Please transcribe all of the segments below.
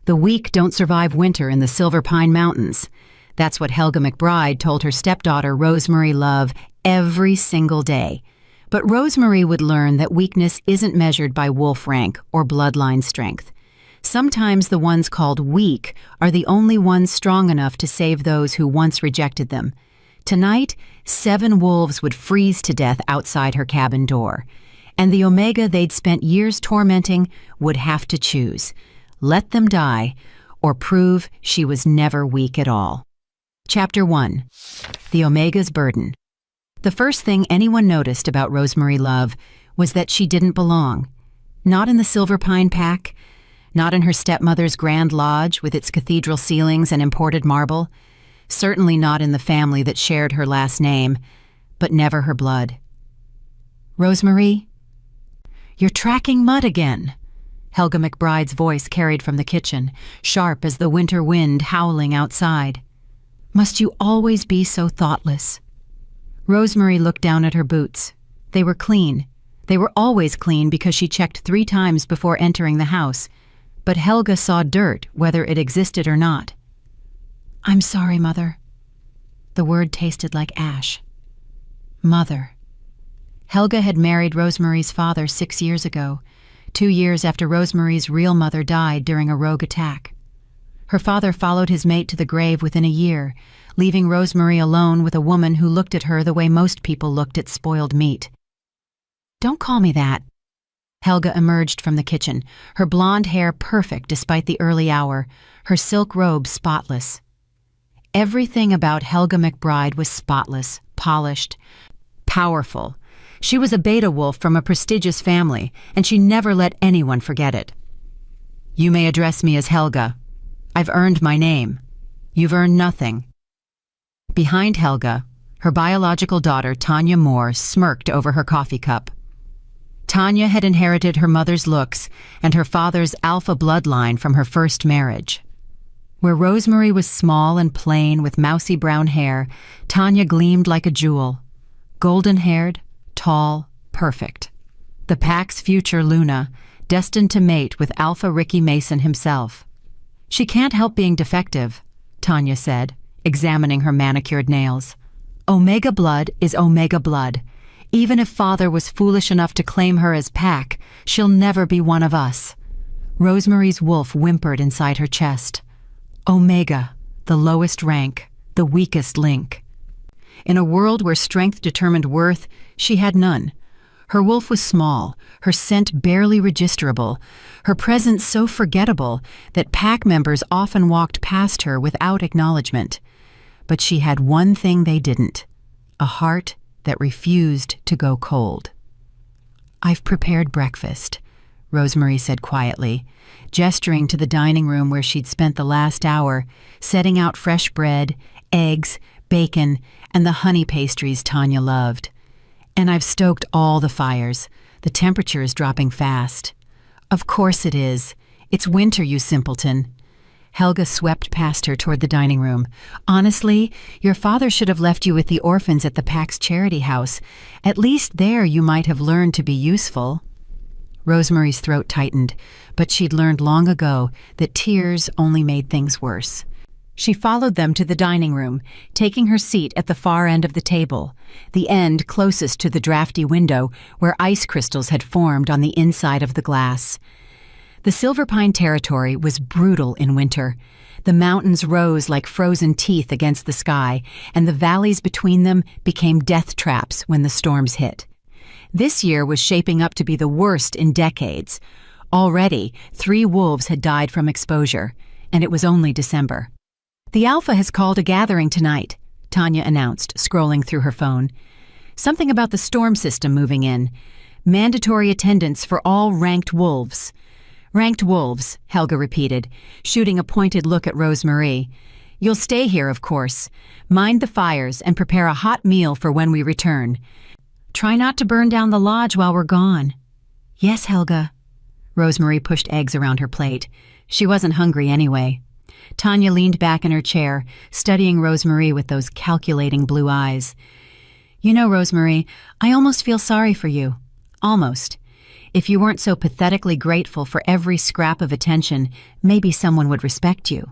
The weak don't survive winter in the Silver Pine Mountains. That's what Helga McBride told her stepdaughter Rosemary Love every single day. But Rosemary would learn that weakness isn't measured by wolf rank or bloodline strength. Sometimes the ones called weak are the only ones strong enough to save those who once rejected them. Tonight, 7 wolves would freeze to death outside her cabin door. And the Omega they'd spent years tormenting would have to choose. Let them die, or prove she was never weak at all. Chapter 1. The Omega's Burden. The first thing anyone noticed about Rosemary Love was that she didn't belong. Not in the Silver Pine Pack, not in her stepmother's Grand Lodge with its cathedral ceilings and imported marble, certainly not in the family that shared her last name, but never her blood. Rosemary? You're tracking mud again. Helga McBride's voice carried from the kitchen, sharp as the winter wind howling outside. Must you always be so thoughtless? Rosemary looked down at her boots. They were clean. They were always clean because she checked 3 times before entering the house. But Helga saw dirt, whether it existed or not. I'm sorry, Mother. The word tasted like ash. Mother. Helga had married Rosemary's father 6 years ago, 2 years after Rosemary's real mother died during a rogue attack. Her father followed his mate to the grave within a year, leaving Rosemary alone with a woman who looked at her the way most people looked at spoiled meat. Don't call me that. Helga emerged from the kitchen, her blonde hair perfect despite the early hour, her silk robe spotless. Everything about Helga McBride was spotless, polished, powerful. She was a beta wolf from a prestigious family, and she never let anyone forget it. You may address me as Helga. I've earned my name. You've earned nothing. Behind Helga, her biological daughter, Tanya Moore, smirked over her coffee cup. Tanya had inherited her mother's looks and her father's alpha bloodline from her first marriage. Where Rosemary was small and plain with mousy brown hair, Tanya gleamed like a jewel. Golden-haired, tall, perfect. The pack's future Luna, destined to mate with Alpha Ricky Mason himself. She can't help being defective, Tanya said, examining her manicured nails. Omega blood is Omega blood. Even if Father was foolish enough to claim her as pack, she'll never be one of us. Rosemary's wolf whimpered inside her chest. Omega, the lowest rank, the weakest link. In a world where strength determined worth, she had none. Her wolf was small, her scent barely registerable, her presence so forgettable that pack members often walked past her without acknowledgement. But she had one thing they didn't, a heart that refused to go cold. I've prepared breakfast, Rosemary said quietly, gesturing to the dining room where she'd spent the last hour, setting out fresh bread, eggs, bacon, and the honey pastries Tanya loved. And I've stoked all the fires. The temperature is dropping fast. Of course it is. It's winter, you simpleton. Helga swept past her toward the dining room. Honestly, your father should have left you with the orphans at the Pack's charity house. At least there you might have learned to be useful. Rosemary's throat tightened, but she'd learned long ago that tears only made things worse. She followed them to the dining room, taking her seat at the far end of the table, the end closest to the drafty window where ice crystals had formed on the inside of the glass. The Silver Pine territory was brutal in winter. The mountains rose like frozen teeth against the sky, and the valleys between them became death traps when the storms hit. This year was shaping up to be the worst in decades. Already, 3 wolves had died from exposure, and it was only December. The Alpha has called a gathering tonight, Tanya announced, scrolling through her phone. Something about the storm system moving in. Mandatory attendance for all ranked wolves. Ranked wolves, Helga repeated, shooting a pointed look at Rosemary. You'll stay here, of course. Mind the fires and prepare a hot meal for when we return. Try not to burn down the lodge while we're gone. Yes, Helga. Rosemary pushed eggs around her plate. She wasn't hungry anyway. Tanya leaned back in her chair, studying Rosemary with those calculating blue eyes. You know, Rosemary, I almost feel sorry for you. Almost. If you weren't so pathetically grateful for every scrap of attention, maybe someone would respect you."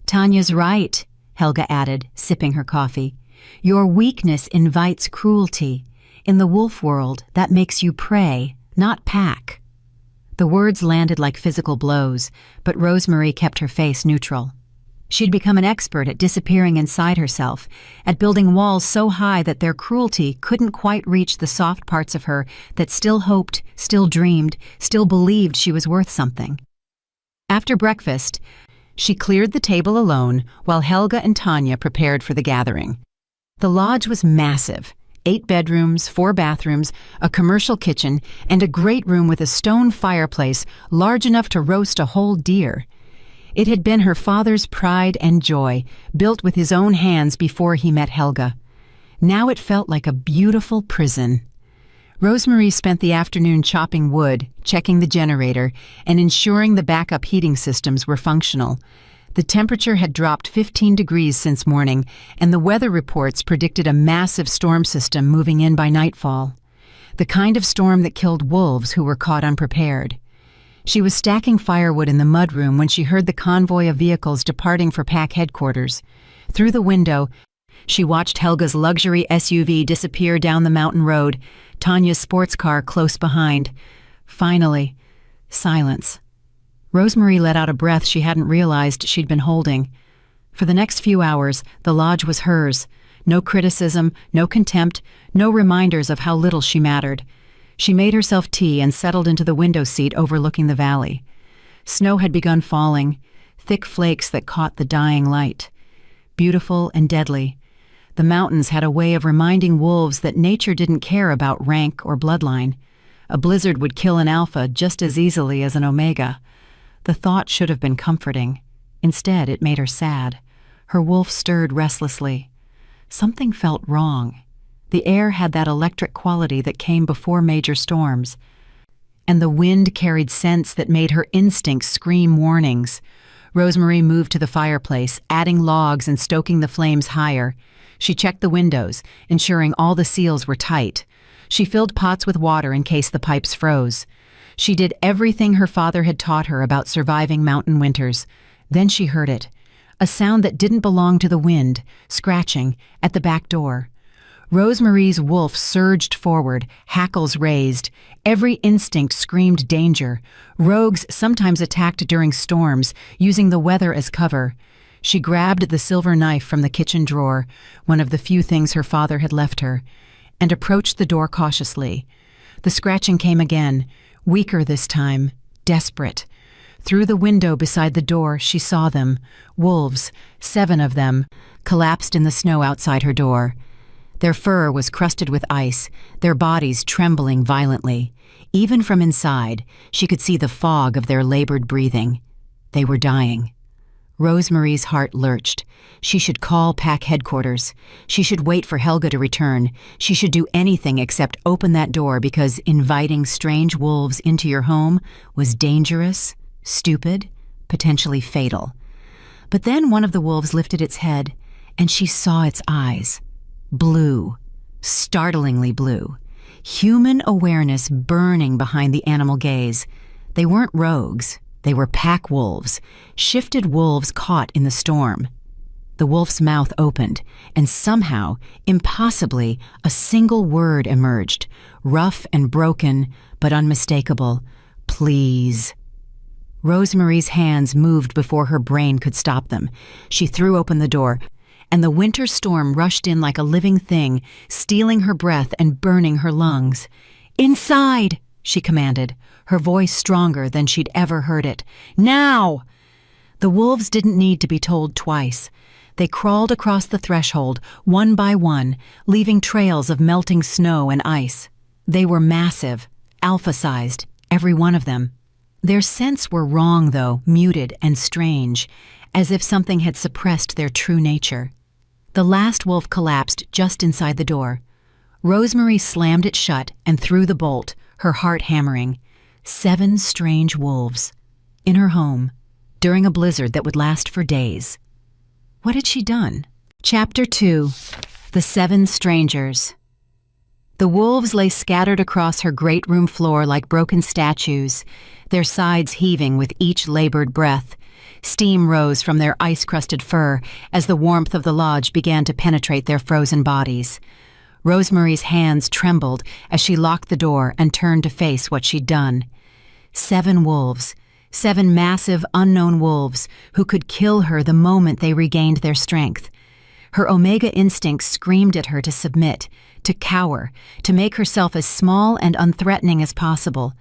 "Tanya's right," Helga added, sipping her coffee. "Your weakness invites cruelty. In the wolf world, that makes you prey, not pack." The words landed like physical blows, but Rosemary kept her face neutral. She'd become an expert at disappearing inside herself, at building walls so high that their cruelty couldn't quite reach the soft parts of her that still hoped, still dreamed, still believed she was worth something. After breakfast, she cleared the table alone while Helga and Tanya prepared for the gathering. The lodge was massive. 8 bedrooms, 4 bathrooms, a commercial kitchen, and a great room with a stone fireplace large enough to roast a whole deer. It had been her father's pride and joy, built with his own hands before he met Helga. Now it felt like a beautiful prison. Rosemary spent the afternoon chopping wood, checking the generator, and ensuring the backup heating systems were functional. The temperature had dropped 15 degrees since morning, and the weather reports predicted a massive storm system moving in by nightfall. The kind of storm that killed wolves who were caught unprepared. She was stacking firewood in the mudroom when she heard the convoy of vehicles departing for pack headquarters. Through the window, she watched Helga's luxury SUV disappear down the mountain road, Tanya's sports car close behind. Finally, silence. Rosemary let out a breath she hadn't realized she'd been holding. For the next few hours, the lodge was hers. No criticism, no contempt, no reminders of how little she mattered. She made herself tea and settled into the window seat overlooking the valley. Snow had begun falling, thick flakes that caught the dying light. Beautiful and deadly. The mountains had a way of reminding wolves that nature didn't care about rank or bloodline. A blizzard would kill an alpha just as easily as an omega. The thought should have been comforting. Instead, it made her sad. Her wolf stirred restlessly. Something felt wrong. The air had that electric quality that came before major storms. And the wind carried scents that made her instincts scream warnings. Rosemary moved to the fireplace, adding logs and stoking the flames higher. She checked the windows, ensuring all the seals were tight. She filled pots with water in case the pipes froze. She did everything her father had taught her about surviving mountain winters. Then she heard it. A sound that didn't belong to the wind, scratching, at the back door. Rosemary's wolf surged forward, hackles raised. Every instinct screamed danger. Rogues sometimes attacked during storms, using the weather as cover. She grabbed the silver knife from the kitchen drawer, one of the few things her father had left her, and approached the door cautiously. The scratching came again, weaker this time, desperate. Through the window beside the door, she saw them, wolves, 7 of them, collapsed in the snow outside her door. Their fur was crusted with ice, their bodies trembling violently. Even from inside, she could see the fog of their labored breathing. They were dying. Rosemary's heart lurched. She should call pack headquarters. She should wait for Helga to return. She should do anything except open that door because inviting strange wolves into your home was dangerous, stupid, potentially fatal. But then one of the wolves lifted its head, and she saw its eyes. Blue, startlingly blue. Human awareness burning behind the animal gaze. They weren't rogues. They were pack wolves, shifted wolves caught in the storm. The wolf's mouth opened, and somehow, impossibly, a single word emerged, rough and broken, but unmistakable. Please. Rosemary's hands moved before her brain could stop them. She threw open the door, and the winter storm rushed in like a living thing, stealing her breath and burning her lungs. "Inside!" she commanded, her voice stronger than she'd ever heard it. "Now!" The wolves didn't need to be told twice. They crawled across the threshold, one by one, leaving trails of melting snow and ice. They were massive, alpha-sized, every one of them. Their scents were wrong, though, muted and strange, as if something had suppressed their true nature. The last wolf collapsed just inside the door. Rosemary slammed it shut and threw the bolt, her heart hammering. 7 strange wolves. In her home, during a blizzard that would last for days. What had she done? Chapter 2. The 7 Strangers. The wolves lay scattered across her great room floor like broken statues, their sides heaving with each labored breath. Steam rose from their ice-crusted fur as the warmth of the lodge began to penetrate their frozen bodies. Rosemary's hands trembled as she locked the door and turned to face what she'd done. 7 wolves, 7 massive, unknown wolves who could kill her the moment they regained their strength. Her Omega instinct screamed at her to submit, to cower, to make herself as small and unthreatening as possible.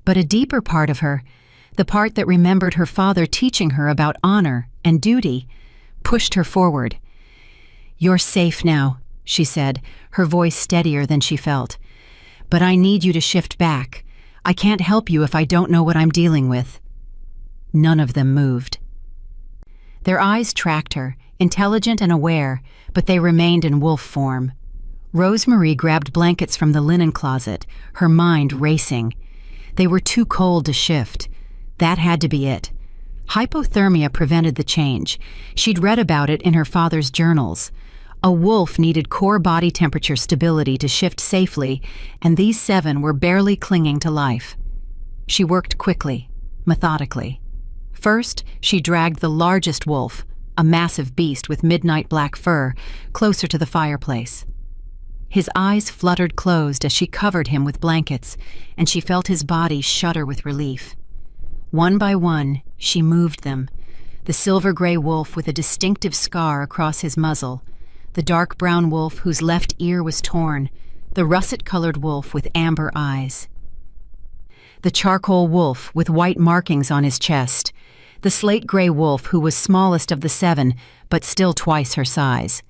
But a deeper part of her, the part that remembered her father teaching her about honor and duty, pushed her forward. "You're safe now," she said, her voice steadier than she felt. "But I need you to shift back. I can't help you if I don't know what I'm dealing with." None of them moved. Their eyes tracked her, intelligent and aware, but they remained in wolf form. Rosemary grabbed blankets from the linen closet, her mind racing. They were too cold to shift. That had to be it. Hypothermia prevented the change. She'd read about it in her father's journals. A wolf needed core body temperature stability to shift safely, and these 7 were barely clinging to life. She worked quickly, methodically. First, she dragged the largest wolf, a massive beast with midnight black fur, closer to the fireplace. His eyes fluttered closed as she covered him with blankets, and she felt his body shudder with relief. One by one, she moved them. The silver-gray wolf with a distinctive scar across his muzzle, the dark brown wolf whose left ear was torn, the russet-colored wolf with amber eyes, the charcoal wolf with white markings on his chest, the slate-gray wolf who was smallest of the 7, but still twice her size,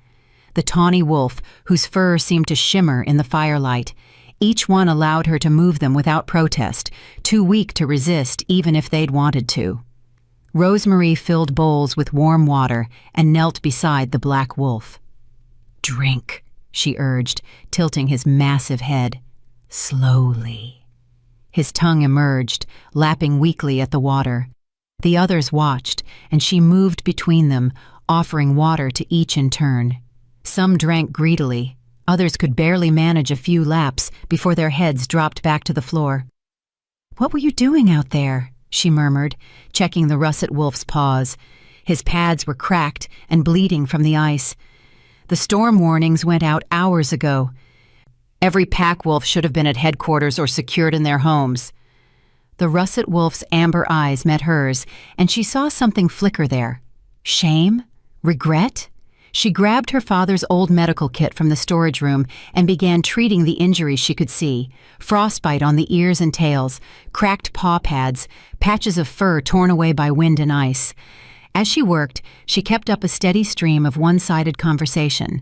the tawny wolf whose fur seemed to shimmer in the firelight. Each one allowed her to move them without protest, too weak to resist even if they'd wanted to. Rosemary filled bowls with warm water and knelt beside the black wolf. "Drink," she urged, tilting his massive head. "Slowly." His tongue emerged, lapping weakly at the water. The others watched, and she moved between them, offering water to each in turn. Some drank greedily. Others could barely manage a few laps before their heads dropped back to the floor. "What were you doing out there?" she murmured, checking the russet wolf's paws. His pads were cracked and bleeding from the ice. The storm warnings went out hours ago. Every pack wolf should have been at headquarters or secured in their homes. The russet wolf's amber eyes met hers, and she saw something flicker there. Shame? Regret? She grabbed her father's old medical kit from the storage room and began treating the injuries she could see: frostbite on the ears and tails, cracked paw pads, patches of fur torn away by wind and ice. As she worked, she kept up a steady stream of one-sided conversation.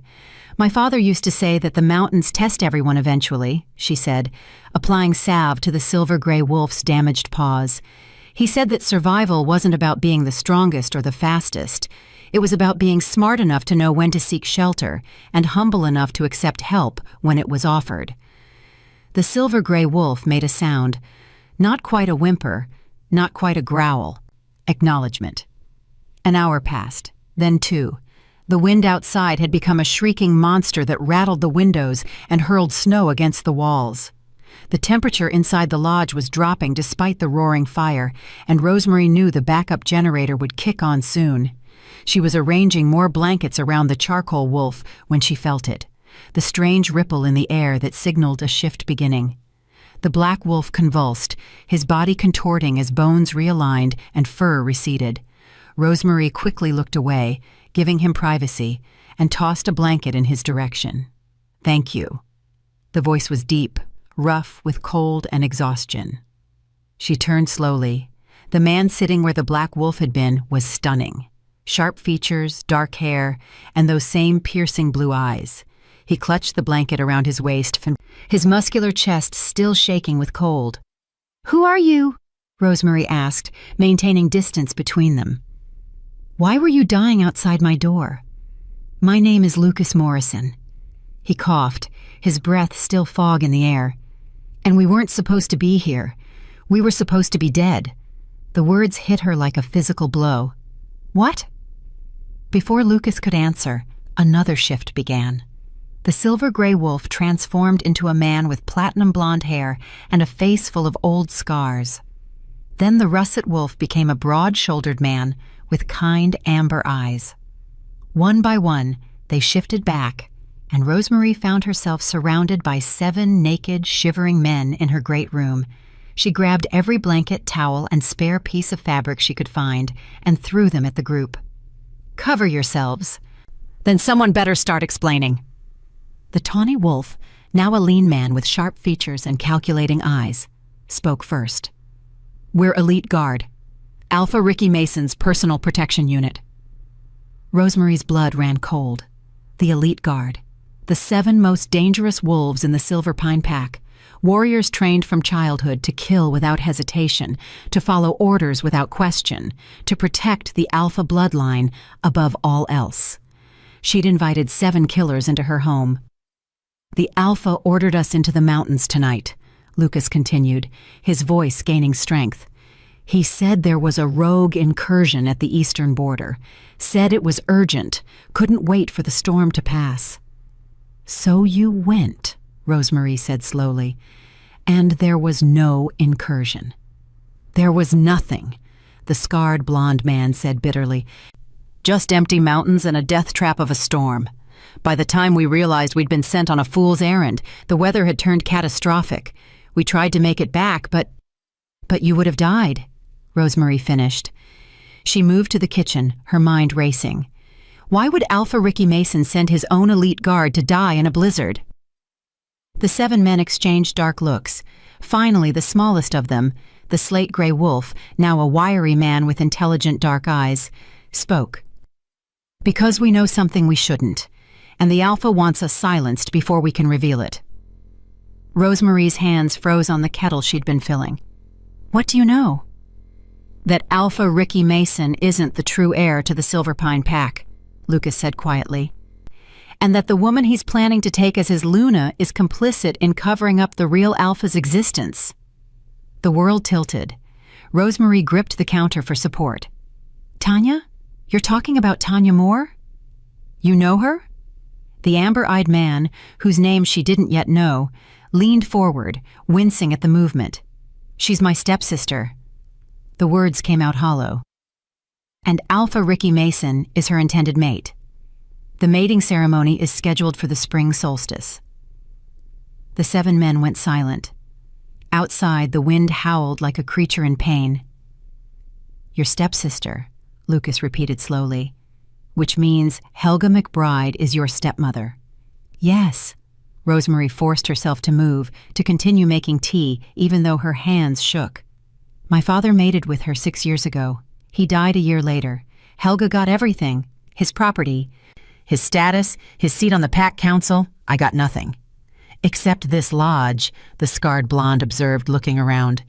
"My father used to say that the mountains test everyone eventually," she said, applying salve to the silver-gray wolf's damaged paws. "He said that survival wasn't about being the strongest or the fastest. It was about being smart enough to know when to seek shelter and humble enough to accept help when it was offered." The silver-gray wolf made a sound, not quite a whimper, not quite a growl. Acknowledgement. An hour passed, then 2. The wind outside had become a shrieking monster that rattled the windows and hurled snow against the walls. The temperature inside the lodge was dropping despite the roaring fire, and Rosemary knew the backup generator would kick on soon. She was arranging more blankets around the charcoal wolf when she felt it, the strange ripple in the air that signaled a shift beginning. The black wolf convulsed, his body contorting as bones realigned and fur receded. Rosemary quickly looked away, giving him privacy, and tossed a blanket in his direction. "Thank you." The voice was deep, rough with cold and exhaustion. She turned slowly. The man sitting where the black wolf had been was stunning. Sharp features, dark hair, and those same piercing blue eyes. He clutched the blanket around his waist, his muscular chest still shaking with cold. "Who are you?" Rosemary asked, maintaining distance between them. "Why were you dying outside my door?" "My name is Lucas Morrison." He coughed, his breath still fog in the air. "And we weren't supposed to be here. We were supposed to be dead." The words hit her like a physical blow. "What?" Before Lucas could answer, another shift began. The silver-gray wolf transformed into a man with platinum blonde hair and a face full of old scars. Then the russet wolf became a broad-shouldered man with kind amber eyes. One by one, they shifted back, and Rosemary found herself surrounded by 7 naked, shivering men in her great room. She grabbed every blanket, towel, and spare piece of fabric she could find and threw them at the group. "Cover yourselves. Then someone better start explaining." The tawny wolf, now a lean man with sharp features and calculating eyes, spoke first. "We're Elite Guard, Alpha Ricky Mason's personal protection unit." Rosemary's blood ran cold. The Elite Guard, the 7 most dangerous wolves in the Silver Pine Pack, warriors trained from childhood to kill without hesitation, to follow orders without question, to protect the Alpha bloodline above all else. She'd invited 7 killers into her home. "The Alpha ordered us into the mountains tonight," Lucas continued, his voice gaining strength. "He said there was a rogue incursion at the eastern border, said it was urgent, couldn't wait for the storm to pass." "So you went," Rosemary said slowly, "and there was no incursion." "There was nothing," the scarred blonde man said bitterly. "Just empty mountains and a death trap of a storm. By the time we realized we'd been sent on a fool's errand, the weather had turned catastrophic. We tried to make it back, but you would have died," Rosemary finished. She moved to the kitchen, her mind racing. Why would Alpha Ricky Mason send his own elite guard to die in a blizzard? The 7 men exchanged dark looks. Finally, the smallest of them, the slate-gray wolf, now a wiry man with intelligent dark eyes, spoke. "Because we know something we shouldn't, and the Alpha wants us silenced before we can reveal it." Rosemary's hands froze on the kettle she'd been filling. "What do you know?" "That Alpha Ricky Mason isn't the true heir to the Silver Pine Pack," Lucas said quietly. "And that the woman he's planning to take as his Luna is complicit in covering up the real Alpha's existence." The world tilted. Rosemary gripped the counter for support. "Tanya? You're talking about Tanya Moore? You know her?" The amber-eyed man, whose name she didn't yet know, leaned forward, wincing at the movement. "She's my stepsister." The words came out hollow. "And Alpha Ricky Mason is her intended mate. The mating ceremony is scheduled for the spring solstice." The 7 men went silent. Outside, the wind howled like a creature in pain. "Your stepsister," Lucas repeated slowly, "which means Helga McBride is your stepmother." "Yes." Rosemary forced herself to move, to continue making tea, even though her hands shook. "My father mated with her 6 years ago. He died a year later. Helga got everything, his property, his status, his seat on the pack council. I got nothing. Except this lodge," the scarred blonde observed, looking around.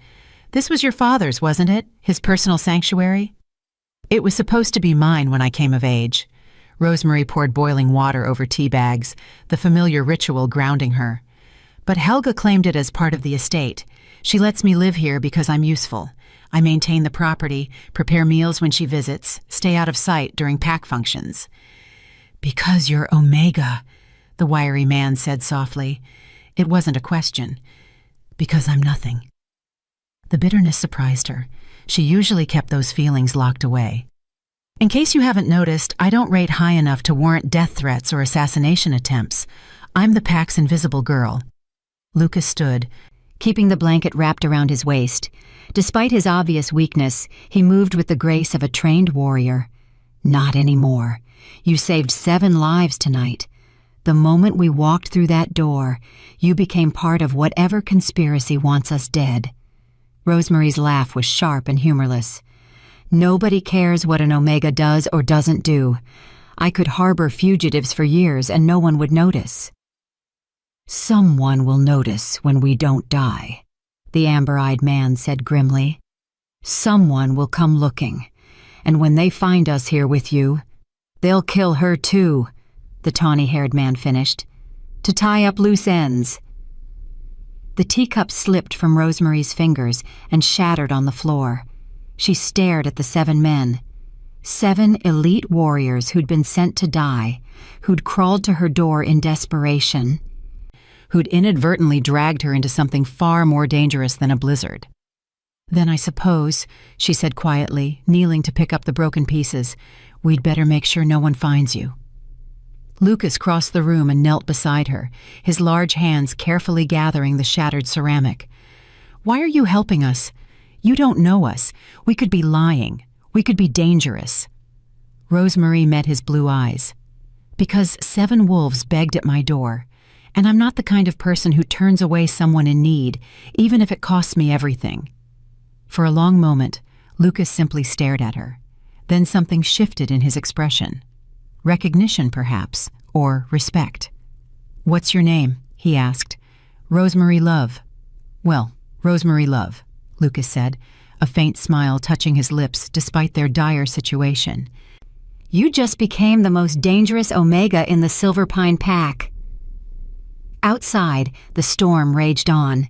"This was your father's, wasn't it? His personal sanctuary?" "It was supposed to be mine when I came of age." Rosemary poured boiling water over tea bags, the familiar ritual grounding her. "But Helga claimed it as part of the estate. She lets me live here because I'm useful. I maintain the property, prepare meals when she visits, stay out of sight during pack functions." "Because you're Omega," the wiry man said softly. It wasn't a question. "Because I'm nothing." The bitterness surprised her. She usually kept those feelings locked away. "In case you haven't noticed, I don't rate high enough to warrant death threats or assassination attempts. I'm the pack's invisible girl." Lucas stood, keeping the blanket wrapped around his waist. Despite his obvious weakness, he moved with the grace of a trained warrior. "Not anymore. You saved 7 lives tonight. The moment we walked through that door, you became part of whatever conspiracy wants us dead." Rosemary's laugh was sharp and humorless. "Nobody cares what an Omega does or doesn't do. I could harbor fugitives for years and no one would notice." "Someone will notice when we don't die," the amber-eyed man said grimly. "Someone will come looking, and when they find us here with you, they'll kill her too," the tawny-haired man finished, "to tie up loose ends." The teacup slipped from Rosemary's fingers and shattered on the floor. She stared at the 7 men. 7 elite warriors who'd been sent to die, who'd crawled to her door in desperation, who'd inadvertently dragged her into something far more dangerous than a blizzard. "Then I suppose," she said quietly, kneeling to pick up the broken pieces, "we'd better make sure no one finds you." Lucas crossed the room and knelt beside her, his large hands carefully gathering the shattered ceramic. "Why are you helping us? You don't know us. We could be lying. We could be dangerous." Rosemarie met his blue eyes. "Because 7 wolves begged at my door, and I'm not the kind of person who turns away someone in need, even if it costs me everything." For a long moment, Lucas simply stared at her. Then something shifted in his expression. Recognition, perhaps, or respect. "What's your name?" he asked. "Rosemarie Love." "Well, Rosemarie Love," Lucas said, a faint smile touching his lips despite their dire situation. "You just became the most dangerous Omega in the Silver Pine Pack." Outside, the storm raged on,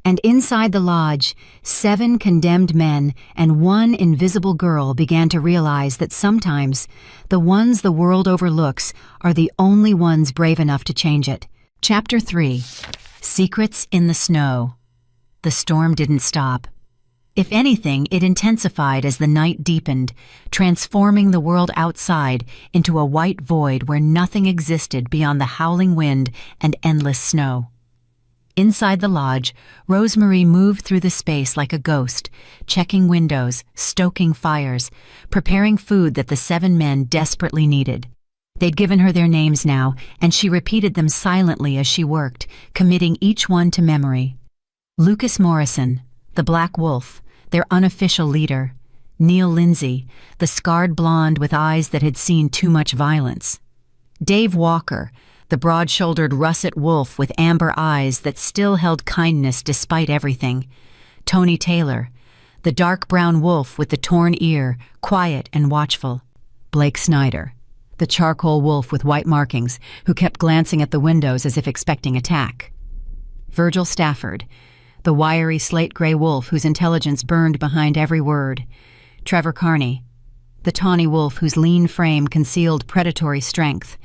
and inside the lodge, 7 condemned men and 1 invisible girl began to realize that sometimes the ones the world overlooks are the only ones brave enough to change it. Chapter 3. Secrets in the Snow. The storm didn't stop. If anything, it intensified as the night deepened, transforming the world outside into a white void where nothing existed beyond the howling wind and endless snow. Inside the lodge, Rosemarie moved through the space like a ghost, checking windows, stoking fires, preparing food that the 7 men desperately needed. They'd given her their names now, and she repeated them silently as she worked, committing each one to memory. Lucas Morrison, the Black Wolf, their unofficial leader. Neil Lindsay, the scarred blonde with eyes that had seen too much violence. Dave Walker, the broad-shouldered russet wolf with amber eyes that still held kindness despite everything. Tony Taylor, the dark brown wolf with the torn ear, quiet and watchful. Blake Snyder, the charcoal wolf with white markings, who kept glancing at the windows as if expecting attack. Virgil Stafford, the wiry slate-gray wolf whose intelligence burned behind every word. Trevor Carney, the tawny wolf whose lean frame concealed predatory strength.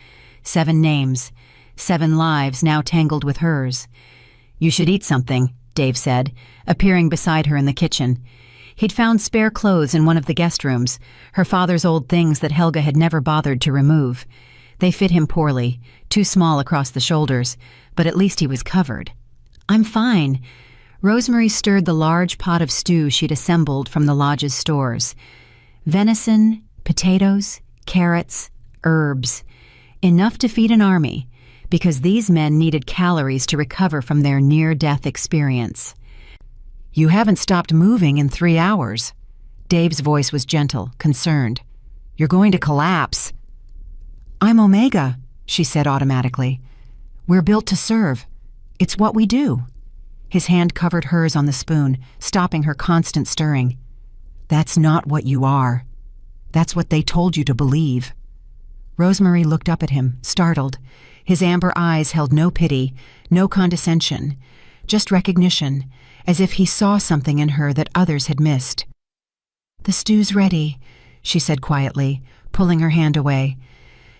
7 names, 7 lives now tangled with hers. "You should eat something," Dave said, appearing beside her in the kitchen. He'd found spare clothes in one of the guest rooms, her father's old things that Helga had never bothered to remove. They fit him poorly, too small across the shoulders, but at least he was covered. "I'm fine." Rosemarie stirred the large pot of stew she'd assembled from the lodge's stores. Venison, potatoes, carrots, herbs. Enough to feed an army, because these men needed calories to recover from their near-death experience. "You haven't stopped moving in 3 hours." Dave's voice was gentle, concerned. "You're going to collapse." "I'm Omega," she said automatically. "We're built to serve. It's what we do." His hand covered hers on the spoon, stopping her constant stirring. "That's not what you are. That's what they told you to believe." Rosemarie looked up at him, startled. His amber eyes held no pity, no condescension, just recognition, as if he saw something in her that others had missed. "The stew's ready," she said quietly, pulling her hand away.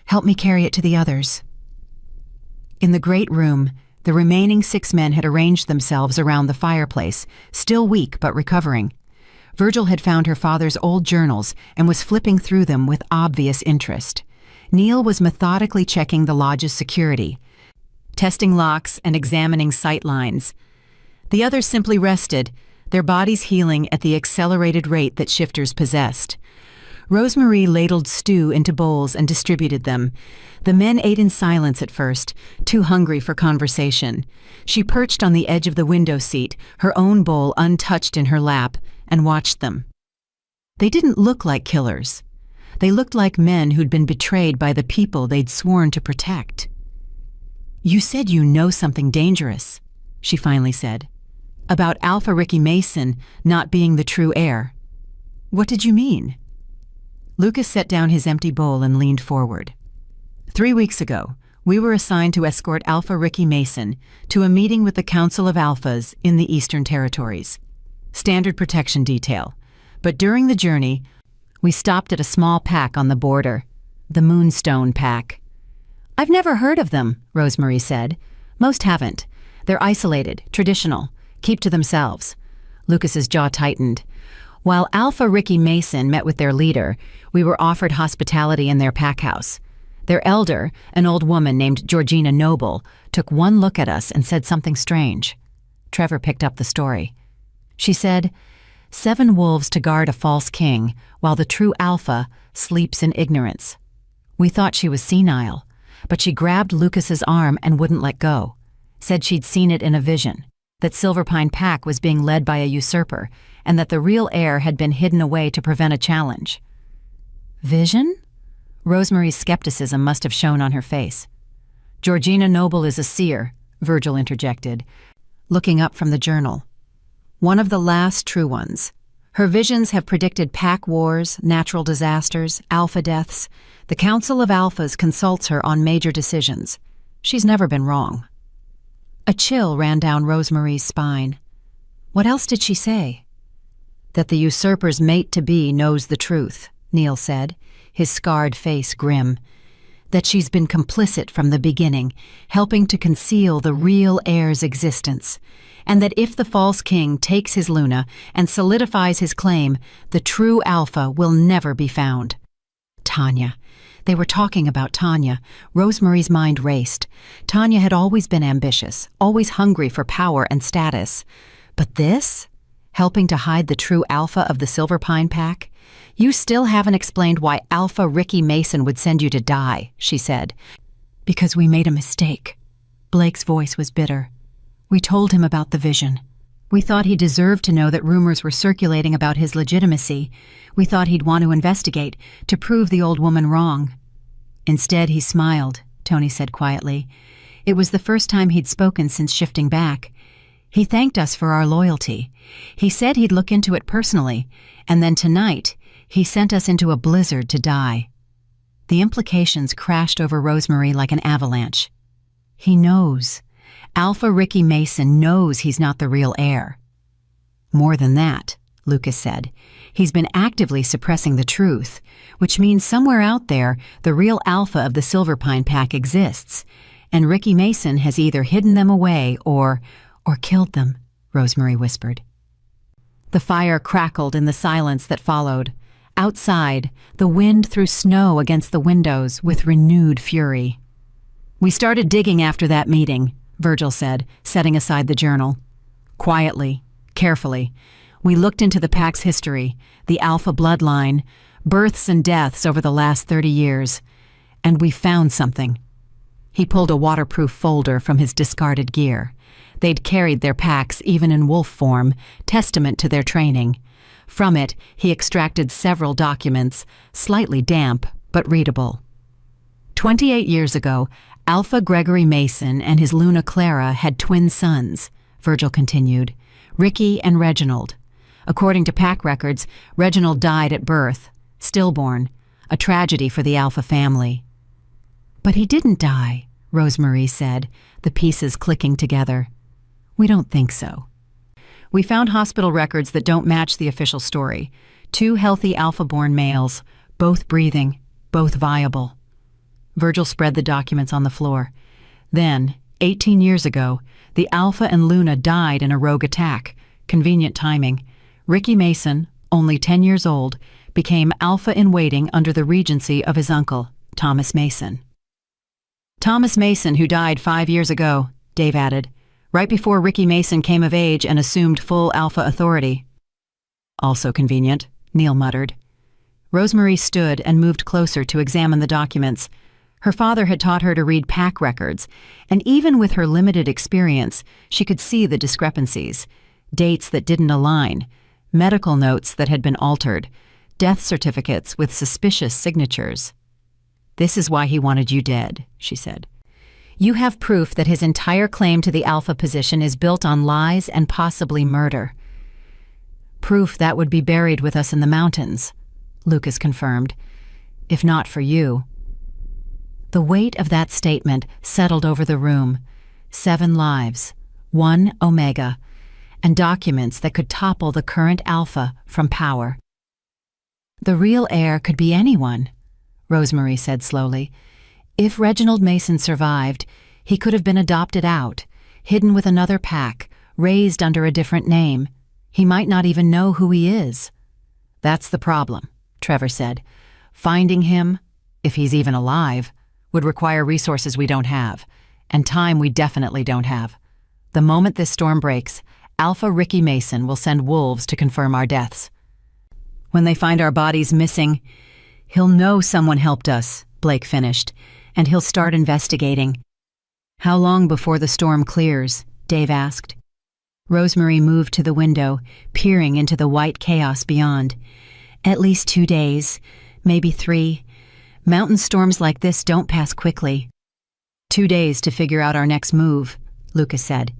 "Help me carry it to the others." In the great room, the remaining 6 men had arranged themselves around the fireplace, still weak but recovering. Virgil had found her father's old journals and was flipping through them with obvious interest. Neil was methodically checking the lodge's security, testing locks and examining sight lines. The others simply rested, their bodies healing at the accelerated rate that shifters possessed. Rosemarie ladled stew into bowls and distributed them. The men ate in silence at first, too hungry for conversation. She perched on the edge of the window seat, her own bowl untouched in her lap, and watched them. They didn't look like killers. They looked like men who'd been betrayed by the people they'd sworn to protect. "You said you know something dangerous," she finally said. "About Alpha Ricky Mason not being the true heir. What did you mean?" Lucas set down his empty bowl and leaned forward. 3 weeks ago, we were assigned to escort Alpha Ricky Mason to a meeting with the Council of Alphas in the Eastern Territories. Standard protection detail. But during the journey, We stopped at a small pack on the border, the Moonstone Pack. "I've never heard of them," Rosemary said. "Most haven't. They're isolated, traditional, keep to themselves." Lucas's jaw tightened. While Alpha Ricky Mason met with their leader, we were offered hospitality in their pack house. Their elder, an old woman named Georgina Noble, took one look at us and said something strange. Trevor picked up the story. She said, 7 wolves to guard a false king, while the true Alpha sleeps in ignorance." We thought she was senile, but she grabbed Lucas's arm and wouldn't let go. Said she'd seen it in a vision, that Silverpine Pack was being led by a usurper, and that the real heir had been hidden away to prevent a challenge. Vision? Rosemary's skepticism must have shown on her face. "Georgina Noble is a seer," Virgil interjected, looking up from the journal. "One of the last true ones. Her visions have predicted pack wars, natural disasters, alpha deaths. The Council of Alphas consults her on major decisions. She's never been wrong." A chill ran down Rosemary's spine. "What else did she say?" "That the usurper's mate-to-be knows the truth," Neil said, his scarred face grim. "That she's been complicit from the beginning, helping to conceal the real heir's existence. And that if the false king takes his Luna and solidifies his claim, the true Alpha will never be found." Tanya. They were talking about Tanya. Rosemary's mind raced. Tanya had always been ambitious, always hungry for power and status. But this? Helping to hide the true Alpha of the Silverpine Pack? "You still haven't explained why Alpha Ricky Mason would send you to die," she said. "Because we made a mistake." Blake's voice was bitter. "We told him about the vision. We thought he deserved to know that rumors were circulating about his legitimacy. We thought he'd want to investigate, to prove the old woman wrong." "Instead, he smiled," Tony said quietly. "It was the first time he'd spoken since shifting back. He thanked us for our loyalty. He said he'd look into it personally, and then tonight, he sent us into a blizzard to die." The implications crashed over Rosemary like an avalanche. "He knows. Alpha Ricky Mason knows he's not the real heir." "More than that," Lucas said. "He's been actively suppressing the truth, which means somewhere out there the real Alpha of the Silverpine Pack exists, and Ricky Mason has either hidden them away or killed them," Rosemary whispered. The fire crackled in the silence that followed. Outside, the wind threw snow against the windows with renewed fury. "We started digging after that meeting," Virgil said, setting aside the journal. "Quietly, carefully. We looked into the pack's history, the Alpha bloodline, births and deaths over the last 30 years, and we found something." He pulled a waterproof folder from his discarded gear. They'd carried their packs even in wolf form, testament to their training. From it, he extracted several documents, slightly damp but readable. 28 years ago, Alpha Gregory Mason and his Luna Clara had twin sons, Virgil continued, Ricky and Reginald. According to pack records, Reginald died at birth, stillborn, a tragedy for the Alpha family. "But he didn't die," Rosemary said, the pieces clicking together. "We don't think so. We found hospital records that don't match the official story. 2 healthy Alpha-born males, both breathing, both viable." Virgil spread the documents on the floor. "Then, 18 years ago, the Alpha and Luna died in a rogue attack. Convenient timing. Ricky Mason, only 10 years old, became Alpha-in-waiting under the regency of his uncle, Thomas Mason." "Thomas Mason, who died 5 years ago," Dave added, "right before Ricky Mason came of age and assumed full Alpha authority." "Also convenient," Neil muttered. Rosemary stood and moved closer to examine the documents. Her father had taught her to read pack records, and even with her limited experience, she could see the discrepancies. Dates that didn't align, medical notes that had been altered, death certificates with suspicious signatures. "This is why he wanted you dead," she said. "You have proof that his entire claim to the Alpha position is built on lies and possibly murder." "Proof that would be buried with us in the mountains," Lucas confirmed. "If not for you." The weight of that statement settled over the room. 7 lives, 1 Omega, and documents that could topple the current Alpha from power. The real heir could be anyone, Rosemary said slowly. If Reginald Mason survived, he could have been adopted out, hidden with another pack, raised under a different name. He might not even know who he is. That's the problem, Trevor said. Finding him, if he's even alive, would require resources we don't have, and time we definitely don't have. The moment this storm breaks, Alpha Ricky Mason will send wolves to confirm our deaths. When they find our bodies missing, he'll know someone helped us, Blake finished, and he'll start investigating. How long before the storm clears? Dave asked. Rosemary moved to the window, peering into the white chaos beyond. At least 2 days, maybe 3. Mountain storms like this don't pass quickly. 2 days to figure out our next move, Lucas said.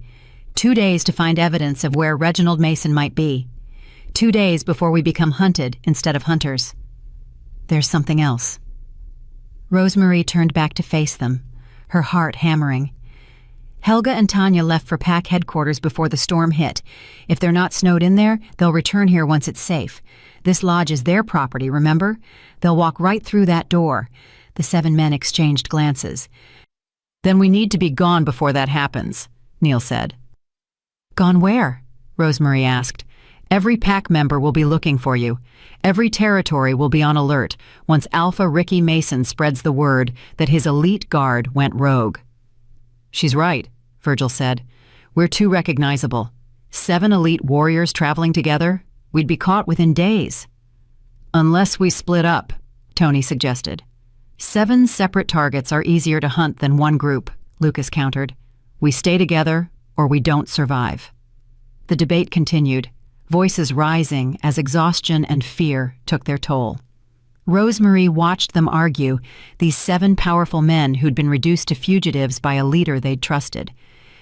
2 days to find evidence of where Reginald Mason might be. 2 days before we become hunted instead of hunters. There's something else. Rosemary turned back to face them, her heart hammering. Helga and Tanya left for pack headquarters before the storm hit. If they're not snowed in there, they'll return here once it's safe. This lodge is their property, remember? They'll walk right through that door. The 7 men exchanged glances. Then we need to be gone before that happens, Neil said. Gone where? Rosemary asked. Every pack member will be looking for you. Every territory will be on alert once Alpha Ricky Mason spreads the word that his elite guard went rogue. She's right, Virgil said. We're too recognizable. 7 elite warriors traveling together? We'd be caught within days. Unless we split up, Tony suggested. 7 separate targets are easier to hunt than one group, Lucas countered. We stay together, or we don't survive. The debate continued, voices rising as exhaustion and fear took their toll. Rosemary watched them argue, these 7 powerful men who'd been reduced to fugitives by a leader they'd trusted.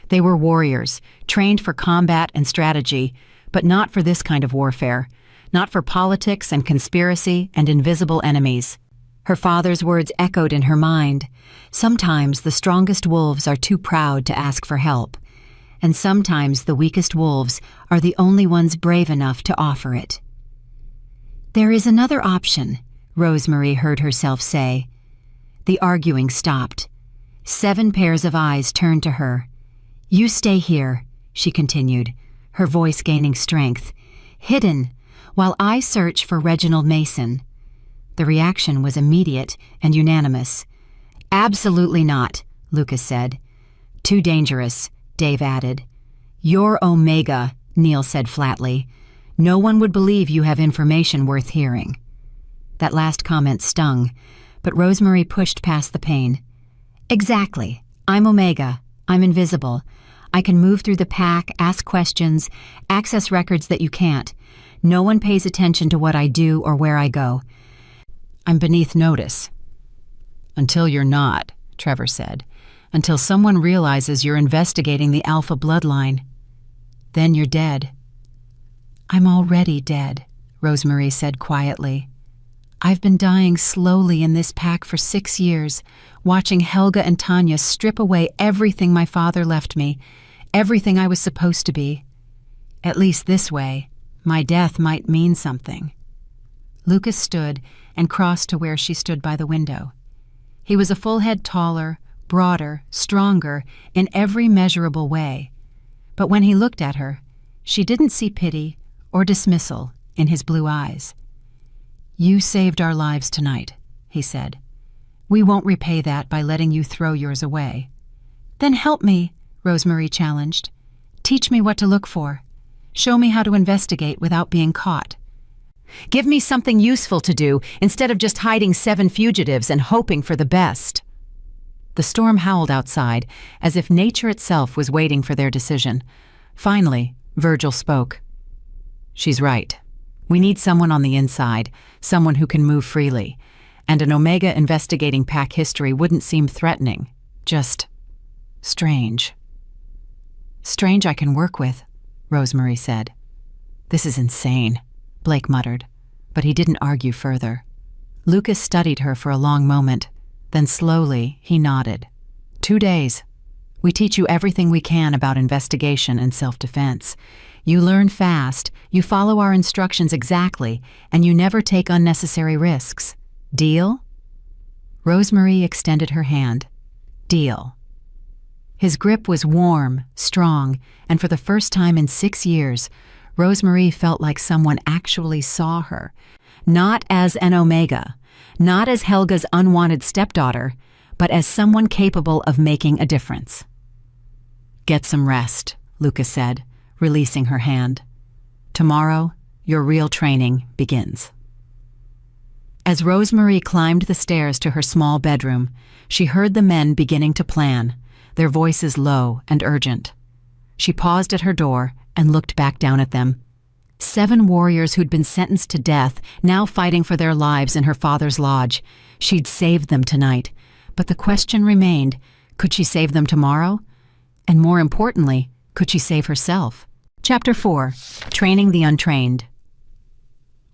They were warriors, trained for combat and strategy, but not for this kind of warfare, not for politics and conspiracy and invisible enemies. Her father's words echoed in her mind. Sometimes the strongest wolves are too proud to ask for help, and sometimes the weakest wolves are the only ones brave enough to offer it. There is another option, Rosemary heard herself say. The arguing stopped. 7 pairs of eyes turned to her. You stay here, she continued, her voice gaining strength, hidden, while I search for Reginald Mason. The reaction was immediate and unanimous. Absolutely not, Lucas said. Too dangerous, Dave added. You're Omega, Neil said flatly. No one would believe you have information worth hearing. That last comment stung, but Rosemary pushed past the pain. Exactly. I'm Omega. I'm invisible. I can move through the pack, ask questions, access records that you can't. No one pays attention to what I do or where I go. I'm beneath notice. Until you're not, Trevor said. Until someone realizes you're investigating the Alpha bloodline. Then you're dead. I'm already dead, Rosemary said quietly. I've been dying slowly in this pack for 6 years, watching Helga and Tanya strip away everything my father left me, everything I was supposed to be. At least this way, my death might mean something. Lucas stood and crossed to where she stood by the window. He was a full head taller, broader, stronger in every measurable way. But when he looked at her, she didn't see pity or dismissal in his blue eyes. You saved our lives tonight, he said. We won't repay that by letting you throw yours away. Then help me, Rosemary challenged. Teach me what to look for. Show me how to investigate without being caught. Give me something useful to do instead of just hiding 7 fugitives and hoping for the best. The storm howled outside, as if nature itself was waiting for their decision. Finally, Virgil spoke. She's right. We need someone on the inside, someone who can move freely, and an Omega investigating pack history wouldn't seem threatening, just strange. Strange I can work with, Rosemary said. This is insane, Blake muttered, but he didn't argue further. Lucas studied her for a long moment, then slowly he nodded. 2 days. We teach you everything we can about investigation and self-defense. You learn fast, you follow our instructions exactly, and you never take unnecessary risks. Deal?" Rosemarie extended her hand. "Deal." His grip was warm, strong, and for the first time in 6 years, Rosemarie felt like someone actually saw her. Not as an Omega, not as Helga's unwanted stepdaughter, but as someone capable of making a difference. "Get some rest," Lucas said, releasing her hand. "Tomorrow, your real training begins." As Rosemarie climbed the stairs to her small bedroom, she heard the men beginning to plan, their voices low and urgent. She paused at her door and looked back down at them. 7 warriors who'd been sentenced to death, now fighting for their lives in her father's lodge. She'd saved them tonight, but the question remained, could she save them tomorrow? And more importantly, could she save herself? Chapter 4. Training the Untrained.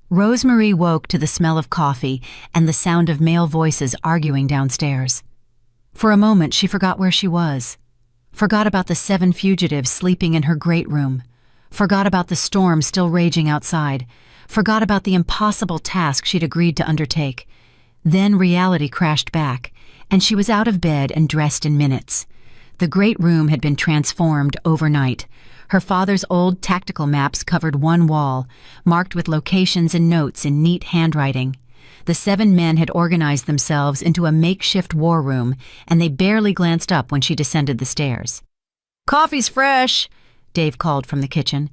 Rosemarie woke to the smell of coffee and the sound of male voices arguing downstairs. For a moment, she forgot where she was. Forgot about the 7 fugitives sleeping in her great room. Forgot about the storm still raging outside. Forgot about the impossible task she'd agreed to undertake. Then reality crashed back, and she was out of bed and dressed in minutes. The great room had been transformed overnight. Her father's old tactical maps covered one wall, marked with locations and notes in neat handwriting. The 7 men had organized themselves into a makeshift war room, and they barely glanced up when she descended the stairs. "Coffee's fresh," Dave called from the kitchen.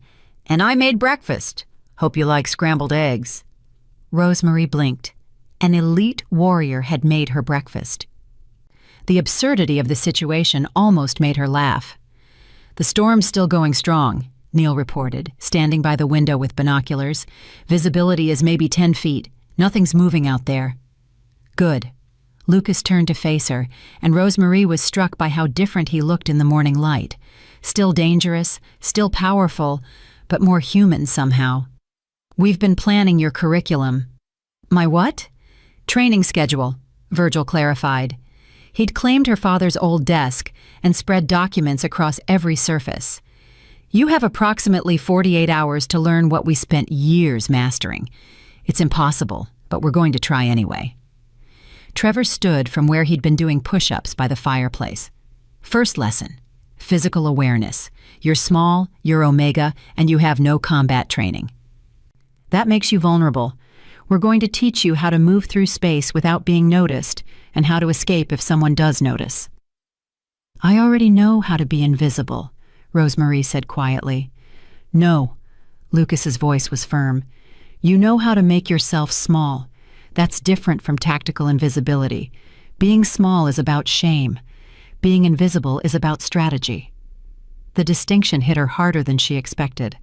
"And I made breakfast. Hope you like scrambled eggs." Rosemarie blinked. An elite warrior had made her breakfast. The absurdity of the situation almost made her laugh. "The storm's still going strong," Neil reported, standing by the window with binoculars. "Visibility is maybe 10 feet. Nothing's moving out there." "Good." Lucas turned to face her, and Rosemarie was struck by how different he looked in the morning light. Still dangerous, still powerful, but more human somehow. "We've been planning your curriculum." "My what?" "Training schedule," Virgil clarified. He'd claimed her father's old desk and spread documents across every surface. "You have approximately 48 hours to learn what we spent years mastering. It's impossible, but we're going to try anyway." Trevor stood from where he'd been doing push-ups by the fireplace. "First lesson, physical awareness. You're small, you're Omega, and you have no combat training. That makes you vulnerable. We're going to teach you how to move through space without being noticed, and how to escape if someone does notice." "I already know how to be invisible," Rosemarie said quietly. "No," Lucas's voice was firm. "You know how to make yourself small. That's different from tactical invisibility. Being small is about shame. Being invisible is about strategy." The distinction hit her harder than she expected.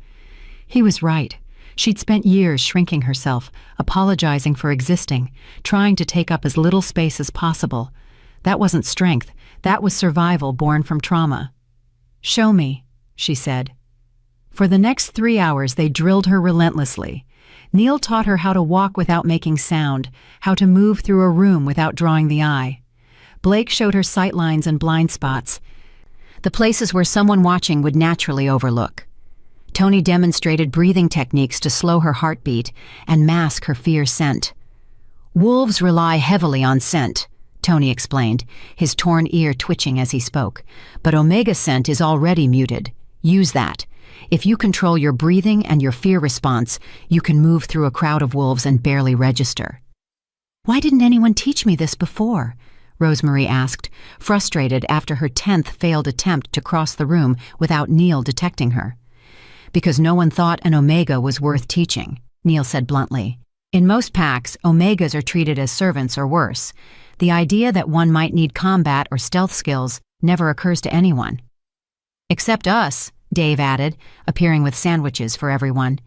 He was right. She'd spent years shrinking herself, apologizing for existing, trying to take up as little space as possible. That wasn't strength. That was survival born from trauma. "Show me," she said. For the next 3 hours, they drilled her relentlessly. Neil taught her how to walk without making sound, how to move through a room without drawing the eye. Blake showed her sight lines and blind spots, the places where someone watching would naturally overlook. Tony demonstrated breathing techniques to slow her heartbeat and mask her fear scent. "Wolves rely heavily on scent," Tony explained, his torn ear twitching as he spoke. "But Omega scent is already muted. Use that. If you control your breathing and your fear response, you can move through a crowd of wolves and barely register." "Why didn't anyone teach me this before?" Rosemarie asked, frustrated after her 10th failed attempt to cross the room without Neil detecting her. "Because no one thought an Omega was worth teaching," Neil said bluntly. "In most packs, Omegas are treated as servants or worse. The idea that one might need combat or stealth skills never occurs to anyone." "Except us," Dave added, appearing with sandwiches for everyone.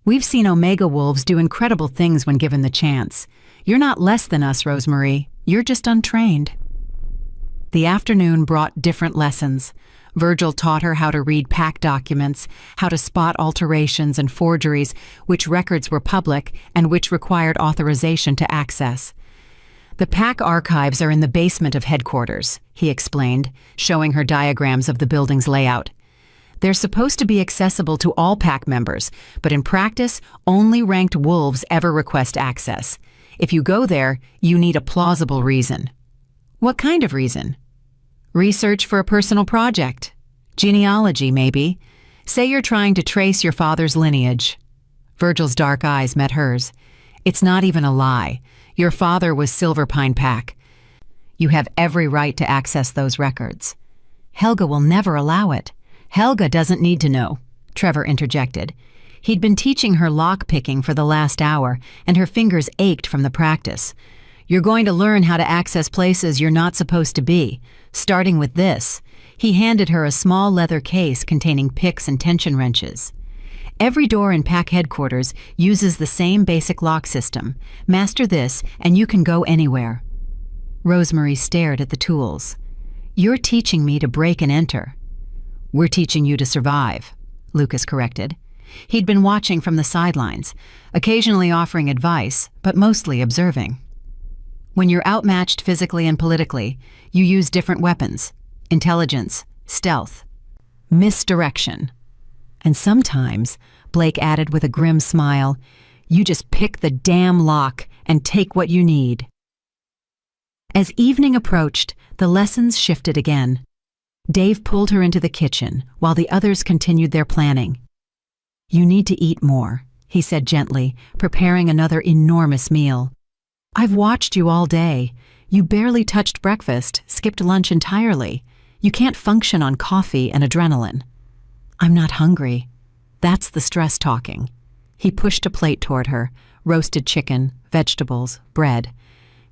"We've seen Omega wolves do incredible things when given the chance. You're not less than us, Rosemarie. You're just untrained." The afternoon brought different lessons. Virgil taught her how to read pack documents, how to spot alterations and forgeries, which records were public and which required authorization to access. "The pack archives are in the basement of headquarters," he explained, showing her diagrams of the building's layout. They're supposed to be accessible to all pack members, but in practice, only ranked wolves ever request access. If you go there, you need a plausible reason. What kind of reason? Research for a personal project. Genealogy, maybe. Say you're trying to trace your father's lineage. Virgil's dark eyes met hers. It's not even a lie. Your father was Silver Pine Pack. You have every right to access those records. Helga will never allow it. Helga doesn't need to know, Trevor interjected. He'd been teaching her lock-picking for the last hour, and her fingers ached from the practice. You're going to learn how to access places you're not supposed to be, starting with this. He handed her a small leather case containing picks and tension wrenches. Every door in Pack headquarters uses the same basic lock system. Master this, and you can go anywhere. Rosemary stared at the tools. You're teaching me to break and enter. We're teaching you to survive, Lucas corrected. He'd been watching from the sidelines, occasionally offering advice, but mostly observing. When you're outmatched physically and politically, you use different weapons: intelligence, stealth, misdirection. And sometimes, Blake added with a grim smile, you just pick the damn lock and take what you need. As evening approached, the lessons shifted again. Dave pulled her into the kitchen while the others continued their planning. You need to eat more, he said gently, preparing another enormous meal. I've watched you all day. You barely touched breakfast, skipped lunch entirely. You can't function on coffee and adrenaline. I'm not hungry. That's the stress talking. He pushed a plate toward her, roasted chicken, vegetables, bread.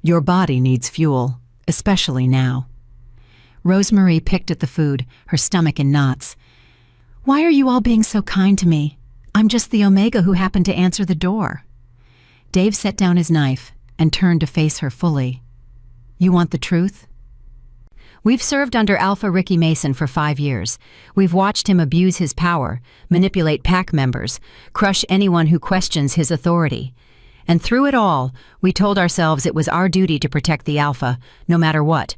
Your body needs fuel, especially now. Rosemary picked at the food, her stomach in knots. Why are you all being so kind to me? I'm just the Omega who happened to answer the door. Dave set down his knife and turned to face her fully. You want the truth? We've served under Alpha Ricky Mason for 5 years. We've watched him abuse his power, manipulate pack members, crush anyone who questions his authority. And through it all, we told ourselves it was our duty to protect the Alpha, no matter what.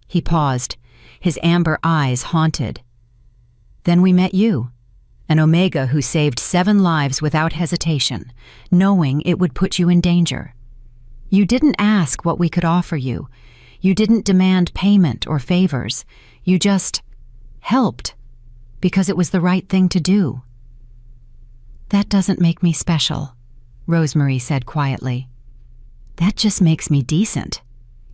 He paused, his amber eyes haunted. Then we met you, an Omega who saved 7 lives without hesitation, knowing it would put you in danger. You didn't ask what we could offer you. You didn't demand payment or favors. You just helped, because it was the right thing to do. That doesn't make me special, Rosemary said quietly. That just makes me decent.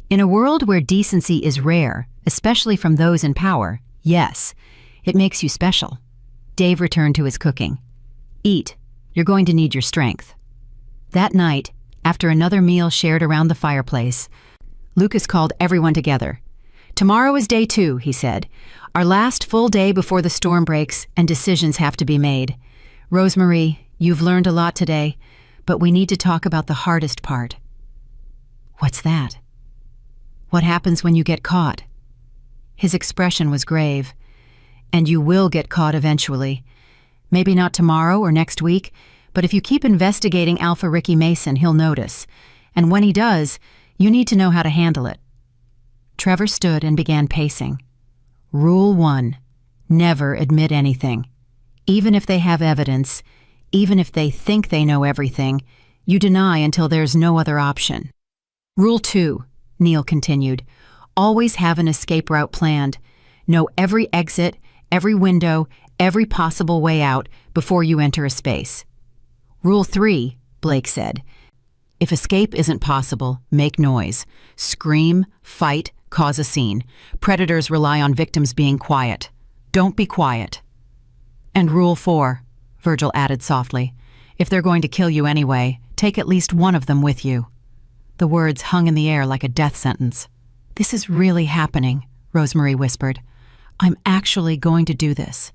In a world where decency is rare, especially from those in power, yes, it makes you special. Dave returned to his cooking. Eat. You're going to need your strength. That night, after another meal shared around the fireplace, Lucas called everyone together. Tomorrow is day 2, he said. Our last full day before the storm breaks and decisions have to be made. Rosemary, you've learned a lot today, but we need to talk about the hardest part. What's that? What happens when you get caught? His expression was grave. And you will get caught eventually. Maybe not tomorrow or next week, but if you keep investigating Alpha Ricky Mason, he'll notice. And when he does, you need to know how to handle it. Trevor stood and began pacing. Rule 1, never admit anything. Even if they have evidence, even if they think they know everything, you deny until there's no other option. Rule 2, Neil continued, always have an escape route planned. Know every exit, every window, every possible way out before you enter a space. Rule 3, Blake said, if escape isn't possible, make noise. Scream, fight, cause a scene. Predators rely on victims being quiet. Don't be quiet. And Rule 4, Virgil added softly, if they're going to kill you anyway, take at least one of them with you. The words hung in the air like a death sentence. This is really happening, Rosemary whispered. I'm actually going to do this.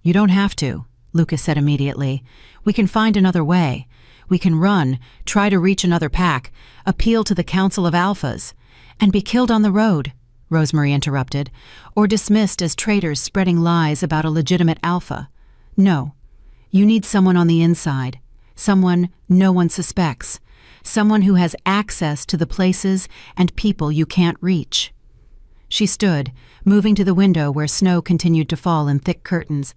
You don't have to, Lucas said immediately. We can find another way. We can run, try to reach another pack, appeal to the Council of Alphas, and be killed on the road, Rosemary interrupted, or dismissed as traitors spreading lies about a legitimate alpha. No, you need someone on the inside, someone no one suspects, someone who has access to the places and people you can't reach. She stood, moving to the window where snow continued to fall in thick curtains.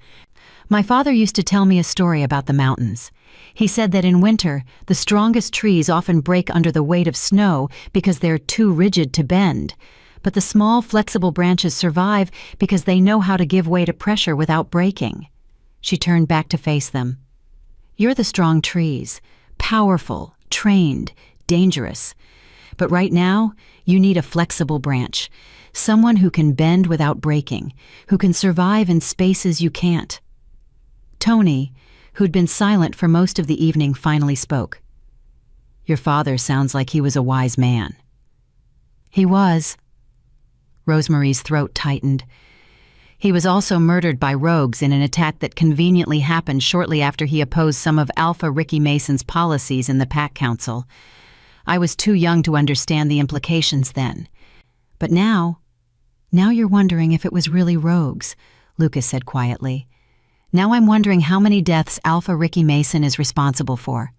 My father used to tell me a story about the mountains. He said that in winter, the strongest trees often break under the weight of snow because they're too rigid to bend. But the small, flexible branches survive because they know how to give way to pressure without breaking. She turned back to face them. You're the strong trees, powerful, trained, dangerous. But right now, you need a flexible branch, someone who can bend without breaking, who can survive in spaces you can't. Tony, who'd been silent for most of the evening, finally spoke. Your father sounds like he was a wise man. He was. Rosemary's throat tightened. He was also murdered by rogues in an attack that conveniently happened shortly after he opposed some of Alpha Ricky Mason's policies in the Pack Council. I was too young to understand the implications then. But now you're wondering if it was really rogues, Lucas said quietly. Now I'm wondering how many deaths Alpha Ricky Mason is responsible for.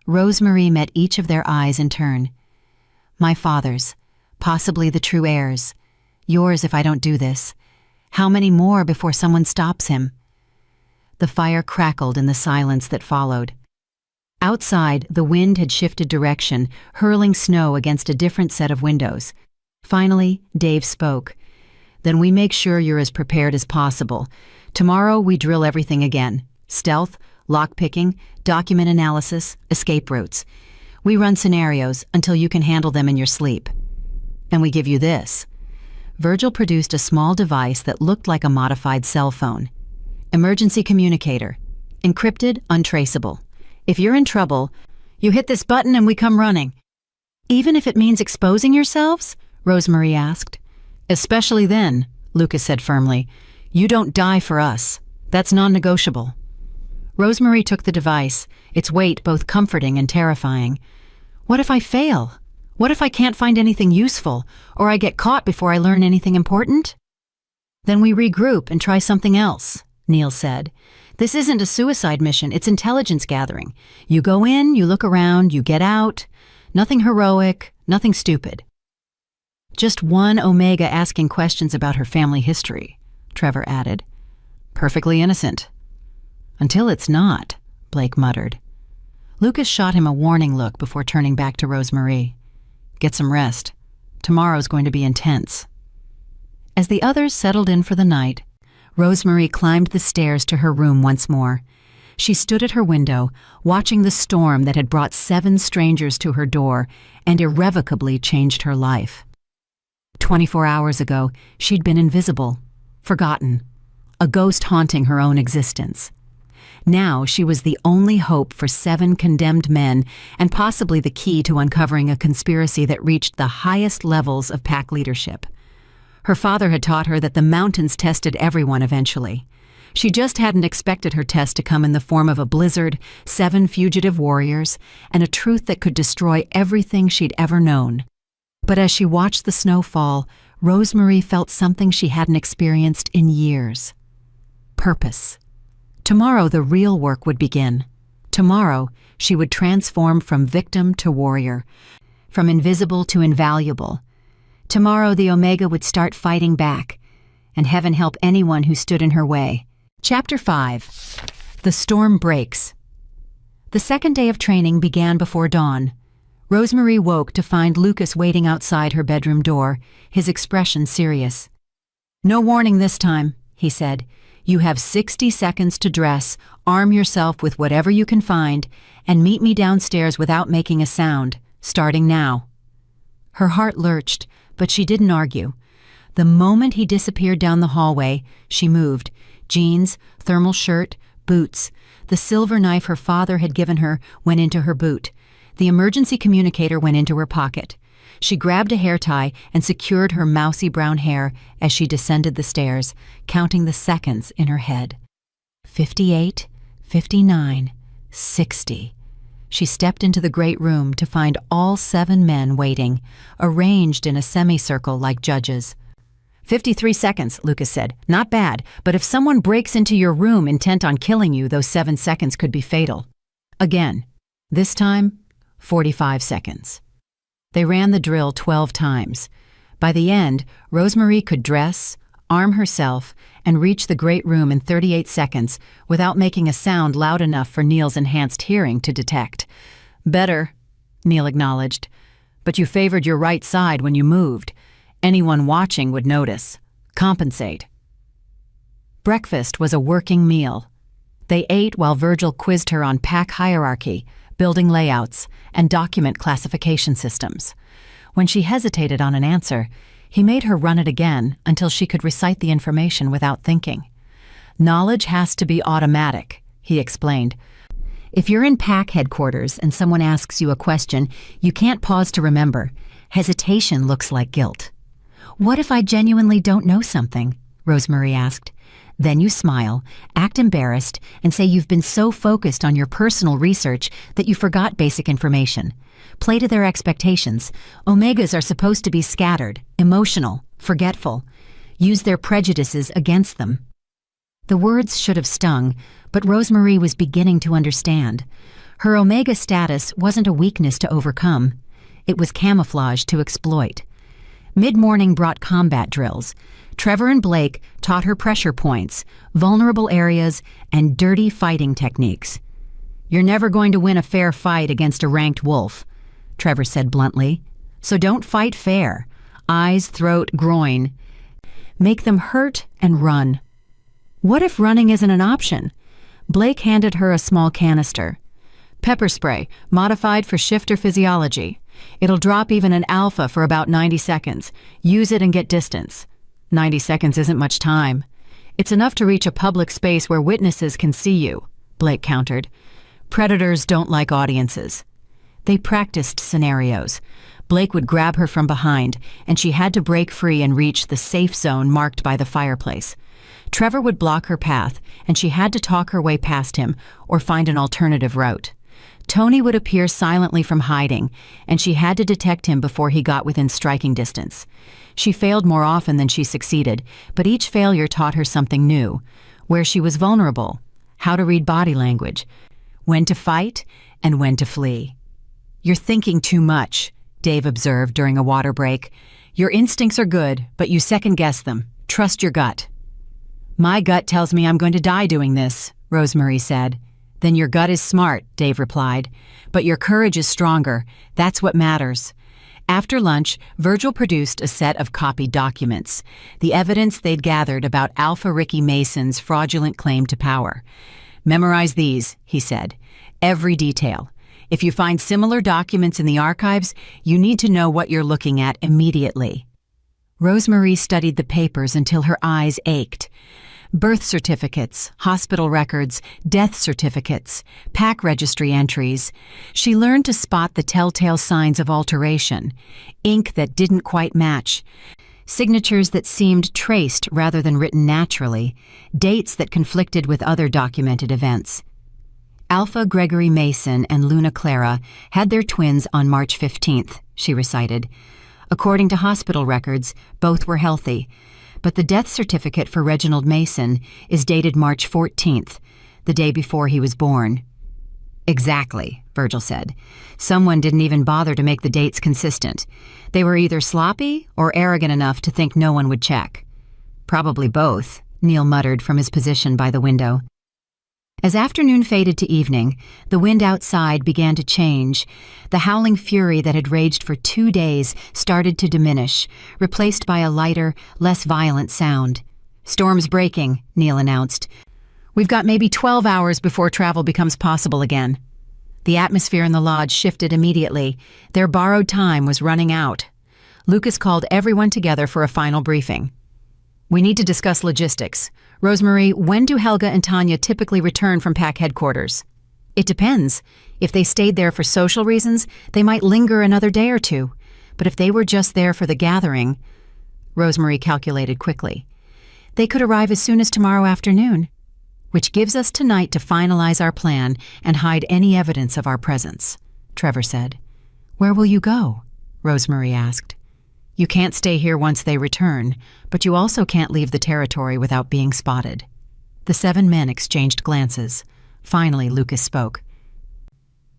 Rosemary met each of their eyes in turn. My father's, possibly the true heirs. Yours if I don't do this. How many more before someone stops him? The fire crackled in the silence that followed. Outside, the wind had shifted direction, hurling snow against a different set of windows. Finally, Dave spoke. Then we make sure you're as prepared as possible. Tomorrow we drill everything again. Stealth, lockpicking, document analysis, escape routes. We run scenarios until you can handle them in your sleep. And we give you this. Virgil produced a small device that looked like a modified cell phone. Emergency communicator. Encrypted, untraceable. If you're in trouble, you hit this button and we come running. Even if it means exposing yourselves? Rosemary asked. Especially then, Lucas said firmly. You don't die for us. That's non-negotiable. Rosemary took the device, its weight both comforting and terrifying. What if I fail? What if I can't find anything useful, or I get caught before I learn anything important? Then we regroup and try something else, Neil said. This isn't a suicide mission, it's intelligence gathering. You go in, you look around, you get out. Nothing heroic, nothing stupid. Just one Omega asking questions about her family history, Trevor added. Perfectly innocent. Until it's not, Blake muttered. Lucas shot him a warning look before turning back to Rosemary. Get some rest. Tomorrow's going to be intense. As the others settled in for the night, Rosemary climbed the stairs to her room once more. She stood at her window, watching the storm that had brought 7 strangers to her door and irrevocably changed her life. 24 hours ago, she'd been invisible, forgotten, a ghost haunting her own existence. Now she was the only hope for 7 condemned men and possibly the key to uncovering a conspiracy that reached the highest levels of pack leadership. Her father had taught her that the mountains tested everyone eventually. She just hadn't expected her test to come in the form of a blizzard, 7 fugitive warriors, and a truth that could destroy everything she'd ever known. But as she watched the snow fall, Rosemary felt something she hadn't experienced in years. Purpose. Tomorrow the real work would begin. Tomorrow she would transform from victim to warrior, from invisible to invaluable. Tomorrow the Omega would start fighting back, and heaven help anyone who stood in her way. Chapter 5. The Storm Breaks. The second day of training began before dawn. Rosemary woke to find Lucas waiting outside her bedroom door, his expression serious. No warning this time, he said. You have 60 seconds to dress, arm yourself with whatever you can find, and meet me downstairs without making a sound, starting now. Her heart lurched, but she didn't argue. The moment he disappeared down the hallway, she moved. Jeans, thermal shirt, boots. The silver knife her father had given her went into her boot. The emergency communicator went into her pocket. She grabbed a hair tie and secured her mousy brown hair as she descended the stairs, counting the seconds in her head. 58, 59, 60. She stepped into the great room to find all 7 men waiting, arranged in a semicircle like judges. 53 seconds, Lucas said. Not bad, but if someone breaks into your room intent on killing you, those 7 seconds could be fatal. Again. This time, 45 seconds. They ran the drill 12 times. By the end, Rosemarie could dress, arm herself, and reach the great room in 38 seconds without making a sound loud enough for Neil's enhanced hearing to detect. "Better," Neil acknowledged. "But you favored your right side when you moved. Anyone watching would notice. Compensate." Breakfast was a working meal. They ate while Virgil quizzed her on pack hierarchy, building layouts, and document classification systems. When she hesitated on an answer, he made her run it again until she could recite the information without thinking. "Knowledge has to be automatic," he explained. "If you're in pack headquarters and someone asks you a question, you can't pause to remember. Hesitation looks like guilt." "What if I genuinely don't know something?" Rosemarie asked. Then you smile, act embarrassed, and say you've been so focused on your personal research that you forgot basic information. Play to their expectations. Omegas are supposed to be scattered, emotional, forgetful. Use their prejudices against them. The words should have stung, but Rosemarie was beginning to understand. Her Omega status wasn't a weakness to overcome. It was camouflage to exploit. Mid-morning brought combat drills. Trevor and Blake taught her pressure points, vulnerable areas, and dirty fighting techniques. "You're never going to win a fair fight against a ranked wolf," Trevor said bluntly. "So don't fight fair. Eyes, throat, groin. Make them hurt and run." "What if running isn't an option?" Blake handed her a small canister. "Pepper spray, modified for shifter physiology. It'll drop even an alpha for about 90 seconds. Use it and get distance." 90 seconds isn't much time. "It's enough to reach a public space where witnesses can see you," Blake countered. "Predators don't like audiences." They practiced scenarios. Blake would grab her from behind, and she had to break free and reach the safe zone marked by the fireplace. Trevor would block her path, and she had to talk her way past him or find an alternative route. Tony would appear silently from hiding, and she had to detect him before he got within striking distance. She failed more often than she succeeded, but each failure taught her something new: where she was vulnerable, how to read body language, when to fight, and when to flee. "You're thinking too much," Dave observed during a water break. "Your instincts are good, but you second-guess them. Trust your gut." "My gut tells me I'm going to die doing this," Rosemarie said. "Then your gut is smart," Dave replied. "But your courage is stronger. That's what matters." After lunch, Virgil produced a set of copied documents, the evidence they'd gathered about Alpha Ricky Mason's fraudulent claim to power. "Memorize these," he said. "Every detail. If you find similar documents in the archives, you need to know what you're looking at immediately." Rosemarie studied the papers until her eyes ached. Birth certificates, hospital records, death certificates, pack registry entries. She learned to spot the telltale signs of alteration: ink that didn't quite match, signatures that seemed traced rather than written naturally, dates that conflicted with other documented events. Alpha Gregory Mason and Luna Clara had their twins on March 15th, she recited. According to hospital records, both were healthy. But the death certificate for Reginald Mason is dated March 14th, the day before he was born. "Exactly," Virgil said. "Someone didn't even bother to make the dates consistent. They were either sloppy or arrogant enough to think no one would check." "Probably both," Neil muttered from his position by the window. As afternoon faded to evening, the wind outside began to change. The howling fury that had raged for 2 days started to diminish, replaced by a lighter, less violent sound. "Storm's breaking," Neil announced. "We've got maybe 12 hours before travel becomes possible again." The atmosphere in the lodge shifted immediately. Their borrowed time was running out. Lucas called everyone together for a final briefing. "We need to discuss logistics. Rosemarie, when do Helga and Tanya typically return from pack headquarters?" "It depends. If they stayed there for social reasons, they might linger another day or two. But if they were just there for the gathering," Rosemarie calculated quickly, "they could arrive as soon as tomorrow afternoon, which gives us tonight to finalize our plan and hide any evidence of our presence," Trevor said. "Where will you go?" Rosemarie asked. "You can't stay here once they return, but you also can't leave the territory without being spotted." The 7 men exchanged glances. Finally, Lucas spoke.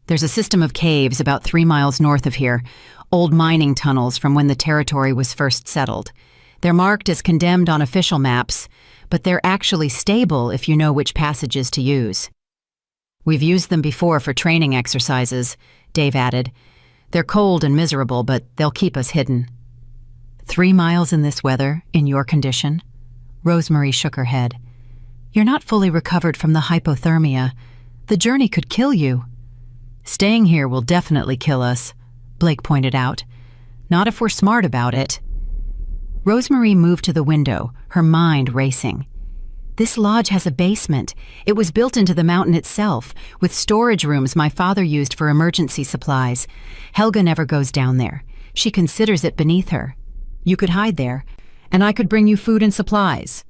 "There's a system of caves about 3 miles north of here. old mining tunnels from when the territory was first settled. They're marked as condemned on official maps, but they're actually stable if you know which passages to use. We've used them before for training exercises, Dave added. They're cold and miserable, but they'll keep us hidden. 3 miles in this weather, in your condition? Rosemary shook her head. You're not fully recovered from the hypothermia. The journey could kill you. Staying here will definitely kill us, Blake pointed out. Not if we're smart about it. Rosemary moved to the window, her mind racing. This lodge has a basement. It was built into the mountain itself, with storage rooms my father used for emergency supplies. Helga never goes down there. She considers it beneath her. You could hide there, and I could bring you food and supplies.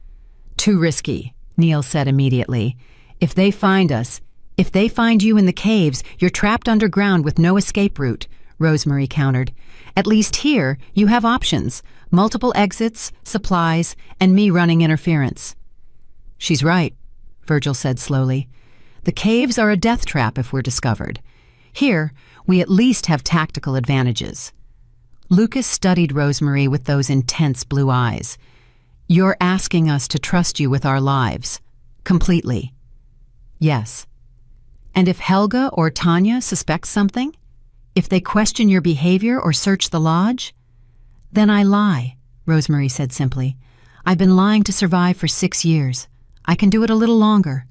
Too risky, Neil said immediately. If they find you in the caves, you're trapped underground with no escape route, Rosemary countered. At least here, you have options. Multiple exits, supplies, and me running interference. She's right, Virgil said slowly. The caves are a death trap if we're discovered. Here, we at least have tactical advantages. Lucas studied Rosemary with those intense blue eyes. You're asking us to trust you with our lives. Completely. Yes. And if Helga or Tanya suspect something? If they question your behavior or search the lodge? Then I lie, Rosemary said simply. I've been lying to survive for 6 years. I can do it a little longer.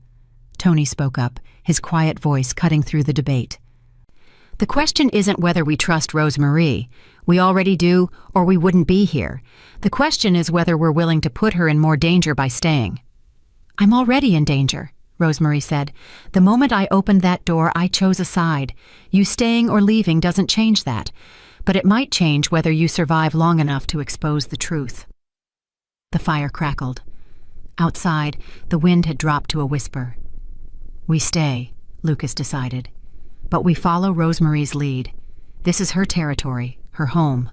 Tony spoke up, his quiet voice cutting through the debate. The question isn't whether we trust Rosemary. We already do, or we wouldn't be here. The question is whether we're willing to put her in more danger by staying. I'm already in danger, Rosemary said. The moment I opened that door, I chose a side. You staying or leaving doesn't change that, but it might change whether you survive long enough to expose the truth. The fire crackled. Outside, the wind had dropped to a whisper. We stay, Lucas decided. But we follow Rosemary's lead. This is her territory, her home.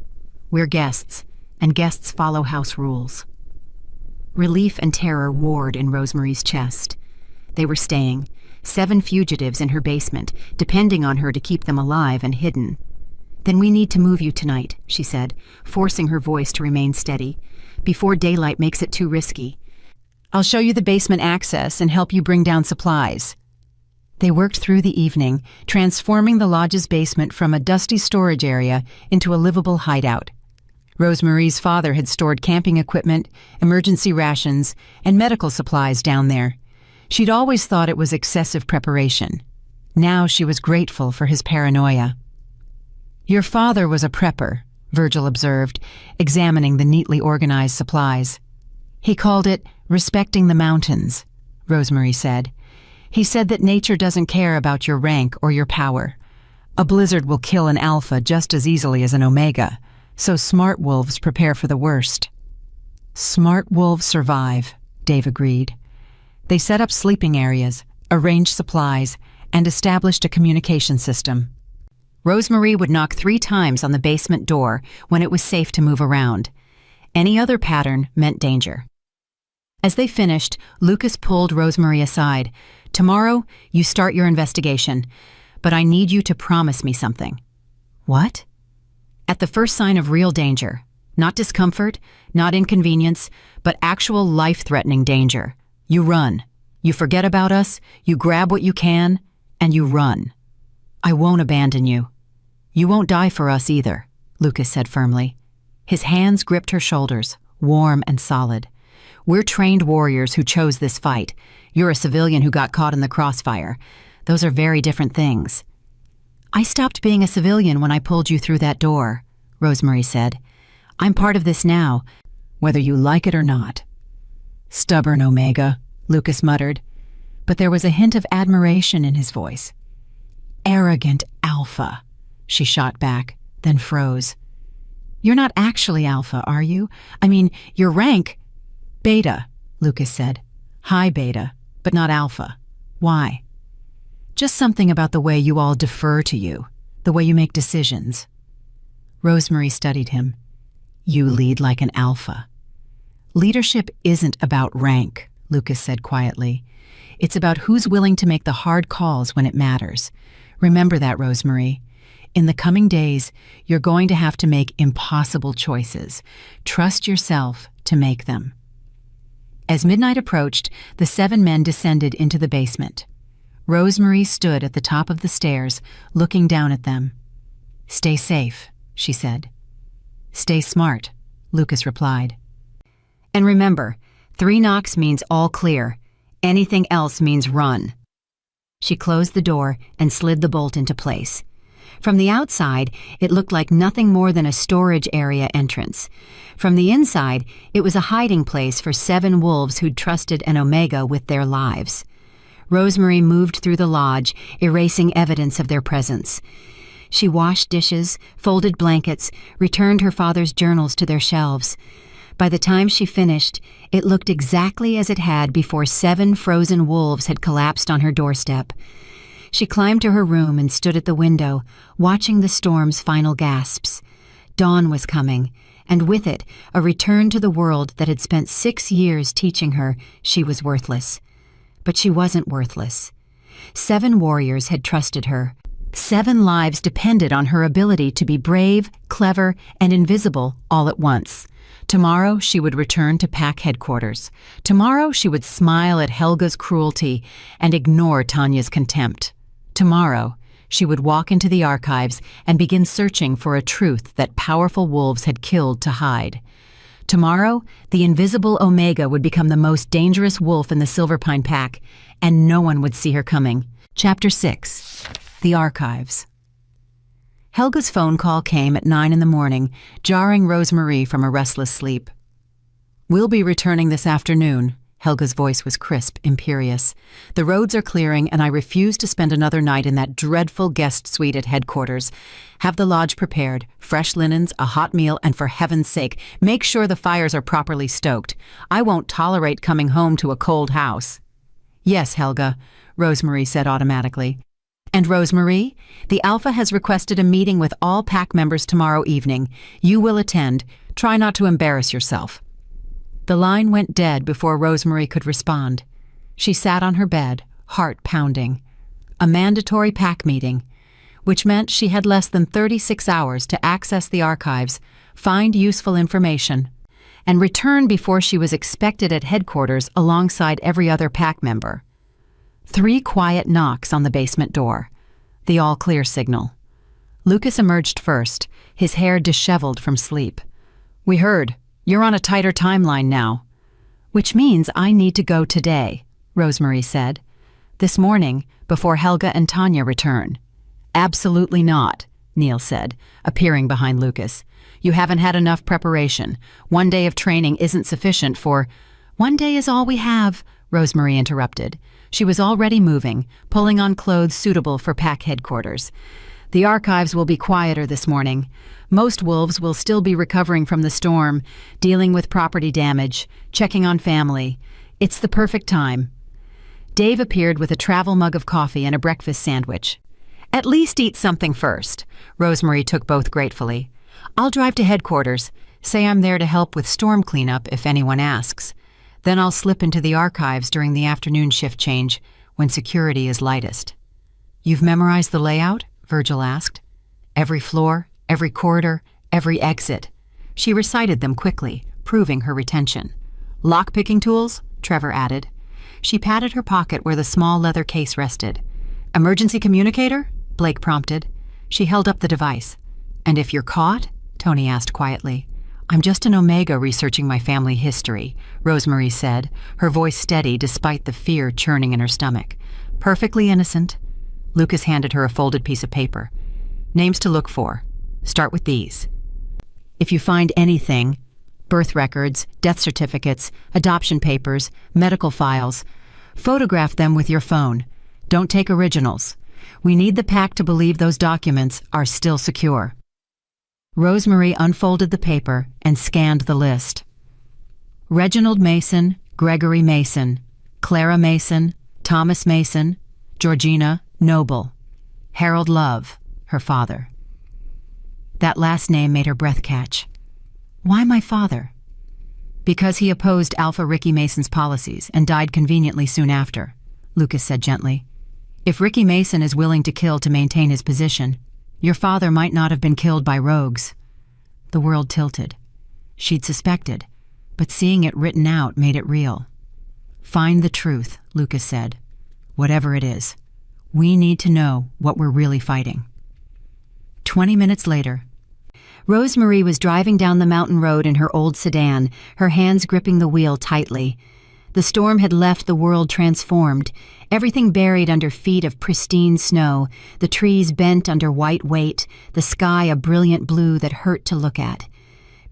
We're guests, and guests follow house rules. Relief and terror warred in Rosemary's chest. They were staying, 7 fugitives in her basement, depending on her to keep them alive and hidden. Then we need to move you tonight, she said, forcing her voice to remain steady, before daylight makes it too risky. I'll show you the basement access and help you bring down supplies. They worked through the evening, transforming the lodge's basement from a dusty storage area into a livable hideout. Rosemary's father had stored camping equipment, emergency rations, and medical supplies down there. She'd always thought it was excessive preparation. Now she was grateful for his paranoia. Your father was a prepper, Virgil observed, examining the neatly organized supplies. He called it respecting the mountains, Rosemary said. He said that nature doesn't care about your rank or your power. A blizzard will kill an alpha just as easily as an omega, so smart wolves prepare for the worst. Smart wolves survive, Dave agreed. They set up sleeping areas, arranged supplies, and established a communication system. Rosemary would knock 3 times on the basement door when it was safe to move around. Any other pattern meant danger. As they finished, Lucas pulled Rosemary aside. Tomorrow, you start your investigation, but I need you to promise me something. What? At the first sign of real danger, not discomfort, not inconvenience, but actual life-threatening danger, you run. You forget about us, you grab what you can, and you run. I won't abandon you. You won't die for us either, Lucas said firmly. His hands gripped her shoulders, warm and solid. We're trained warriors who chose this fight. You're a civilian who got caught in the crossfire. Those are very different things. I stopped being a civilian when I pulled you through that door, Rosemary said. I'm part of this now, whether you like it or not. Stubborn Omega, Lucas muttered, but there was a hint of admiration in his voice. Arrogant Alpha, she shot back, then froze. You're not actually Alpha, are you? I mean, your rank... Beta, Lucas said. High Beta, but not Alpha. Why? Just something about the way you all defer to you, the way you make decisions. Rosemary studied him. You lead like an Alpha. Leadership isn't about rank, Lucas said quietly. It's about who's willing to make the hard calls when it matters. Remember that, Rosemary. In the coming days, you're going to have to make impossible choices. Trust yourself to make them." As midnight approached, the 7 men descended into the basement. Rosemary stood at the top of the stairs, looking down at them. "Stay safe," she said. "Stay smart," Lucas replied. "And remember, 3 knocks means all clear. Anything else means run." She closed the door and slid the bolt into place. From the outside, it looked like nothing more than a storage area entrance. From the inside, it was a hiding place for 7 wolves who'd trusted an Omega with their lives. Rosemary moved through the lodge, erasing evidence of their presence. She washed dishes, folded blankets, returned her father's journals to their shelves. By the time she finished, it looked exactly as it had before 7 frozen wolves had collapsed on her doorstep. She climbed to her room and stood at the window, watching the storm's final gasps. Dawn was coming, and with it, a return to the world that had spent 6 years teaching her she was worthless. But she wasn't worthless. 7 warriors had trusted her. 7 lives depended on her ability to be brave, clever, and invisible all at once. Tomorrow she would return to Pack headquarters. Tomorrow she would smile at Helga's cruelty and ignore Tanya's contempt. Tomorrow she would walk into the archives and begin searching for a truth that powerful wolves had killed to hide. Tomorrow, the invisible Omega would become the most dangerous wolf in the Silverpine Pack, and no one would see her coming. Chapter 6. The Archives. Helga's phone call came at 9 in the morning, jarring Rosemary from a restless sleep. "We'll be returning this afternoon." Helga's voice was crisp, imperious. "The roads are clearing, and I refuse to spend another night in that dreadful guest suite at headquarters. Have the lodge prepared, fresh linens, a hot meal, and for heaven's sake, make sure the fires are properly stoked. I won't tolerate coming home to a cold house." "Yes, Helga," Rosemary said automatically. "And Rosemary, the Alpha has requested a meeting with all Pack members tomorrow evening. You will attend. Try not to embarrass yourself." The line went dead before Rosemary could respond. She sat on her bed, heart pounding. A mandatory Pack meeting, which meant she had less than 36 hours to access the archives, find useful information, and return before she was expected at headquarters alongside every other Pack member. 3 quiet knocks on the basement door. The all-clear signal. Lucas emerged first, his hair disheveled from sleep. "We heard. You're on a tighter timeline now." "Which means I need to go today," Rosemary said. "This morning, before Helga and Tanya return." "Absolutely not," Neil said, appearing behind Lucas. "You haven't had enough preparation. 1 day of training isn't sufficient for—" "1 day is all we have," Rosemary interrupted. She was already moving, pulling on clothes suitable for Pack headquarters. "The archives will be quieter this morning. Most wolves will still be recovering from the storm, dealing with property damage, checking on family. It's the perfect time." Dave appeared with a travel mug of coffee and a breakfast sandwich. "At least eat something first." Rosemary took both gratefully. "I'll drive to headquarters, say I'm there to help with storm cleanup if anyone asks. Then I'll slip into the archives during the afternoon shift change, when security is lightest." "You've memorized the layout?" Virgil asked. "Every floor, every corridor, every exit." She recited them quickly, proving her retention. "Lock-picking tools?" Trevor added. She patted her pocket where the small leather case rested. "Emergency communicator?" Blake prompted. She held up the device. "And if you're caught?" Tony asked quietly. "I'm just an Omega researching my family history," Rosemary said, her voice steady despite the fear churning in her stomach. "Perfectly innocent." Lucas handed her a folded piece of paper. "Names to look for. Start with these. If you find anything, birth records, death certificates, adoption papers, medical files, photograph them with your phone. Don't take originals. We need the Pack to believe those documents are still secure." Rosemary unfolded the paper and scanned the list. Reginald Mason, Gregory Mason, Clara Mason, Thomas Mason, Georgina Noble, Harold Love, her father. That last name made her breath catch. "Why my father?" "Because he opposed Alpha Ricky Mason's policies and died conveniently soon after," Lucas said gently. "If Ricky Mason is willing to kill to maintain his position, Your father might not have been killed by rogues. The world tilted. She'd suspected, but seeing it written out made it real. Find the truth, Lucas said. Whatever it is. We need to know what we're really fighting. 20 minutes later, Rosemarie was driving down the mountain road in her old sedan, her hands gripping the wheel tightly. The storm had left the world transformed, everything buried under feet of pristine snow, the trees bent under white weight, the sky a brilliant blue that hurt to look at.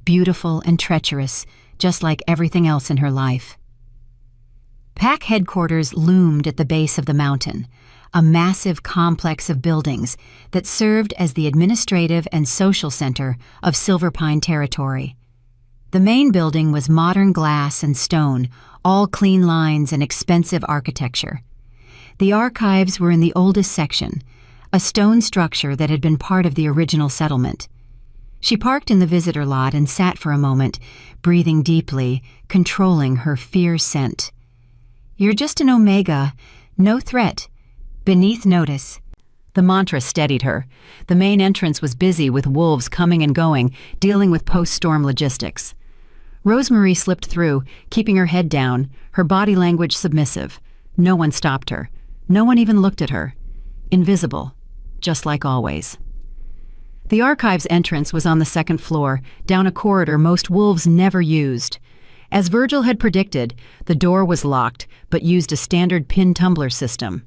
Beautiful and treacherous, just like everything else in her life. Pack headquarters loomed at the base of the mountain, a massive complex of buildings that served as the administrative and social center of Silver Pine Territory. The main building was modern glass and stone, all clean lines and expensive architecture. The archives were in the oldest section, a stone structure that had been part of the original settlement. She parked in the visitor lot and sat for a moment, breathing deeply, controlling her fear scent. You're just an Omega, no threat, beneath notice. The mantra steadied her. The main entrance was busy with wolves coming and going, dealing with post-storm logistics. Rosemarie slipped through, keeping her head down, her body language submissive. No one stopped her. No one even looked at her. Invisible, just like always. The archives entrance was on the second floor, down a corridor most wolves never used. As Virgil had predicted, the door was locked, but used a standard pin tumbler system.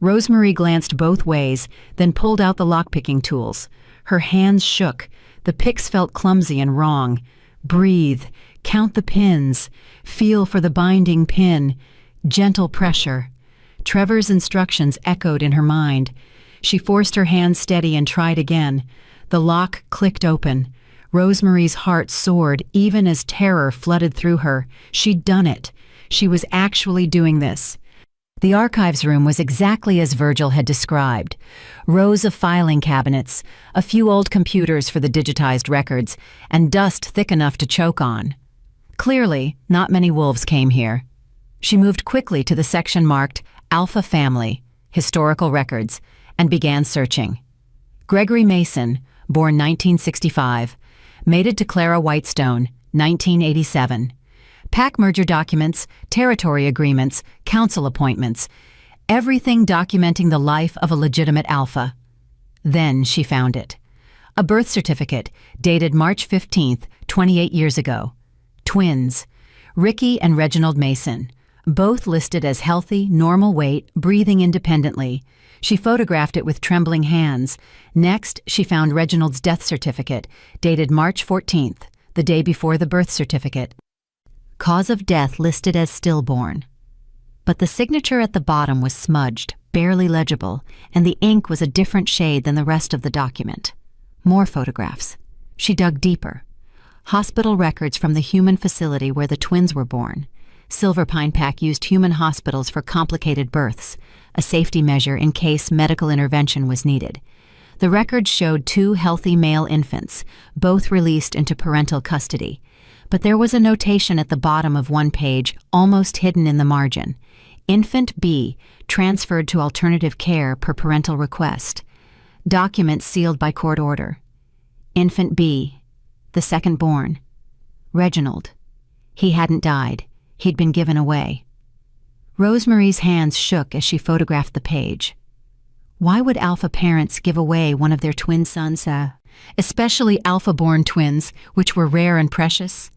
Rosemarie glanced both ways, then pulled out the lockpicking tools. Her hands shook. The picks felt clumsy and wrong. Breathe. Count the pins. Feel for the binding pin. Gentle pressure. Trevor's instructions echoed in her mind. She forced her hands steady and tried again. The lock clicked open. Rosemarie's heart soared even as terror flooded through her. She'd done it. She was actually doing this. The archives room was exactly as Virgil had described. Rows of filing cabinets, a few old computers for the digitized records, and dust thick enough to choke on. Clearly, not many wolves came here. She moved quickly to the section marked Alpha Family, Historical Records, and began searching. Gregory Mason, born 1965, mated to Clara Whitestone, 1987. Pack merger documents, territory agreements, council appointments, everything documenting the life of a legitimate alpha. Then she found it. A birth certificate dated March 15th, 28 years ago. Twins, Ricky and Reginald Mason, both listed as healthy, normal weight, breathing independently. She photographed it with trembling hands. Next, she found Reginald's death certificate, dated March 14th, the day before the birth certificate. Cause of death listed as stillborn. But the signature at the bottom was smudged, barely legible, and the ink was a different shade than the rest of the document. More photographs. She dug deeper. Hospital records from the human facility where the twins were born. Silver Pine Pack used human hospitals for complicated births, a safety measure in case medical intervention was needed. The records showed 2 healthy male infants, both released into parental custody. But there was a notation at the bottom of one page, almost hidden in the margin. Infant B, transferred to alternative care per parental request. Document sealed by court order. Infant B, the second born. Reginald. He hadn't died. He'd been given away. Rosemarie's hands shook as she photographed the page. Why would alpha parents give away one of their twin sons, especially alpha-born twins, which were rare and precious?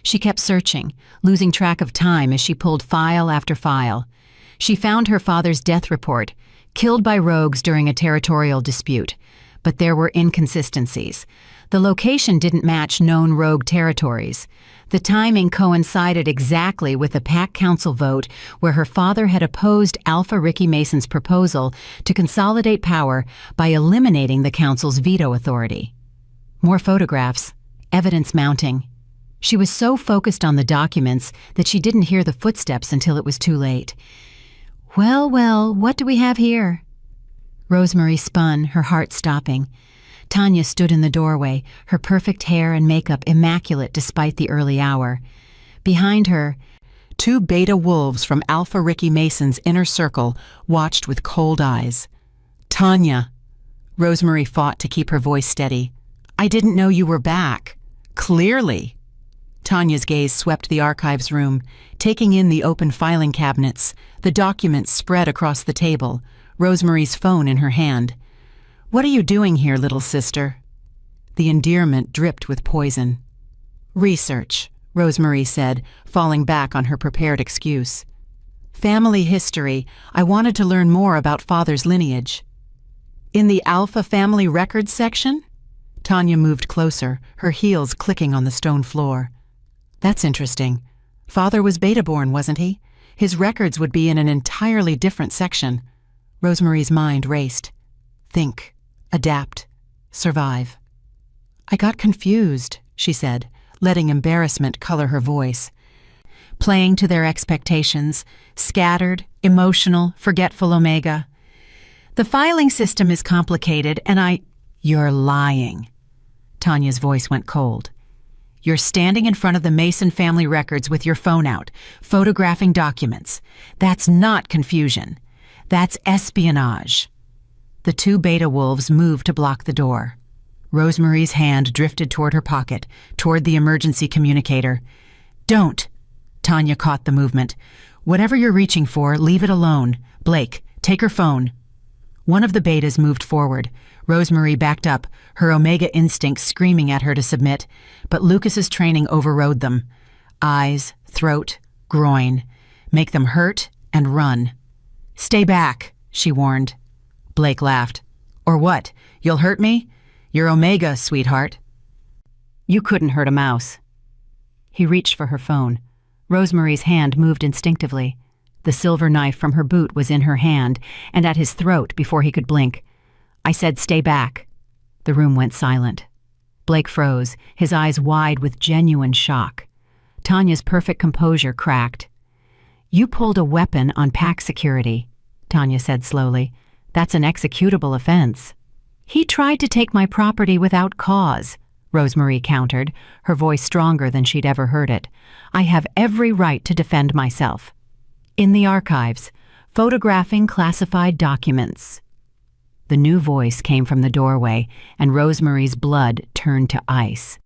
She kept searching, losing track of time as she pulled file after file. She found her father's death report, killed by rogues during a territorial dispute. But there were inconsistencies. The location didn't match known rogue territories. The timing coincided exactly with the Pack Council vote where her father had opposed Alpha Ricky Mason's proposal to consolidate power by eliminating the council's veto authority. More photographs, evidence mounting. She was so focused on the documents that she didn't hear the footsteps until it was too late. Well, what do we have here? Rosemarie spun, her heart stopping. Tanya stood in the doorway, her perfect hair and makeup immaculate despite the early hour. Behind her, 2 beta wolves from Alpha Ricky Mason's inner circle watched with cold eyes. Tanya! Rosemary fought to keep her voice steady. I didn't know you were back. Clearly. Tanya's gaze swept the archives room, taking in the open filing cabinets, the documents spread across the table, Rosemary's phone in her hand. What are you doing here, little sister? The endearment dripped with poison. Research, Rosemary said, falling back on her prepared excuse. Family history. I wanted to learn more about Father's lineage. In the Alpha family records section? Tanya moved closer, her heels clicking on the stone floor. That's interesting. Father was beta-born, wasn't he? His records would be in an entirely different section. Rosemary's mind raced. Think, adapt, survive. I got confused, she said, letting embarrassment color her voice. Playing to their expectations, scattered, emotional, forgetful Omega. The filing system is complicated, and You're lying. Tanya's voice went cold. You're standing in front of the Mason family records with your phone out, photographing documents. That's not confusion. That's espionage. The two beta wolves moved to block the door. Rosemary's hand drifted toward her pocket, toward the emergency communicator. Don't! Tanya caught the movement. Whatever you're reaching for, leave it alone. Blake, take her phone. One of the betas moved forward. Rosemary backed up, her Omega instincts screaming at her to submit, but Lucas's training overrode them. Eyes, throat, groin. Make them hurt and run. Stay back, she warned. Blake laughed. Or what? You'll hurt me? You're Omega, sweetheart. You couldn't hurt a mouse. He reached for her phone. Rosemary's hand moved instinctively. The silver knife from her boot was in her hand and at his throat before he could blink. I said, stay back. The room went silent. Blake froze, his eyes wide with genuine shock. Tanya's perfect composure cracked. You pulled a weapon on pack security, Tanya said slowly. That's an executable offense. He tried to take my property without cause, Rosemary countered, her voice stronger than she'd ever heard it. I have every right to defend myself. In the archives, photographing classified documents. The new voice came from the doorway, and Rosemary's blood turned to ice.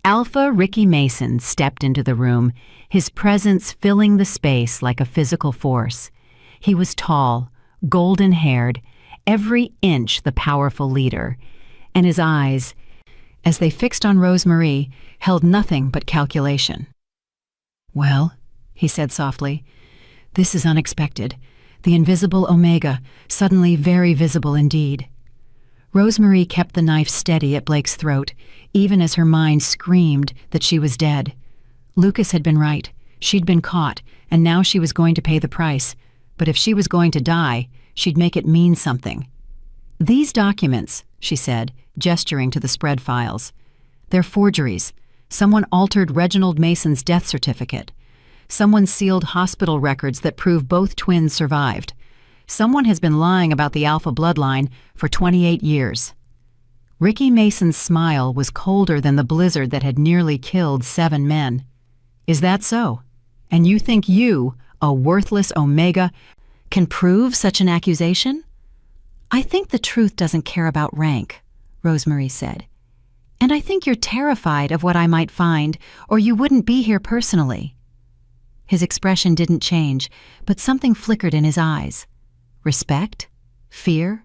Alpha Ricky Mason stepped into the room, his presence filling the space like a physical force. He was tall, golden-haired, every inch the powerful leader, and his eyes, as they fixed on Rosemary, held nothing but calculation. Well, he said softly, this is unexpected. The invisible Omega, suddenly very visible indeed. Rosemary kept the knife steady at Blake's throat, even as her mind screamed that she was dead. Lucas had been right. She'd been caught, and now she was going to pay the price. But if she was going to die, she'd make it mean something. These documents, she said, gesturing to the spread files. They're forgeries. Someone altered Reginald Mason's death certificate. Someone sealed hospital records that prove both twins survived. Someone has been lying about the Alpha bloodline for 28 years. Ricky Mason's smile was colder than the blizzard that had nearly killed 7 men. Is that so? And you think you, a worthless Omega, can prove such an accusation? I think the truth doesn't care about rank, Rosemary said. And I think you're terrified of what I might find, or you wouldn't be here personally. His expression didn't change, but something flickered in his eyes. Respect? Fear?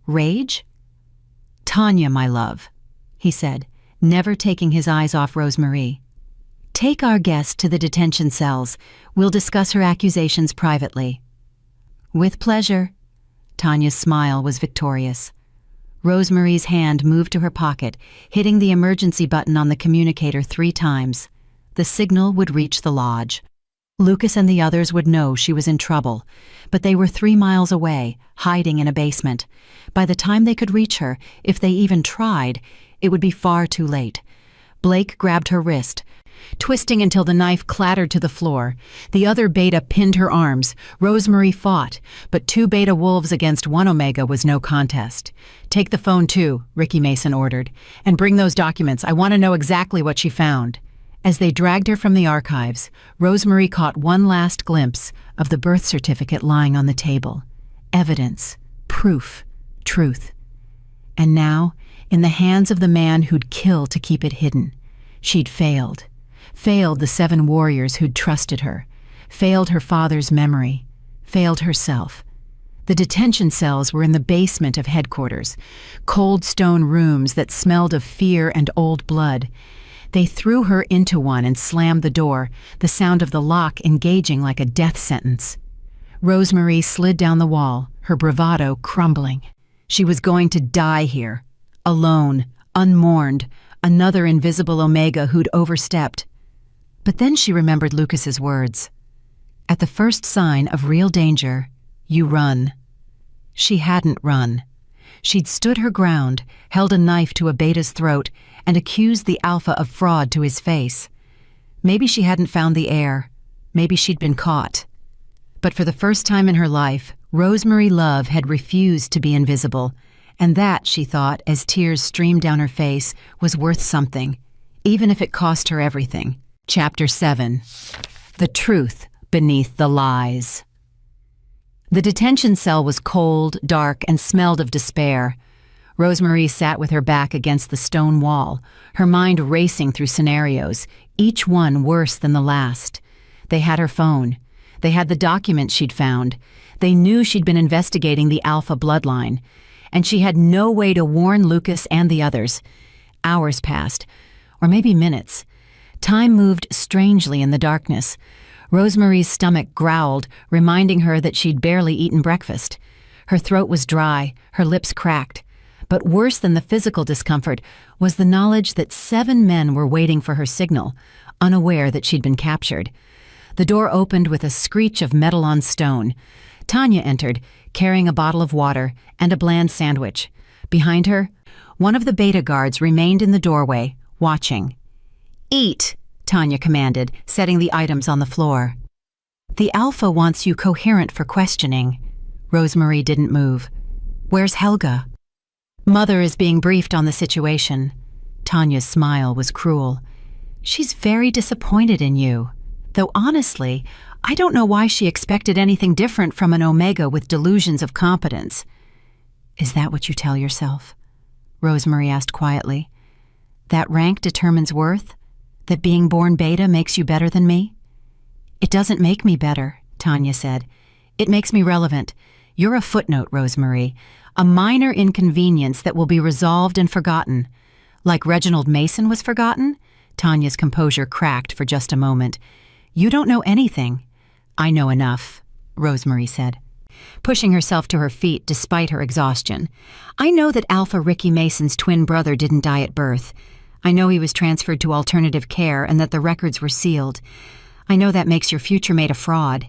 Rage? Tanya, my love, he said, never taking his eyes off Rosemary. Take our guest to the detention cells. We'll discuss her accusations privately. With pleasure. Tanya's smile was victorious. Rosemary's hand moved to her pocket, hitting the emergency button on the communicator 3 times. The signal would reach the lodge. Lucas and the others would know she was in trouble, but they were 3 miles away, hiding in a basement. By the time they could reach her, if they even tried, it would be far too late. Blake grabbed her wrist, twisting until the knife clattered to the floor. The other beta pinned her arms. Rosemary fought, but 2 beta wolves against 1 Omega was no contest. Take the phone too, Ricky Mason ordered, and bring those documents. I want to know exactly what she found. As they dragged her from the archives, Rosemary caught one last glimpse of the birth certificate lying on the table. Evidence, proof, truth. And now, in the hands of the man who'd kill to keep it hidden, she'd failed. Failed the 7 warriors who'd trusted her. Failed her father's memory. Failed herself. The detention cells were in the basement of headquarters, cold stone rooms that smelled of fear and old blood. They threw her into one and slammed the door, the sound of the lock engaging like a death sentence. Rosemarie slid down the wall, her bravado crumbling. She was going to die here, alone, unmourned, another invisible Omega who'd overstepped. But then she remembered Lucas's words. At the first sign of real danger, you run. She hadn't run. She'd stood her ground, held a knife to a beta's throat, and accused the alpha of fraud to his face. Maybe she hadn't found the air. Maybe she'd been caught. But for the first time in her life, Rosemarie Love had refused to be invisible, and that, she thought, as tears streamed down her face, was worth something, even if it cost her everything. Chapter 7. The Truth Beneath the Lies. The detention cell was cold, dark, and smelled of despair. Rosemarie sat with her back against the stone wall, her mind racing through scenarios, each one worse than the last. They had her phone. They had the documents she'd found. They knew she'd been investigating the Alpha bloodline. And she had no way to warn Lucas and the others. Hours passed, or maybe minutes. Time moved strangely in the darkness. Rosemarie's stomach growled, reminding her that she'd barely eaten breakfast. Her throat was dry, her lips cracked. But worse than the physical discomfort was the knowledge that 7 men were waiting for her signal, unaware that she'd been captured. The door opened with a screech of metal on stone. Tanya entered, carrying a bottle of water and a bland sandwich. Behind her, one of the beta guards remained in the doorway, watching. "Eat," Tanya commanded, setting the items on the floor. "The Alpha wants you coherent for questioning." Rosemarie didn't move. "Where's Helga?" "Mother is being briefed on the situation." Tanya's smile was cruel. "She's very disappointed in you. Though honestly, I don't know why she expected anything different from an Omega with delusions of competence." "Is that what you tell yourself?" Rosemarie asked quietly. "That rank determines worth? That being born beta makes you better than me?" "It doesn't make me better," Tanya said. "It makes me relevant. You're a footnote, Rosemarie, a minor inconvenience that will be resolved and forgotten. Like Reginald Mason was forgotten?" Tanya's composure cracked for just a moment. "You don't know anything." "I know enough," Rosemarie said, pushing herself to her feet despite her exhaustion. "I know that Alpha Ricky Mason's twin brother didn't die at birth. I know he was transferred to alternative care and that the records were sealed. I know that makes your future mate a fraud."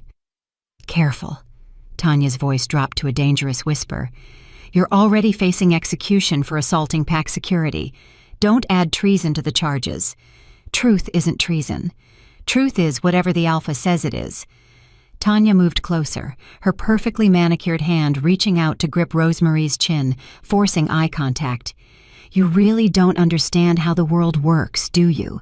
"Careful." Tanya's voice dropped to a dangerous whisper. "You're already facing execution for assaulting PAC security. Don't add treason to the charges. Truth isn't treason. Truth is whatever the Alpha says it is." Tanya moved closer, her perfectly manicured hand reaching out to grip Rosemarie's chin, forcing eye contact. "You really don't understand how the world works, do you?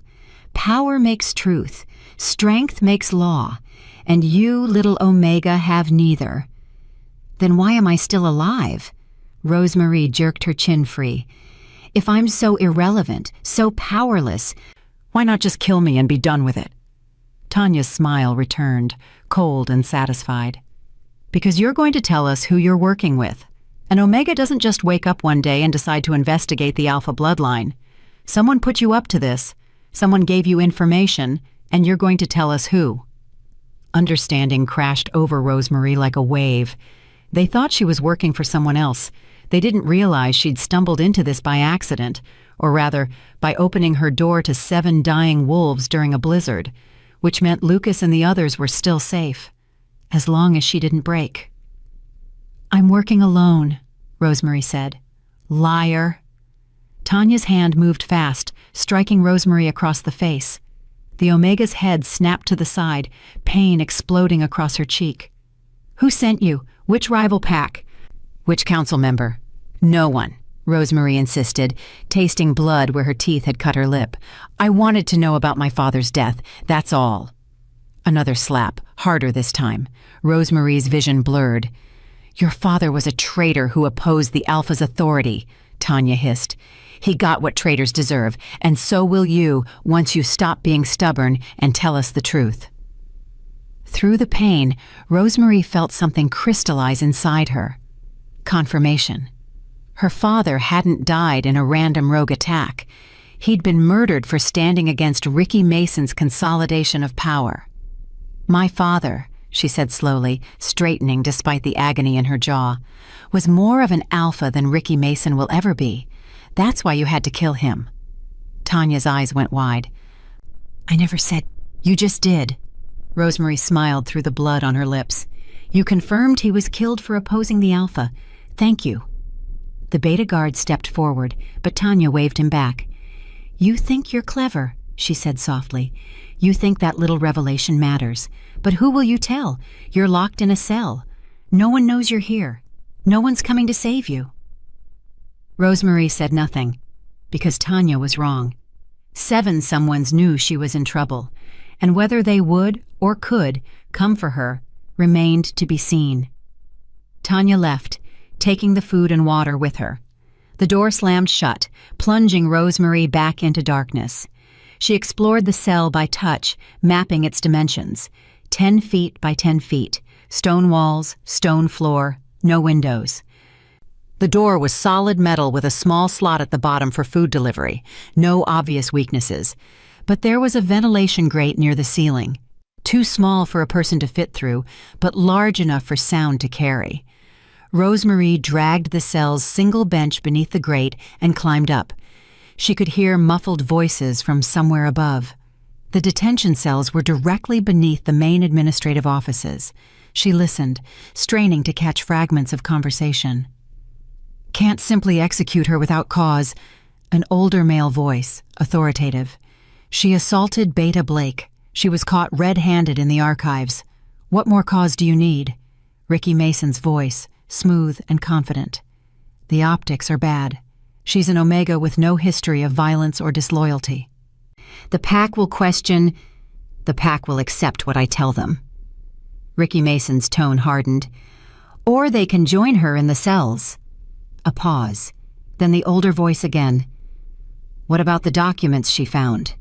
Power makes truth, strength makes law, and you, little Omega, have neither." "Then why am I still alive?" Rosemarie jerked her chin free. "If I'm so irrelevant, so powerless, why not just kill me and be done with it?" Tanya's smile returned, cold and satisfied. "Because you're going to tell us who you're working with. And Omega doesn't just wake up one day and decide to investigate the Alpha bloodline. Someone put you up to this. Someone gave you information, and you're going to tell us who." Understanding crashed over Rosemarie like a wave. They thought she was working for someone else. They didn't realize she'd stumbled into this by accident, or rather, by opening her door to 7 dying wolves during a blizzard, which meant Lucas and the others were still safe, as long as she didn't break. "I'm working alone," Rosemarie said. "Liar." Tanya's hand moved fast, striking Rosemarie across the face. The Omega's head snapped to the side, pain exploding across her cheek. "Who sent you? Which rival pack?" "Which council member?" "No one," Rosemarie insisted, tasting blood where her teeth had cut her lip. "I wanted to know about my father's death, that's all." Another slap, harder this time. Rosemarie's vision blurred. "Your father was a traitor who opposed the Alpha's authority," Tanya hissed. "He got what traitors deserve, and so will you once you stop being stubborn and tell us the truth." Through the pain, Rosemary felt something crystallize inside her. Confirmation. Her father hadn't died in a random rogue attack. He'd been murdered for standing against Ricky Mason's consolidation of power. "My father," she said slowly, straightening despite the agony in her jaw, "was more of an alpha than Ricky Mason will ever be. That's why you had to kill him." Tanya's eyes went wide. "I never said—" "You just did." Rosemary smiled through the blood on her lips. "You confirmed he was killed for opposing the alpha. Thank you." The beta guard stepped forward, but Tanya waved him back. "You think you're clever," she said softly. "You think that little revelation matters. But who will you tell? You're locked in a cell. No one knows you're here. No one's coming to save you." Rosemary said nothing, because Tanya was wrong. 7 someones knew she was in trouble, and whether they would or could come for her remained to be seen. Tanya left, taking the food and water with her. The door slammed shut, plunging Rosemary back into darkness. She explored the cell by touch, mapping its dimensions. 10 feet by 10 feet, stone walls, stone floor, no windows. The door was solid metal with a small slot at the bottom for food delivery, no obvious weaknesses. But there was a ventilation grate near the ceiling, too small for a person to fit through, but large enough for sound to carry. Rosemary dragged the cell's single bench beneath the grate and climbed up. She could hear muffled voices from somewhere above. The detention cells were directly beneath the main administrative offices. She listened, straining to catch fragments of conversation. "Can't simply execute her without cause." An older male voice, authoritative. "She assaulted Beta Blake. She was caught red-handed in the archives. What more cause do you need?" Ricky Mason's voice, smooth and confident. "The optics are bad. She's an Omega with no history of violence or disloyalty. The pack will question. The pack will accept what I tell them." Ricky Mason's tone hardened. "Or they can join her in the cells." A pause. Then the older voice again. "What about the documents she found?"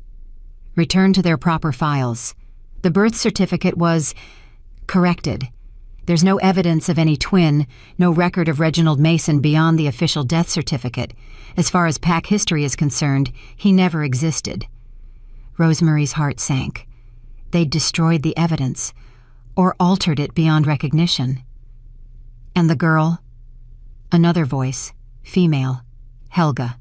"Return to their proper files. The birth certificate was corrected. There's no evidence of any twin, no record of Reginald Mason beyond the official death certificate. As far as pack history is concerned, he never existed." Rosemary's heart sank. They'd destroyed the evidence, or altered it beyond recognition. "And the girl?" Another voice, female, Helga.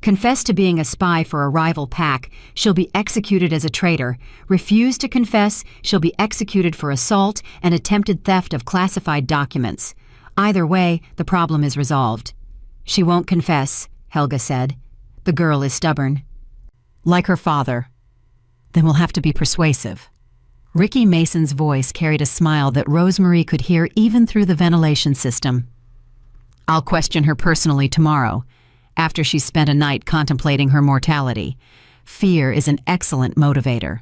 "Confess to being a spy for a rival pack, she'll be executed as a traitor. Refuse to confess, she'll be executed for assault and attempted theft of classified documents. Either way, the problem is resolved." "She won't confess," Helga said. "The girl is stubborn." "Like her father." "Then we'll have to be persuasive." Ricky Mason's voice carried a smile that Rosemary could hear even through the ventilation system. "I'll question her personally tomorrow, after she's spent a night contemplating her mortality. Fear is an excellent motivator."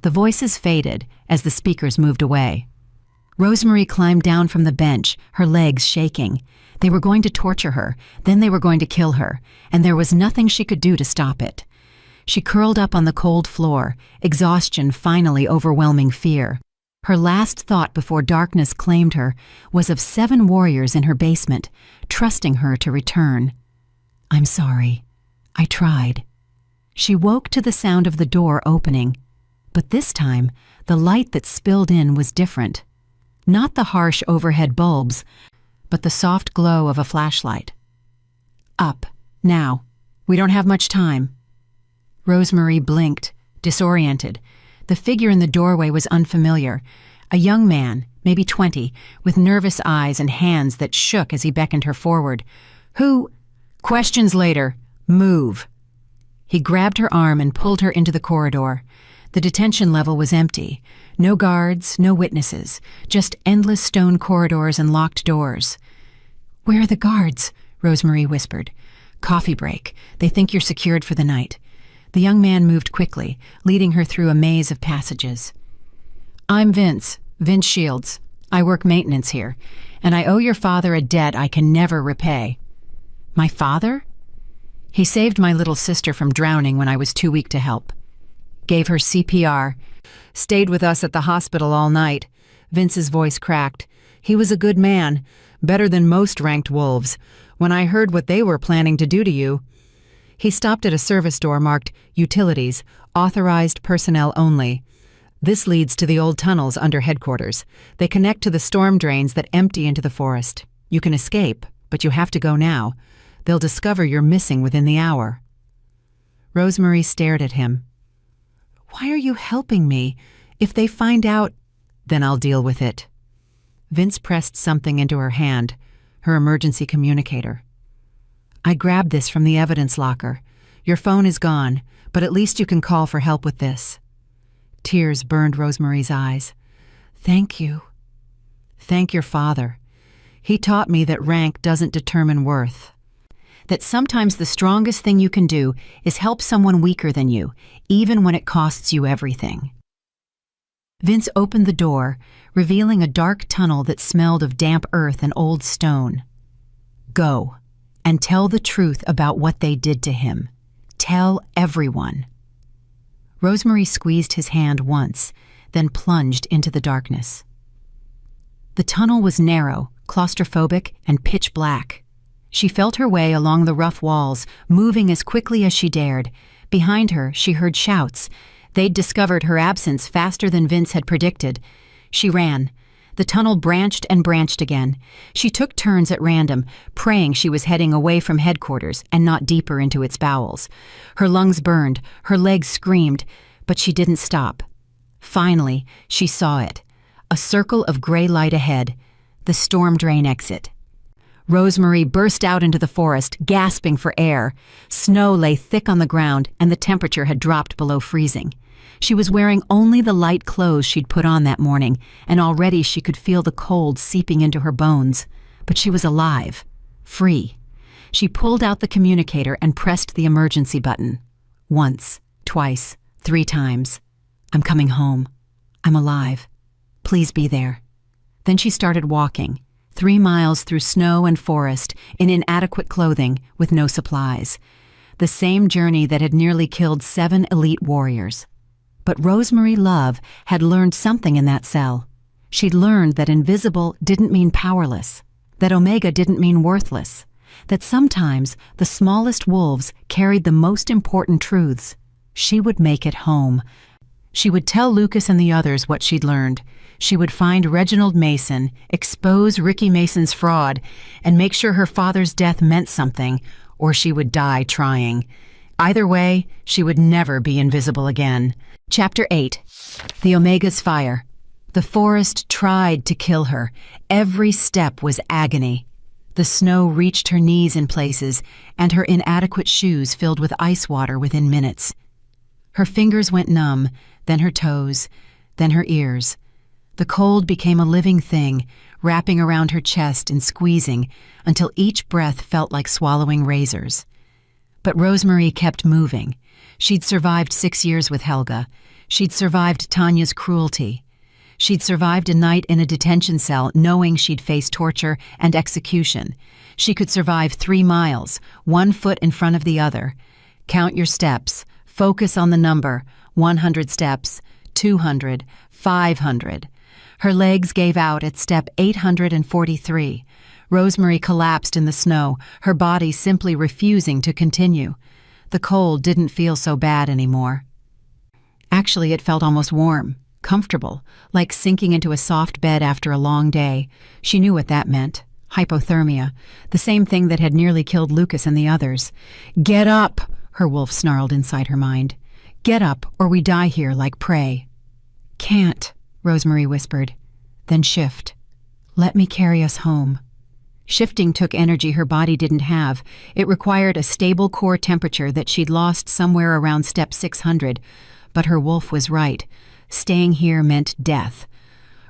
The voices faded as the speakers moved away. Rosemary climbed down from the bench, her legs shaking. They were going to torture her, then they were going to kill her, and there was nothing she could do to stop it. She curled up on the cold floor, exhaustion finally overwhelming fear. Her last thought before darkness claimed her was of 7 warriors in her basement, trusting her to return. "I'm sorry. I tried." She woke to the sound of the door opening, but this time the light that spilled in was different. Not the harsh overhead bulbs, but the soft glow of a flashlight. "Up, now. We don't have much time." Rosemary blinked, disoriented. The figure in the doorway was unfamiliar. A young man, maybe 20, with nervous eyes and hands that shook as he beckoned her forward. "Who—" "Questions later. Move." He grabbed her arm and pulled her into the corridor. The detention level was empty. No guards, no witnesses, just endless stone corridors and locked doors. "Where are the guards?" Rosemary whispered. "Coffee break. They think you're secured for the night." The young man moved quickly, leading her through a maze of passages. "I'm Vince Shields. I work maintenance here, and I owe your father a debt I can never repay." My father? He saved my little sister from drowning when I was too weak to help. Gave her CPR. Stayed with us at the hospital all night. Vince's voice cracked. He was a good man, better than most ranked wolves. When I heard what they were planning to do to you... He stopped at a service door marked Utilities, Authorized Personnel Only. This leads to the old tunnels under headquarters. They connect to the storm drains that empty into the forest. You can escape, but you have to go now. They'll discover you're missing within the hour. Rosemary stared at him. Why are you helping me? If they find out, then I'll deal with it. Vince pressed something into her hand, her emergency communicator. I grabbed this from the evidence locker. Your phone is gone, but at least you can call for help with this. Tears burned Rosemary's eyes. Thank you. Thank your father. He taught me that rank doesn't determine worth. That sometimes the strongest thing you can do is help someone weaker than you, even when it costs you everything. Vince opened the door, revealing a dark tunnel that smelled of damp earth and old stone. Go, and tell the truth about what they did to him. Tell everyone. Rosemary squeezed his hand once, then plunged into the darkness. The tunnel was narrow, claustrophobic, and pitch black. She felt her way along the rough walls, moving as quickly as she dared. Behind her, she heard shouts. They'd discovered her absence faster than Vince had predicted. She ran. The tunnel branched and branched again. She took turns at random, praying she was heading away from headquarters and not deeper into its bowels. Her lungs burned, her legs screamed, but she didn't stop. Finally, she saw it. A circle of gray light ahead. The storm drain exit. Rosemary burst out into the forest, gasping for air. Snow lay thick on the ground, and the temperature had dropped below freezing. She was wearing only the light clothes she'd put on that morning, and already she could feel the cold seeping into her bones. But she was alive, free. She pulled out the communicator and pressed the emergency button. Once, twice, 3 times. I'm coming home. I'm alive. Please be there. Then she started walking, 3 miles through snow and forest, in inadequate clothing, with no supplies. The same journey that had nearly killed 7 elite warriors. But Rosemary Love had learned something in that cell. She'd learned that invisible didn't mean powerless, that Omega didn't mean worthless, that sometimes the smallest wolves carried the most important truths. She would make it home. She would tell Lucas and the others what she'd learned. She would find Reginald Mason, expose Ricky Mason's fraud, and make sure her father's death meant something, or she would die trying. Either way, she would never be invisible again. Chapter 8. The Omega's Fire. The forest tried to kill her. Every step was agony. The snow reached her knees in places, and her inadequate shoes filled with ice water within minutes. Her fingers went numb, then her toes, then her ears. The cold became a living thing, wrapping around her chest and squeezing until each breath felt like swallowing razors. But Rosemary kept moving. She'd survived 6 years with Helga. She'd survived Tanya's cruelty. She'd survived a night in a detention cell knowing she'd face torture and execution. She could survive 3 miles, 1 foot in front of the other. Count your steps. Focus on the number. 100 steps, 200, 500. Her legs gave out at step 843. Rosemary collapsed in the snow, her body simply refusing to continue. The cold didn't feel so bad anymore. Actually, it felt almost warm, comfortable, like sinking into a soft bed after a long day. She knew what that meant. Hypothermia, the same thing that had nearly killed Lucas and the others. "Get up!" her wolf snarled inside her mind. "Get up, or we die here like prey." "Can't," Rosemary whispered. "Then shift. Let me carry us home." Shifting took energy her body didn't have. It required a stable core temperature that she'd lost somewhere around step 600. But her wolf was right. Staying here meant death.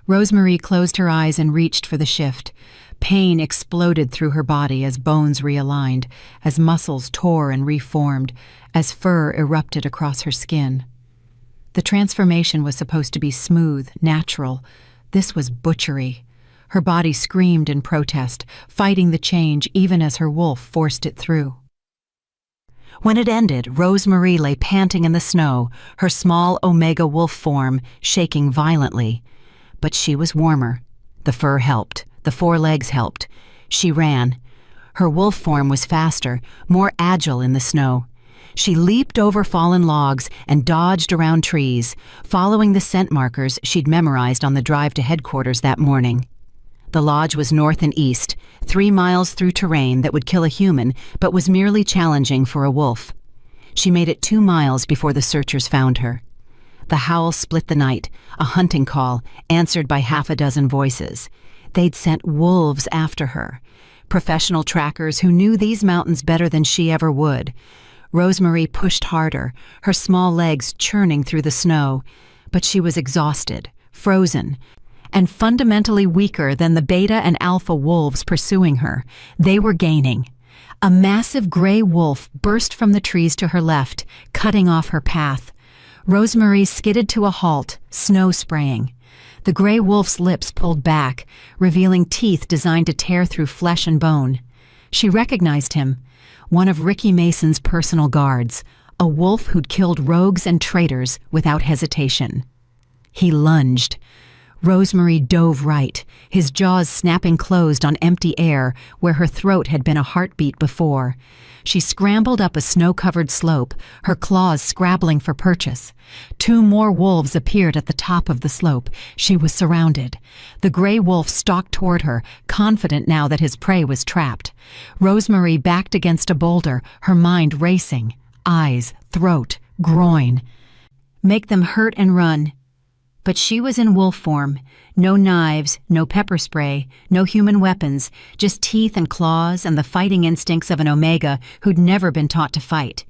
Rosemary closed her eyes and reached for the shift. Pain exploded through her body as bones realigned, as muscles tore and reformed, as fur erupted across her skin. The transformation was supposed to be smooth, natural. This was butchery. Her body screamed in protest, fighting the change even as her wolf forced it through. When it ended, Rosemarie lay panting in the snow, her small omega wolf form shaking violently. But she was warmer. The fur helped. The forelegs helped. She ran. Her wolf form was faster, more agile in the snow. She leaped over fallen logs and dodged around trees, following the scent markers she'd memorized on the drive to headquarters that morning. The lodge was north and east, 3 miles through terrain that would kill a human, but was merely challenging for a wolf. She made it 2 miles before the searchers found her. The howl split the night, a hunting call, answered by 6 voices. They'd sent wolves after her. Professional trackers who knew these mountains better than she ever would. Rosemarie pushed harder, her small legs churning through the snow, but she was exhausted, frozen, and fundamentally weaker than the beta and alpha wolves pursuing her. They were gaining. A massive gray wolf burst from the trees to her left, cutting off her path. Rosemarie skidded to a halt, snow spraying. The gray wolf's lips pulled back, revealing teeth designed to tear through flesh and bone. She recognized him, one of Ricky Mason's personal guards, a wolf who'd killed rogues and traitors without hesitation. He lunged. Rosemarie dove right, his jaws snapping closed on empty air where her throat had been a heartbeat before. She scrambled up a snow-covered slope, her claws scrabbling for purchase. 2 more wolves appeared at the top of the slope. She was surrounded. The gray wolf stalked toward her, confident now that his prey was trapped. Rosemarie backed against a boulder, her mind racing. Eyes, throat, groin. Make them hurt and run. But she was in wolf form. No knives, no pepper spray, no human weapons, just teeth and claws and the fighting instincts of an omega who'd never been taught to fight.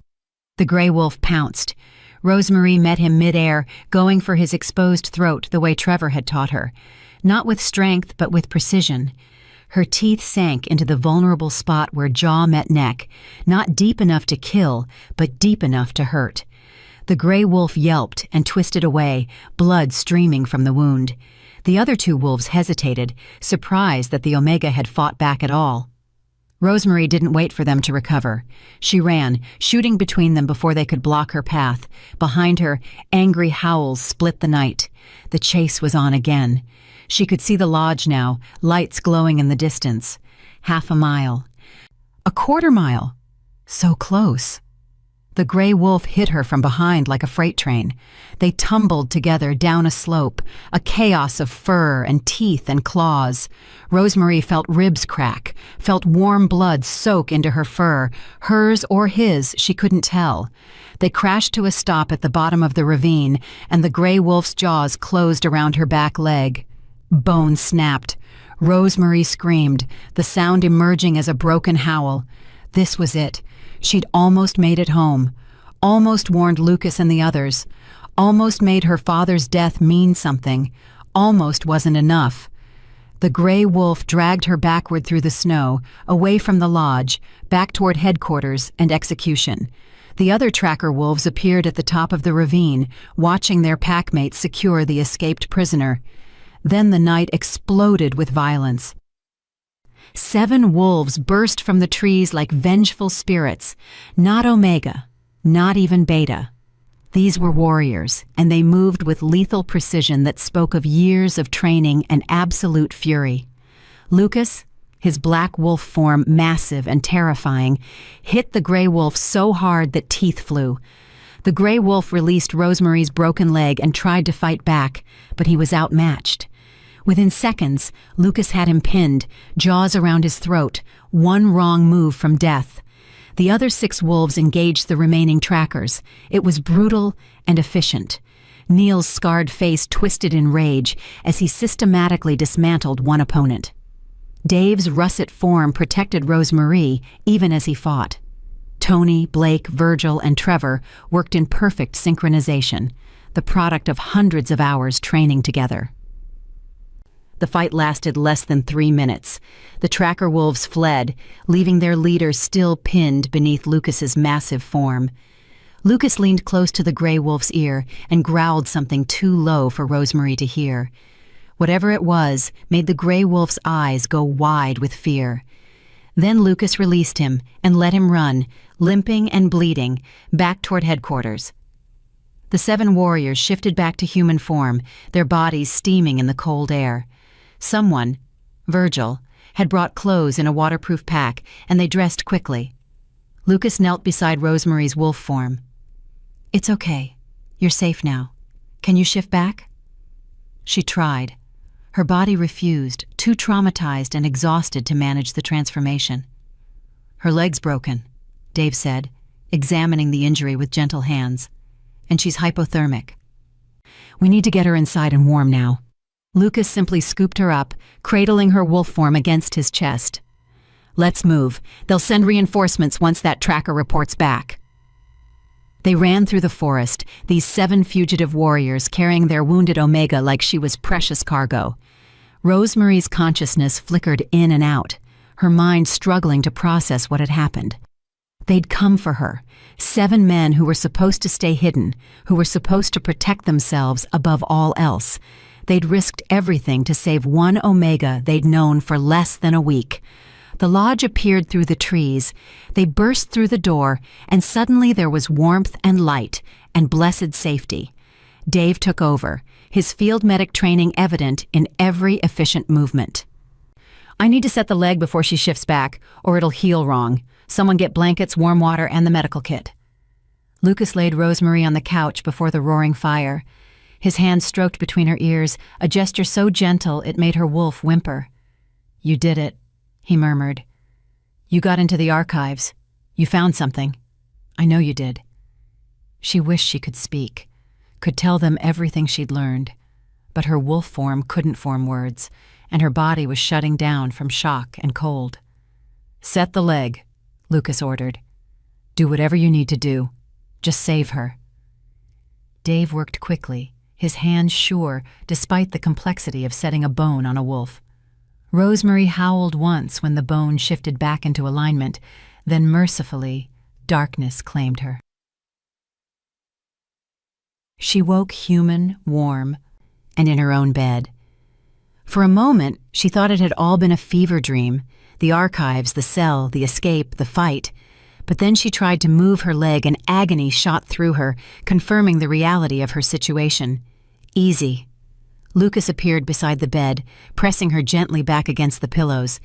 The gray wolf pounced. Rosemarie met him midair, going for his exposed throat the way Trevor had taught her. Not with strength, but with precision. Her teeth sank into the vulnerable spot where jaw met neck, not deep enough to kill, but deep enough to hurt. The gray wolf yelped and twisted away, blood streaming from the wound. The other 2 wolves hesitated, surprised that the omega had fought back at all. Rosemarie didn't wait for them to recover. She ran, shooting between them before they could block her path. Behind her, angry howls split the night. The chase was on again. She could see the lodge now, lights glowing in the distance. 1/2 mile. 1/4 mile. So close. The gray wolf hit her from behind like a freight train. They tumbled together down a slope, a chaos of fur and teeth and claws. Rosemarie felt ribs crack, felt warm blood soak into her fur, hers or his, she couldn't tell. They crashed to a stop at the bottom of the ravine, and the gray wolf's jaws closed around her back leg. Bone snapped. Rosemarie screamed, the sound emerging as a broken howl. This was it. She'd almost made it home, almost warned Lucas and the others, almost made her father's death mean something, almost wasn't enough. The gray wolf dragged her backward through the snow, away from the lodge, back toward headquarters and execution. The other tracker wolves appeared at the top of the ravine, watching their packmates secure the escaped prisoner. Then the night exploded with violence. 7 wolves burst from the trees like vengeful spirits, not omega, not even beta. These were warriors, and they moved with lethal precision that spoke of years of training and absolute fury. Lucas, his black wolf form massive and terrifying, hit the gray wolf so hard that teeth flew. The gray wolf released Rosemarie's broken leg and tried to fight back, but he was outmatched. Within seconds, Lucas had him pinned, jaws around his throat, one wrong move from death. The other 6 wolves engaged the remaining trackers. It was brutal and efficient. Neil's scarred face twisted in rage as he systematically dismantled one opponent. Dave's russet form protected Rosemarie even as he fought. Tony, Blake, Virgil, and Trevor worked in perfect synchronization, the product of hundreds of hours training together. The fight lasted less than 3 minutes. The tracker wolves fled, leaving their leader still pinned beneath Lucas's massive form. Lucas leaned close to the gray wolf's ear and growled something too low for Rosemarie to hear. Whatever it was made the gray wolf's eyes go wide with fear. Then Lucas released him and let him run, limping and bleeding, back toward headquarters. The 7 warriors shifted back to human form, their bodies steaming in the cold air. Someone, Virgil, had brought clothes in a waterproof pack, and they dressed quickly. Lucas knelt beside Rosemary's wolf form. "It's okay. You're safe now. Can you shift back?" She tried. Her body refused, too traumatized and exhausted to manage the transformation. "Her leg's broken," Dave said, examining the injury with gentle hands. "And she's hypothermic. We need to get her inside and warm now." Lucas simply scooped her up, cradling her wolf form against his chest. "Let's move. They'll send reinforcements once that tracker reports back." They ran through the forest, these 7 fugitive warriors carrying their wounded Omega like she was precious cargo. Rosemary's consciousness flickered in and out, her mind struggling to process what had happened. They'd come for her, 7 men who were supposed to stay hidden, who were supposed to protect themselves above all else. They'd risked everything to save one Omega they'd known for less than a week. The lodge appeared through the trees. They burst through the door, and suddenly there was warmth and light and blessed safety. Dave took over, his field medic training evident in every efficient movement. "I need to set the leg before she shifts back, or it'll heal wrong. Someone get blankets, warm water, and the medical kit." Lucas laid Rosemary on the couch before the roaring fire. His hand stroked between her ears, a gesture so gentle it made her wolf whimper. "You did it," he murmured. "You got into the archives. You found something. I know you did." She wished she could speak, could tell them everything she'd learned, but her wolf form couldn't form words, and her body was shutting down from shock and cold. "Set the leg," Lucas ordered. "Do whatever you need to do. Just save her." Dave worked quickly, his hands sure despite the complexity of setting a bone on a wolf. Rosemary howled once when the bone shifted back into alignment, then mercifully, darkness claimed her. She woke human, warm, and in her own bed. For a moment, she thought it had all been a fever dream, the archives, the cell, the escape, the fight. But then she tried to move her leg and agony shot through her, confirming the reality of her situation. Easy. Lucas appeared beside the bed, pressing her gently back against the pillows.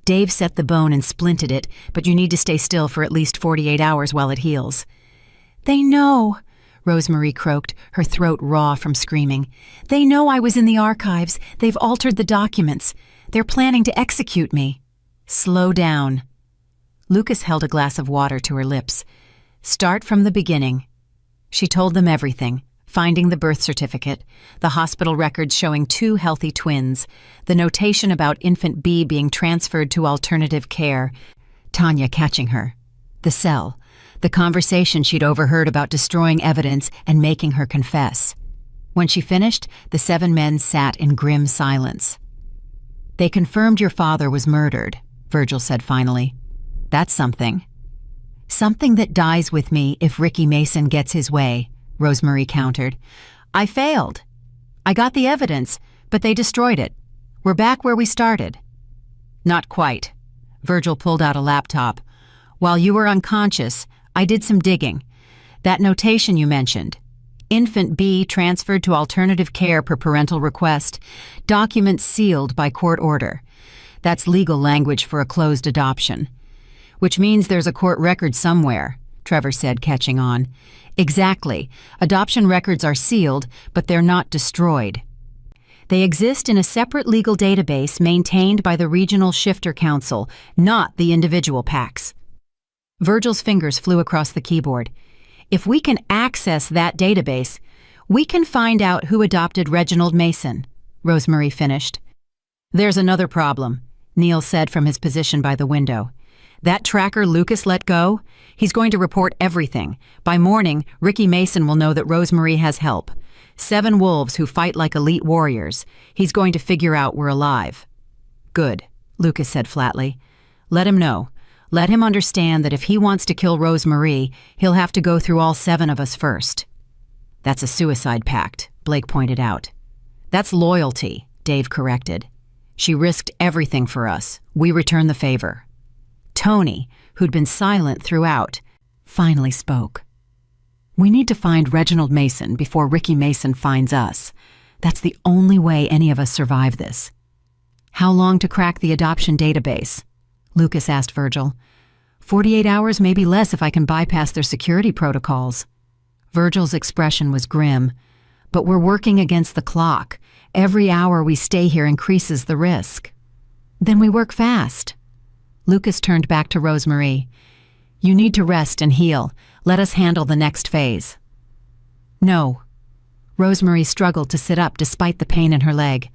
Dave set the bone and splinted it, but you need to stay still for at least 48 hours while it heals. "They know," Rosemary croaked, her throat raw from screaming. "They know I was in the archives. They've altered the documents. They're planning to execute me." "Slow down." Lucas held a glass of water to her lips. "Start from the beginning." She told them everything, finding the birth certificate, the hospital records showing 2 healthy twins, the notation about infant B being transferred to alternative care, Tanya catching her, the cell, the conversation she'd overheard about destroying evidence and making her confess. When she finished, the 7 men sat in grim silence. "They confirmed your father was murdered," Virgil said finally. "That's something." "Something that dies with me if Ricky Mason gets his way," Rosemary countered. "I failed. I got the evidence, but they destroyed it. We're back where we started." "Not quite." Virgil pulled out a laptop. "While you were unconscious, I did some digging. That notation you mentioned. Infant B transferred to alternative care per parental request. Documents sealed by court order. That's legal language for a closed adoption. Which means there's a court record somewhere," Trevor said, catching on. "Exactly. Adoption records are sealed, but they're not destroyed. They exist in a separate legal database maintained by the Regional Shifter Council, not the individual packs." Virgil's fingers flew across the keyboard. "If we can access that database, we can find out who adopted Reginald Mason," Rosemary finished. "There's another problem," Neil said from his position by the window. "That tracker Lucas let go, he's going to report everything. By morning, Ricky Mason will know that Rosemary has help. 7 wolves who fight like elite warriors. He's going to figure out we're alive." "Good," Lucas said flatly. "Let him know. Let him understand that if he wants to kill Rosemary, he'll have to go through all 7 of us first." "That's a suicide pact," Blake pointed out. "That's loyalty," Dave corrected. She risked everything for us. We return the favor. Tony, who'd been silent throughout, finally spoke. We need to find Reginald Mason before Ricky Mason finds us. That's the only way any of us survive this. How long to crack the adoption database? Lucas asked Virgil. 48 hours, maybe less if I can bypass their security protocols. Virgil's expression was grim. But we're working against the clock. Every hour we stay here increases the risk. Then we work fast. Lucas turned back to Rosemarie. You need to rest and heal. Let us handle the next phase. No. Rosemarie struggled to sit up despite the pain in her leg.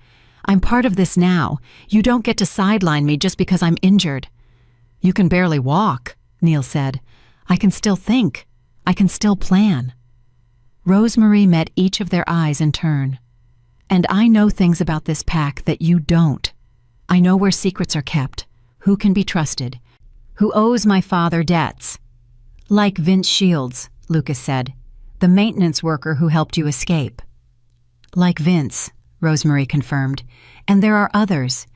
I'm part of this now. You don't get to sideline me just because I'm injured. You can barely walk, Neil said. I can still think. I can still plan. Rosemarie met each of their eyes in turn. And I know things about this pack that you don't. I know where secrets are kept, who can be trusted, who owes my father debts. Like Vince Shields, Lucas said, the maintenance worker who helped you escape. Like Vince, Rosemarie confirmed, and there are others.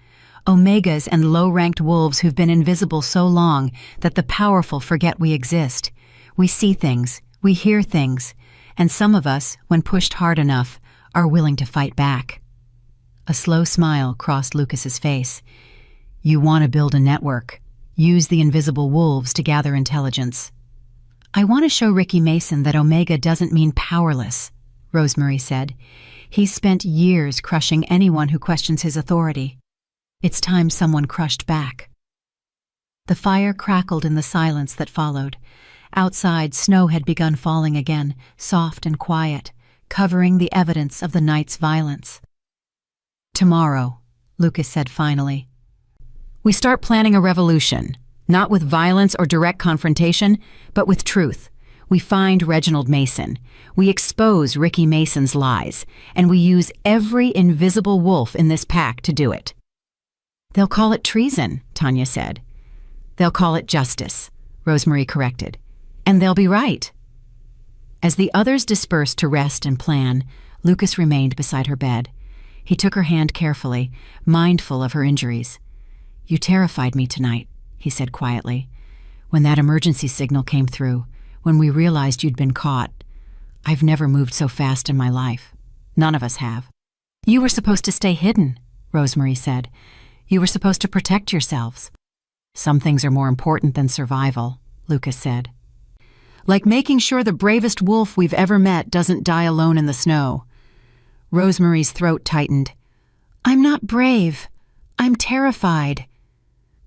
Omegas and low-ranked wolves who've been invisible so long that the powerful forget we exist. We see things, we hear things, and some of us, when pushed hard enough, are willing to fight back. A slow smile crossed Lucas's face. You want to build a network. Use the invisible wolves to gather intelligence. I want to show Ricky Mason that Omega doesn't mean powerless, Rosemarie said. He's spent years crushing anyone who questions his authority. It's time someone crushed back. The fire crackled in the silence that followed. Outside, snow had begun falling again, soft and quiet, covering the evidence of the night's violence. Tomorrow, Lucas said finally, we start planning a revolution, not with violence or direct confrontation, but with truth. We find Reginald Mason. We expose Ricky Mason's lies, and we use every invisible wolf in this pack to do it. They'll call it treason, Tanya said. They'll call it justice, Rosemarie corrected. And they'll be right. As the others dispersed to rest and plan, Lucas remained beside her bed. He took her hand carefully, mindful of her injuries. You terrified me tonight, he said quietly. When that emergency signal came through, when we realized you'd been caught, I've never moved so fast in my life. None of us have. You were supposed to stay hidden, Rosemarie said. You were supposed to protect yourselves. Some things are more important than survival, Lucas said. Like making sure the bravest wolf we've ever met doesn't die alone in the snow. Rosemarie's throat tightened. I'm not brave. I'm terrified.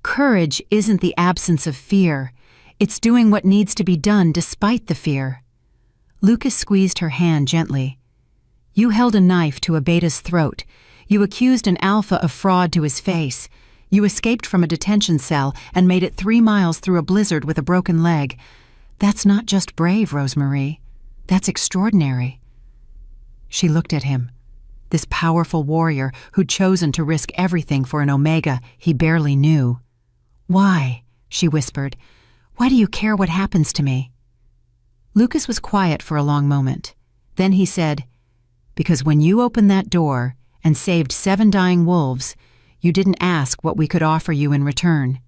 Courage isn't the absence of fear. It's doing what needs to be done despite the fear. Lucas squeezed her hand gently. You held a knife to a beta's throat. You accused an alpha of fraud to his face. You escaped from a detention cell and made it 3 miles through a blizzard with a broken leg. That's not just brave, Rosemarie. That's extraordinary. She looked at him, this powerful warrior who'd chosen to risk everything for an Omega he barely knew. Why? She whispered. Why do you care what happens to me? Lucas was quiet for a long moment. Then he said, because when you opened that door and saved 7 dying wolves, you didn't ask what we could offer you in return.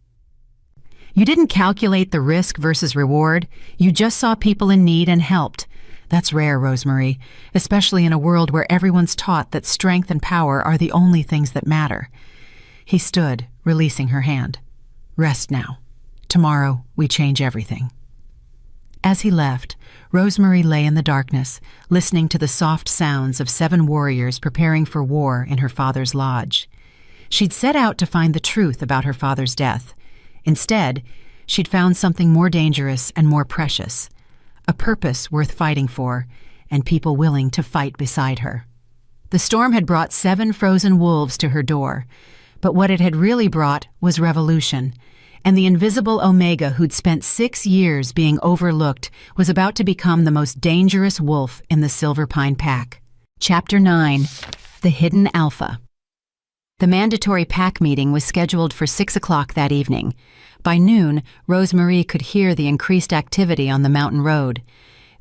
You didn't calculate the risk versus reward. You just saw people in need and helped. That's rare, Rosemarie, especially in a world where everyone's taught that strength and power are the only things that matter. He stood, releasing her hand. Rest now. Tomorrow, we change everything. As he left, Rosemarie lay in the darkness, listening to the soft sounds of 7 warriors preparing for war in her father's lodge. She'd set out to find the truth about her father's death. Instead, she'd found something more dangerous and more precious, a purpose worth fighting for, and people willing to fight beside her. The storm had brought 7 frozen wolves to her door, but what it had really brought was revolution, and the invisible Omega who'd spent 6 years being overlooked was about to become the most dangerous wolf in the Silver Pine Pack. Chapter 9. The Hidden Alpha. The mandatory pack meeting was scheduled for 6 o'clock that evening. By noon, Rosemarie could hear the increased activity on the mountain road.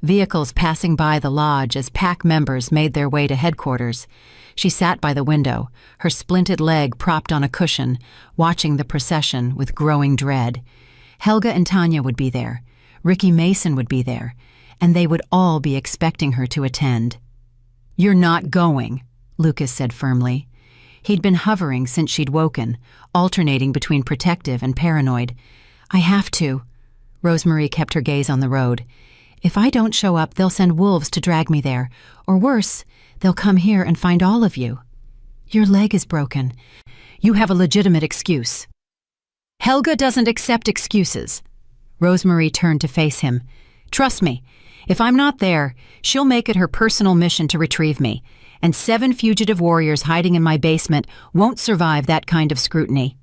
vehicles passing by the lodge as pack members made their way to headquarters. She sat by the window, her splinted leg propped on a cushion, watching the procession with growing dread. Helga and Tanya would be there. Ricky Mason would be there. And they would all be expecting her to attend. "You're not going," Lucas said firmly. He'd been hovering since she'd woken, alternating between protective and paranoid. "I have to." Rosemarie kept her gaze on the road. "If I don't show up, they'll send wolves to drag me there. Or worse, they'll come here and find all of you. Your leg is broken. You have a legitimate excuse." "Helga doesn't accept excuses." Rosemarie turned to face him. "Trust me, if I'm not there, she'll make it her personal mission to retrieve me, and 7 fugitive warriors hiding in my basement won't survive that kind of scrutiny."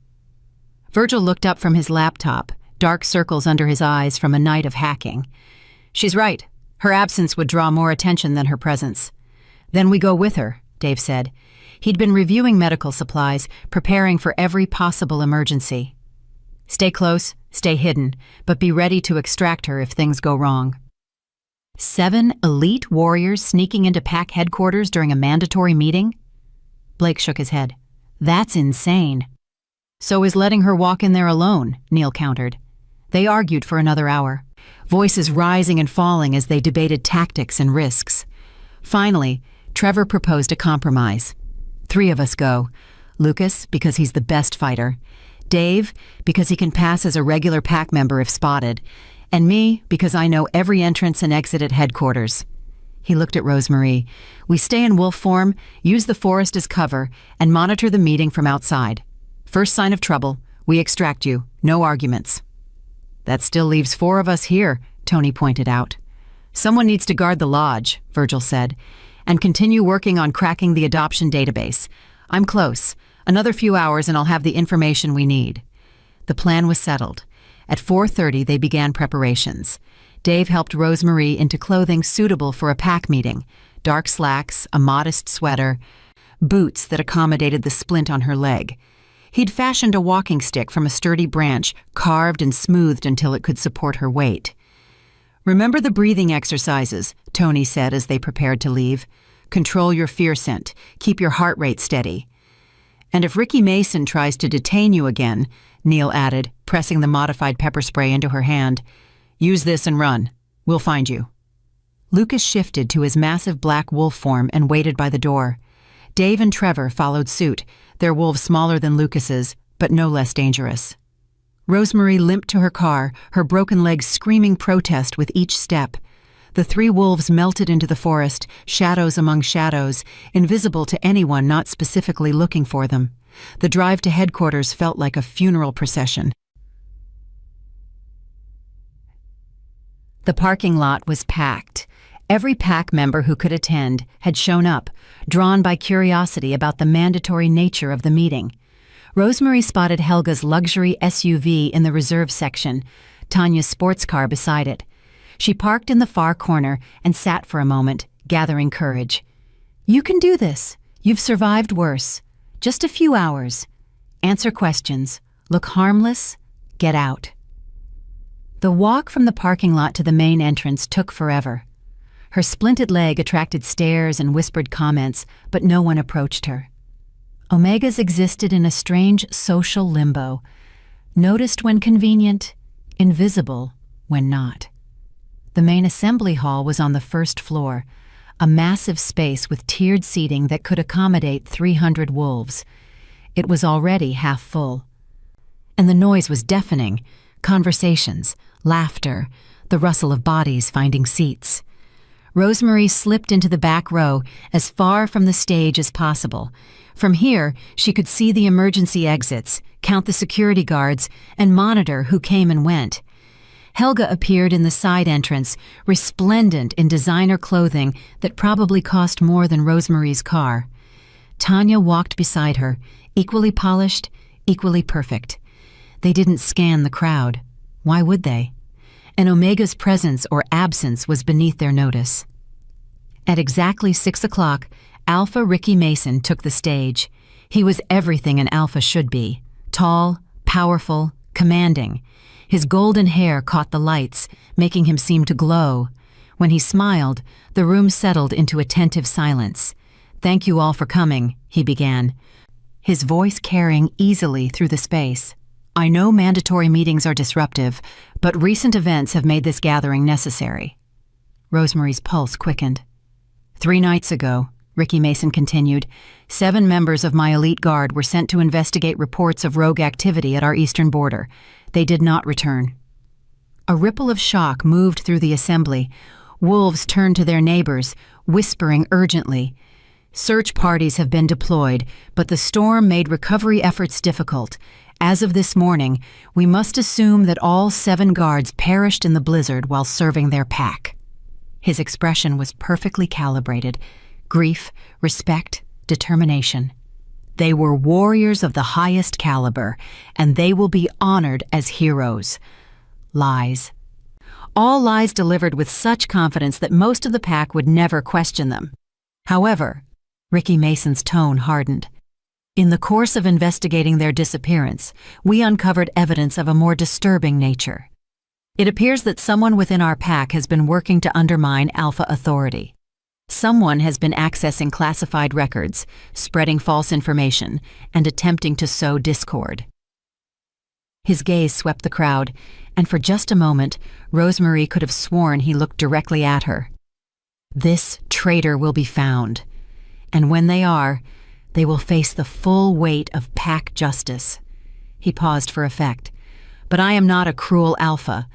Virgil looked up from his laptop, dark circles under his eyes from a night of hacking. "She's right. Her absence would draw more attention than her presence." "Then we go with her," Dave said. He'd been reviewing medical supplies, preparing for every possible emergency. "Stay close, stay hidden, but be ready to extract her if things go wrong." 7 elite warriors sneaking into pack headquarters during a mandatory meeting? Blake shook his head. "That's insane." "So is letting her walk in there alone," Neil countered. They argued for another hour, voices rising and falling as they debated tactics and risks. Finally, Trevor proposed a compromise. 3 of us go. Lucas, because he's the best fighter. Dave, because he can pass as a regular pack member if spotted. And me, because I know every entrance and exit at headquarters. He looked at Rosemarie. "We stay in wolf form, use the forest as cover, and monitor the meeting from outside. First sign of trouble, we extract you. No arguments." "That still leaves 4 of us here," Tony pointed out. "Someone needs to guard the lodge," Virgil said, "and continue working on cracking the adoption database. I'm close. Another few hours and I'll have the information we need." The plan was settled. At 4:30 they began preparations. Dave helped Rosemarie into clothing suitable for a pack meeting: dark slacks, a modest sweater, boots that accommodated the splint on her leg. He'd fashioned a walking stick from a sturdy branch, carved and smoothed until it could support her weight. "Remember the breathing exercises," Tony said as they prepared to leave. "Control your fear scent. Keep your heart rate steady." "And if Ricky Mason tries to detain you again," Neil added, pressing the modified pepper spray into her hand, "use this and run. We'll find you." Lucas shifted to his massive black wolf form and waited by the door. Dave and Trevor followed suit, their wolves smaller than Lucas's, but no less dangerous. Rosemarie limped to her car, her broken legs screaming protest with each step. The 3 wolves melted into the forest, shadows among shadows, invisible to anyone not specifically looking for them. The drive to headquarters felt like a funeral procession. The parking lot was packed. Every pack member who could attend had shown up, drawn by curiosity about the mandatory nature of the meeting. Rosemarie spotted Helga's luxury SUV in the reserve section, Tanya's sports car beside it. She parked in the far corner and sat for a moment, gathering courage. "You can do this. You've survived worse. Just a few hours. Answer questions. Look harmless. Get out." The walk from the parking lot to the main entrance took forever. Her splinted leg attracted stares and whispered comments, but no one approached her. Omegas existed in a strange social limbo, noticed when convenient, invisible when not. The main assembly hall was on the first floor, a massive space with tiered seating that could accommodate 300 wolves. It was already half full. And the noise was deafening: conversations, laughter, the rustle of bodies finding seats. Rosemarie slipped into the back row, as far from the stage as possible. From here, she could see the emergency exits, count the security guards, and monitor who came and went. Helga appeared in the side entrance, resplendent in designer clothing that probably cost more than Rosemarie's car. Tanya walked beside her, equally polished, equally perfect. They didn't scan the crowd. Why would they? And Omega's presence or absence was beneath their notice. At exactly 6 o'clock, Alpha Ricky Mason took the stage. He was everything an alpha should be: tall, powerful, commanding. His golden hair caught the lights, making him seem to glow. When he smiled, the room settled into attentive silence. "Thank you all for coming," he began, his voice carrying easily through the space. "I know mandatory meetings are disruptive, but recent events have made this gathering necessary." Rosemary's pulse quickened. 3 nights ago, Ricky Mason continued, 7 members of my elite guard were sent to investigate reports of rogue activity at our eastern border. They did not return. A ripple of shock moved through the assembly. Wolves turned to their neighbors, whispering urgently. Search parties have been deployed, but the storm made recovery efforts difficult. As of this morning, we must assume that all 7 guards perished in the blizzard while serving their pack. His expression was perfectly calibrated. Grief, respect, determination. They were warriors of the highest caliber, and they will be honored as heroes. Lies. All lies delivered with such confidence that most of the pack would never question them. However, Ricky Mason's tone hardened. In the course of investigating their disappearance, we uncovered evidence of a more disturbing nature. It appears that someone within our pack has been working to undermine Alpha authority. Someone has been accessing classified records, spreading false information, and attempting to sow discord. His gaze swept the crowd, and for just a moment, Rosemary could have sworn he looked directly at her. This traitor will be found, and when they are, they will face the full weight of pack justice. He paused for effect. But I am not a cruel Alpha.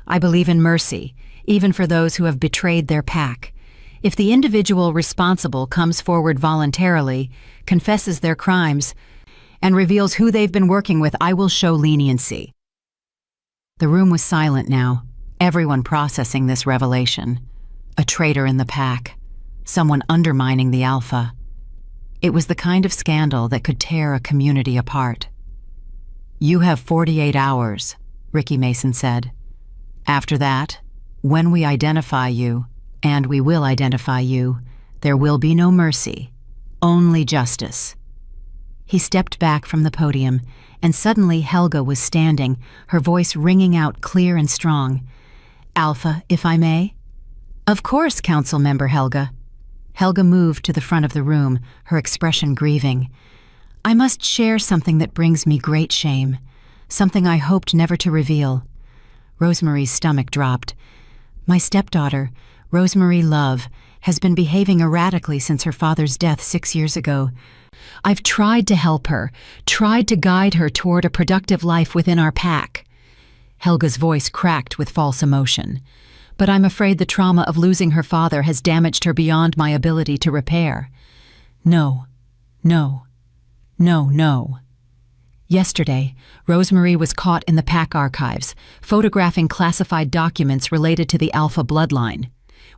I believe in mercy, even for those who have betrayed their pack. If the individual responsible comes forward voluntarily, confesses their crimes, and reveals who they've been working with, I will show leniency. The room was silent now, everyone processing this revelation. A traitor in the pack, someone undermining the Alpha. It was the kind of scandal that could tear a community apart. "You have 48 hours, Ricky Mason said. After that, when we identify you, and we will identify you, there will be no mercy, only justice." He stepped back from the podium, and suddenly Helga was standing, her voice ringing out clear and strong. "Alpha, if I may?" "Of course, Council Member Helga." Helga moved to the front of the room, her expression grieving. "I must share something that brings me great shame, something I hoped never to reveal." Rosemary's stomach dropped. "My stepdaughter, Rosemary Love, has been behaving erratically since her father's death 6 years ago. I've tried to help her, tried to guide her toward a productive life within our pack." Helga's voice cracked with false emotion. "But I'm afraid the trauma of losing her father has damaged her beyond my ability to repair. No, no, no, no." Yesterday, Rosemary was caught in the pack archives, photographing classified documents related to the Alpha bloodline.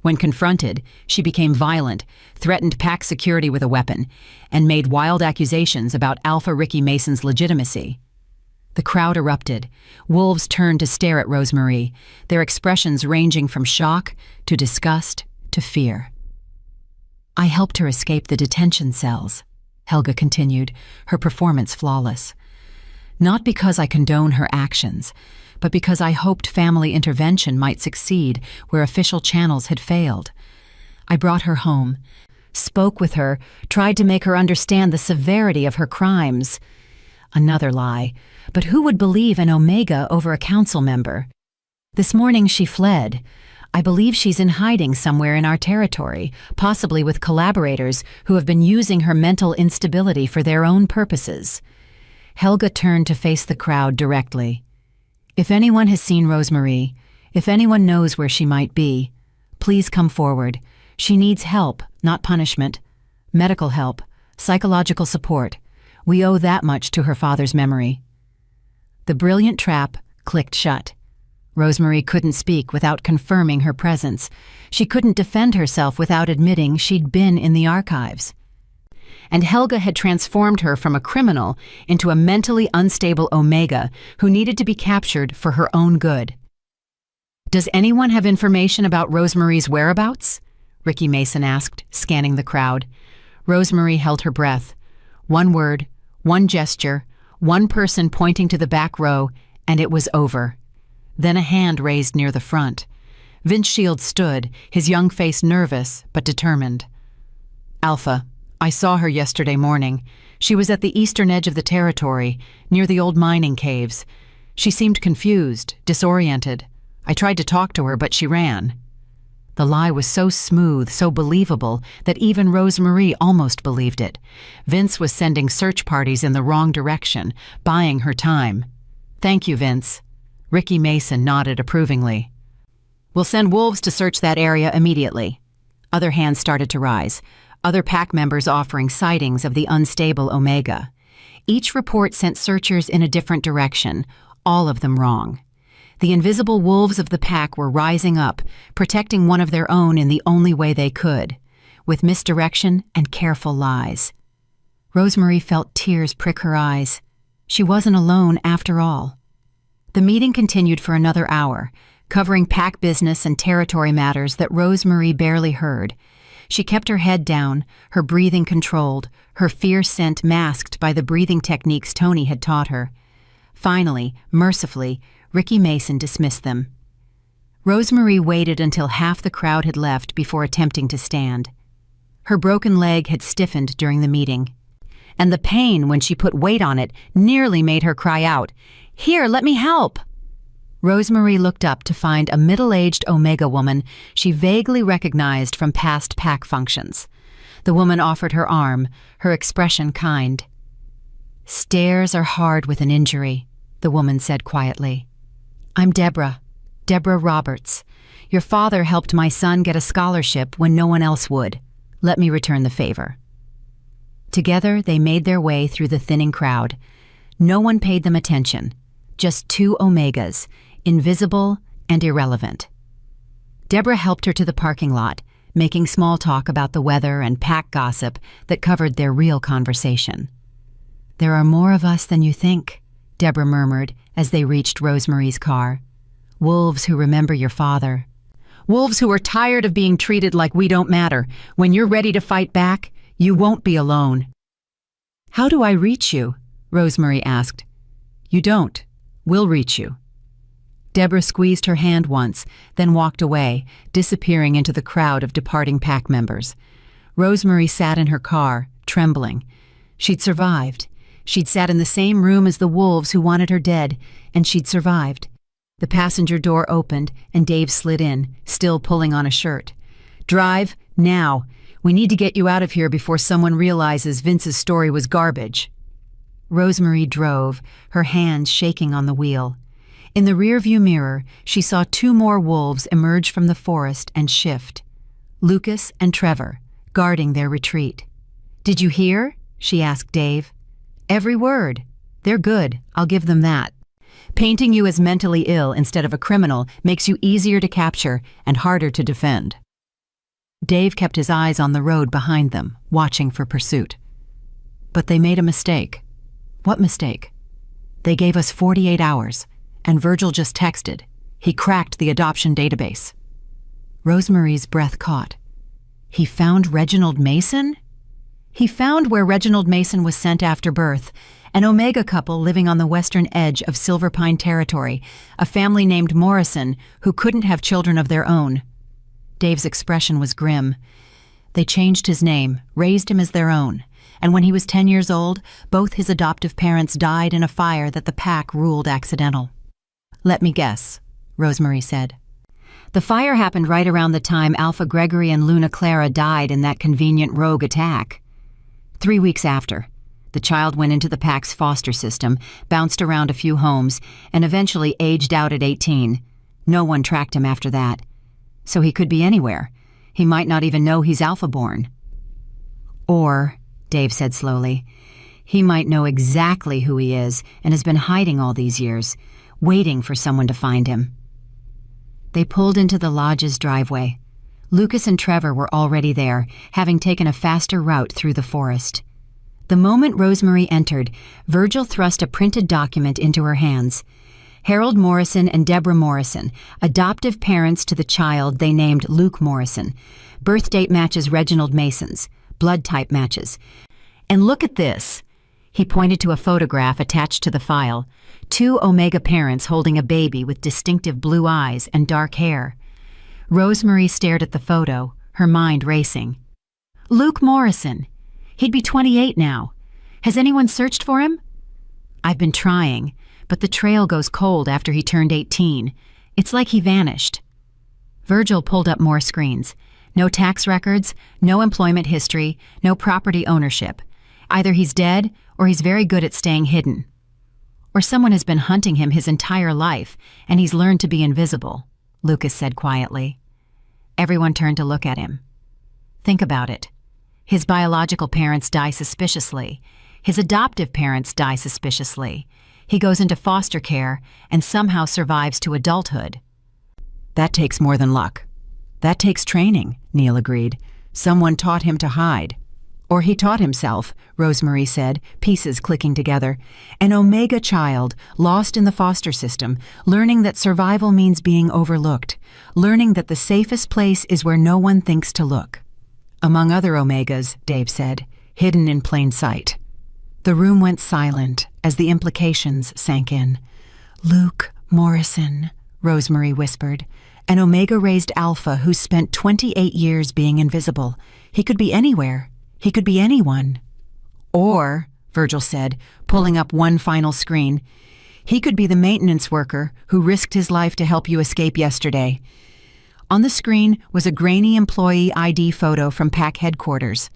When confronted, she became violent, threatened pack security with a weapon, and made wild accusations about Alpha Ricky Mason's legitimacy. The crowd erupted. Wolves turned to stare at Rosemary, their expressions ranging from shock to disgust to fear. "I helped her escape the detention cells," Helga continued, her performance flawless. "Not because I condone her actions, but because I hoped family intervention might succeed where official channels had failed. I brought her home, spoke with her, tried to make her understand the severity of her crimes." Another lie. But who would believe an Omega over a council member? "This morning she fled. I believe she's in hiding somewhere in our territory, possibly with collaborators who have been using her mental instability for their own purposes." Helga turned to face the crowd directly. "If anyone has seen Rosemary, if anyone knows where she might be, please come forward. She needs help, not punishment. Medical help, psychological support. We owe that much to her father's memory." The brilliant trap clicked shut. Rosemary couldn't speak without confirming her presence. She couldn't defend herself without admitting she'd been in the archives. And Helga had transformed her from a criminal into a mentally unstable Omega who needed to be captured for her own good. "Does anyone have information about Rosemary's whereabouts?" Ricky Mason asked, scanning the crowd. Rosemary held her breath. One word, one gesture, one person pointing to the back row, and it was over. Then a hand raised near the front. Vince Shields stood, his young face nervous but determined. "Alpha, I saw her yesterday morning. She was at the eastern edge of the territory, near the old mining caves. She seemed confused, disoriented. I tried to talk to her, but she ran." The lie was so smooth, so believable, that even Rosemarie almost believed it. Vince was sending search parties in the wrong direction, buying her time. "Thank you, Vince." Ricky Mason nodded approvingly. "We'll send wolves to search that area immediately." Other hands started to rise, other pack members offering sightings of the unstable Omega. Each report sent searchers in a different direction, all of them wrong. The invisible wolves of the pack were rising up, protecting one of their own in the only way they could, with misdirection and careful lies. Rosemarie felt tears prick her eyes. She wasn't alone after all. The meeting continued for another hour, covering pack business and territory matters that Rosemarie barely heard. She kept her head down, her breathing controlled, her fear scent masked by the breathing techniques Tony had taught her. Finally, mercifully, Ricky Mason dismissed them. Rosemarie waited until half the crowd had left before attempting to stand. Her broken leg had stiffened during the meeting, and the pain when she put weight on it nearly made her cry out, "Here, let me help!" Rosemarie looked up to find a middle-aged Omega woman she vaguely recognized from past pack functions. The woman offered her arm, her expression kind. "Stairs are hard with an injury," the woman said quietly. "I'm Deborah Roberts. Your father helped my son get a scholarship when no one else would. Let me return the favor." Together, they made their way through the thinning crowd. No one paid them attention. Just two Omegas, invisible and irrelevant. Deborah helped her to the parking lot, making small talk about the weather and pack gossip that covered their real conversation. "There are more of us than you think," Deborah murmured as they reached Rosemarie's car. "Wolves who remember your father. Wolves who are tired of being treated like we don't matter. When you're ready to fight back, you won't be alone." "How do I reach you?" Rosemarie asked. "You don't. We'll reach you." Deborah squeezed her hand once, then walked away, disappearing into the crowd of departing pack members. Rosemarie sat in her car, trembling. She'd survived. She'd sat in the same room as the wolves who wanted her dead, and she'd survived. The passenger door opened, and Dave slid in, still pulling on a shirt. "Drive, now. We need to get you out of here before someone realizes Vince's story was garbage." Rosemarie drove, her hands shaking on the wheel. In the rearview mirror, she saw two more wolves emerge from the forest and shift. Lucas and Trevor, guarding their retreat. "Did you hear?" she asked Dave. "Every word. They're good, I'll give them that. Painting you as mentally ill instead of a criminal makes you easier to capture and harder to defend." Dave kept his eyes on the road behind them, watching for pursuit. "But they made a mistake." "What mistake?" "They gave us 48 hours, and Virgil just texted. He cracked the adoption database." Rosemarie's breath caught. "He found Reginald Mason?" "He found where Reginald Mason was sent after birth, an Omega couple living on the western edge of Silver Pine Territory, a family named Morrison who couldn't have children of their own." Dave's expression was grim. "They changed his name, raised him as their own, and when he was 10 years old, both his adoptive parents died in a fire that the pack ruled accidental." "Let me guess," Rosemarie said. "The fire happened right around the time Alpha Gregory and Luna Clara died in that convenient rogue attack." 3 weeks after. The child went into the pack's foster system, bounced around a few homes, and eventually aged out at 18. No one tracked him after that. So he could be anywhere. He might not even know he's Alpha-born. "Or," Dave said slowly, "he might know exactly who he is and has been hiding all these years, waiting for someone to find him." They pulled into the lodge's driveway. Lucas and Trevor were already there, having taken a faster route through the forest. The moment Rosemarie entered, Virgil thrust a printed document into her hands. Harold Morrison and Deborah Morrison, adoptive parents to the child they named Luke Morrison. Birth date matches Reginald Mason's. Blood type matches. "And look at this." He pointed to a photograph attached to the file. 2 Omega parents holding a baby with distinctive blue eyes and dark hair. Rosemary stared at the photo, her mind racing. Luke Morrison. He'd be 28 now. Has anyone searched for him? I've been trying, but the trail goes cold after he turned 18. It's like he vanished. Virgil pulled up more screens. No tax records, no employment history, no property ownership. Either he's dead or he's very good at staying hidden. Or someone has been hunting him his entire life and he's learned to be invisible, Lucas said quietly. Everyone turned to look at him. Think about it. His biological parents die suspiciously. His adoptive parents die suspiciously. He goes into foster care and somehow survives to adulthood. That takes more than luck. That takes training, Neil agreed. Someone taught him to hide. Or he taught himself, Rosemary said, pieces clicking together. An Omega child, lost in the foster system, learning that survival means being overlooked, learning that the safest place is where no one thinks to look. Among other Omegas, Dave said, hidden in plain sight. The room went silent as the implications sank in. Luke Morrison, Rosemary whispered. An Omega-raised alpha who spent 28 years being invisible. He could be anywhere. He could be anyone. Or, Virgil said, pulling up one final screen, he could be the maintenance worker who risked his life to help you escape yesterday. On the screen was a grainy employee ID photo from PAC headquarters.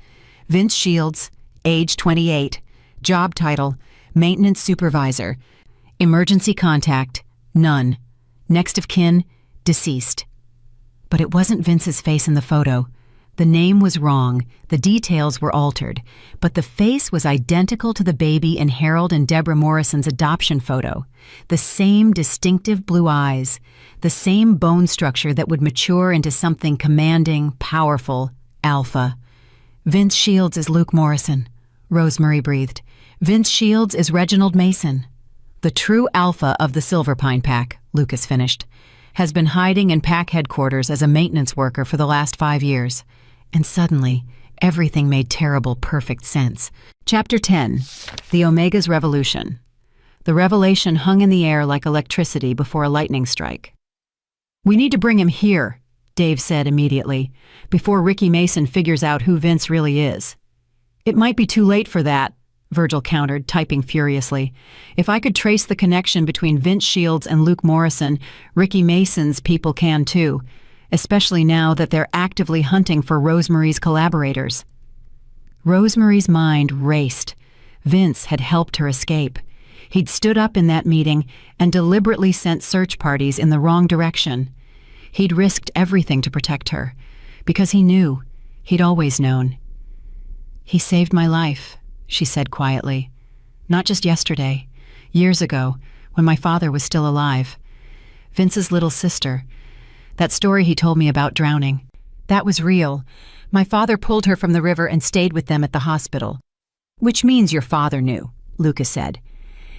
Vince Shields, age 28, job title, maintenance supervisor. Emergency contact, none. Next of kin, deceased. But it wasn't Vince's face in the photo. The name was wrong, the details were altered, but the face was identical to the baby in Harold and Deborah Morrison's adoption photo. The same distinctive blue eyes, the same bone structure that would mature into something commanding, powerful, alpha. Vince Shields is Luke Morrison, Rosemary breathed. Vince Shields is Reginald Mason. The true alpha of the Silverpine Pack, Lucas finished, has been hiding in PAC headquarters as a maintenance worker for the last 5 years. And suddenly, everything made terrible, perfect sense. Chapter 10. The Omega's Revolution. The revelation hung in the air like electricity before a lightning strike. We need to bring him here, Dave said immediately, before Ricky Mason figures out who Vince really is. It might be too late for that, Virgil countered, typing furiously. If I could trace the connection between Vince Shields and Luke Morrison, Ricky Mason's people can too, especially now that they're actively hunting for Rosemary's collaborators. Rosemary's mind raced. Vince had helped her escape. He'd stood up in that meeting and deliberately sent search parties in the wrong direction. He'd risked everything to protect her, because he knew. He'd always known. He saved my life, she said quietly. Not just yesterday, years ago, when my father was still alive. Vince's little sister. That story he told me about drowning. That was real. My father pulled her from the river and stayed with them at the hospital. Which means your father knew, Lucas said.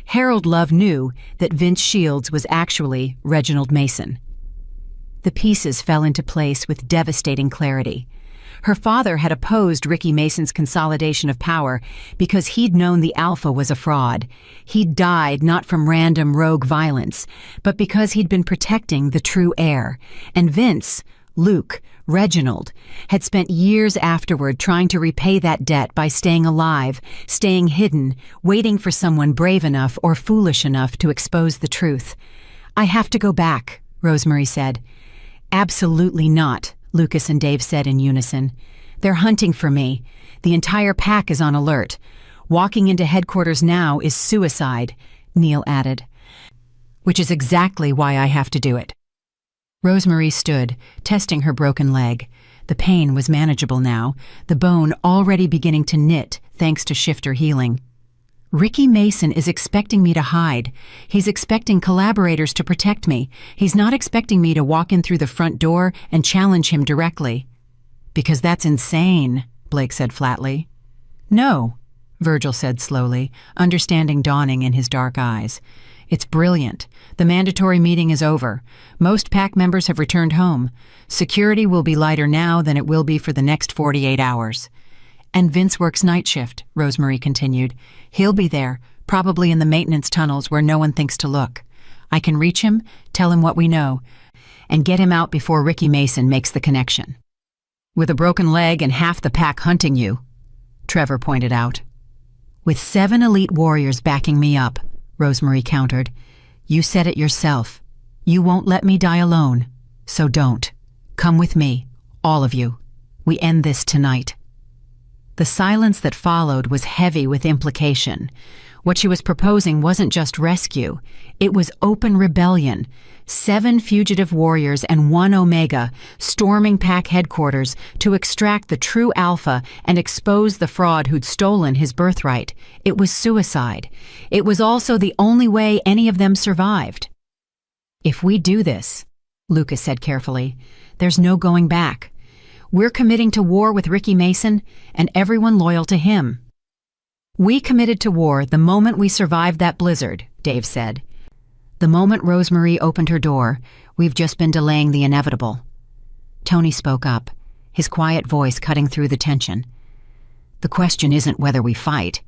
Harold Love knew that Vince Shields was actually Reginald Mason. The pieces fell into place with devastating clarity. Her father had opposed Ricky Mason's consolidation of power because he'd known the Alpha was a fraud. He'd died not from random rogue violence, but because he'd been protecting the true heir. And Vince, Luke, Reginald, had spent years afterward trying to repay that debt by staying alive, staying hidden, waiting for someone brave enough or foolish enough to expose the truth. I have to go back, Rosemary said. Absolutely not, Lucas and Dave said in unison. They're hunting for me. The entire pack is on alert. Walking into headquarters now is suicide, Neil added. Which is exactly why I have to do it. Rosemary stood, testing her broken leg. The pain was manageable now, the bone already beginning to knit thanks to shifter healing. Ricky Mason is expecting me to hide. He's expecting collaborators to protect me. He's not expecting me to walk in through the front door and challenge him directly. Because that's insane, Blake said flatly. No, Virgil said slowly, understanding dawning in his dark eyes. It's brilliant. The mandatory meeting is over. Most PAC members have returned home. Security will be lighter now than it will be for the next 48 hours. And Vince works night shift, Rosemary continued. He'll be there, probably in the maintenance tunnels where no one thinks to look. I can reach him, tell him what we know. and get him out before Ricky Mason makes the connection. With a broken leg and half the pack hunting you, Trevor pointed out. With 7 elite warriors backing me up, Rosemary countered. You said it yourself. You won't let me die alone, so don't. Come with me, all of you. We end this tonight. The silence that followed was heavy with implication. What she was proposing wasn't just rescue. It was open rebellion. 7 fugitive warriors and 1 Omega storming pack headquarters to extract the true Alpha and expose the fraud who'd stolen his birthright. It was suicide. It was also the only way any of them survived. If we do this, Lucas said carefully, there's no going back. We're committing to war with Ricky Mason and everyone loyal to him. We committed to war the moment we survived that blizzard, Dave said. The moment Rosemary opened her door, we've just been delaying the inevitable. Tony spoke up, his quiet voice cutting through the tension. The question isn't whether we fight.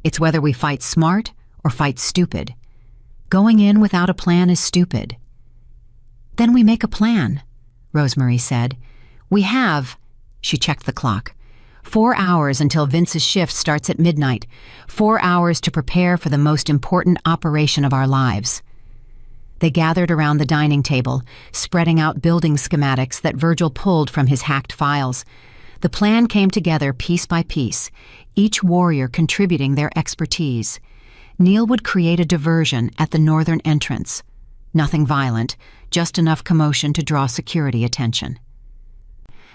It's whether we fight smart or fight stupid. Going in without a plan is stupid. Then we make a plan, Rosemary said. We have, she checked the clock, 4 hours until Vince's shift starts at midnight, 4 hours to prepare for the most important operation of our lives. They gathered around the dining table, spreading out building schematics that Virgil pulled from his hacked files. The plan came together piece by piece, each warrior contributing their expertise. Neil would create a diversion at the northern entrance. Nothing violent, just enough commotion to draw security attention.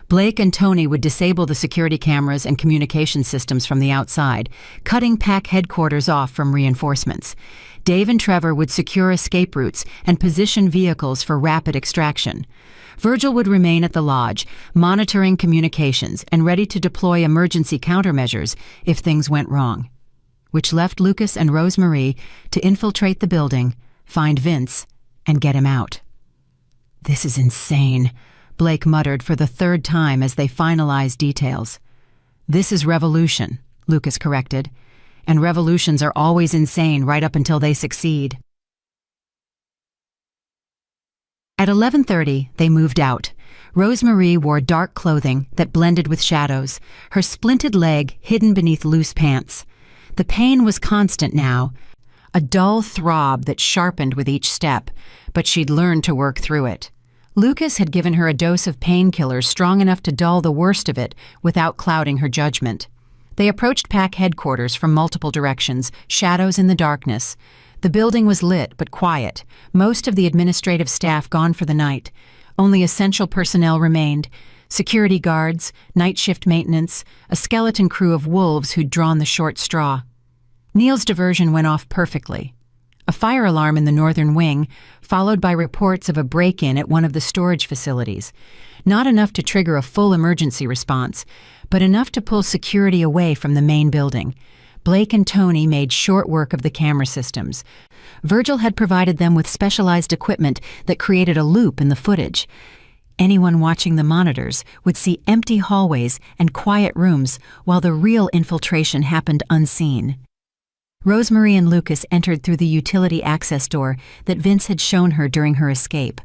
Blake and Tony would disable the security cameras and communication systems from the outside, cutting pack headquarters off from reinforcements. Dave and Trevor would secure escape routes and position vehicles for rapid extraction. Virgil would remain at the lodge, monitoring communications and ready to deploy emergency countermeasures if things went wrong. Which left Lucas and Rosemary to infiltrate the building, find Vince, and get him out. This is insane, Blake muttered for the 3rd time as they finalized details. This is revolution, Lucas corrected, and revolutions are always insane right up until they succeed. At 11:30, they moved out. Rosemary wore dark clothing that blended with shadows, her splinted leg hidden beneath loose pants. The pain was constant now, a dull throb that sharpened with each step, but she'd learned to work through it. Lucas had given her a dose of painkillers strong enough to dull the worst of it without clouding her judgment. They approached pack headquarters from multiple directions, shadows in the darkness. The building was lit but quiet, most of the administrative staff gone for the night. Only essential personnel remained, security guards, night shift maintenance, a skeleton crew of wolves who'd drawn the short straw. Neil's diversion went off perfectly. A fire alarm in the northern wing, followed by reports of a break-in at one of the storage facilities. Not enough to trigger a full emergency response, but enough to pull security away from the main building. Blake and Tony made short work of the camera systems. Virgil had provided them with specialized equipment that created a loop in the footage. Anyone watching the monitors would see empty hallways and quiet rooms while the real infiltration happened unseen. Rosemary and Lucas entered through the utility access door that Vince had shown her during her escape.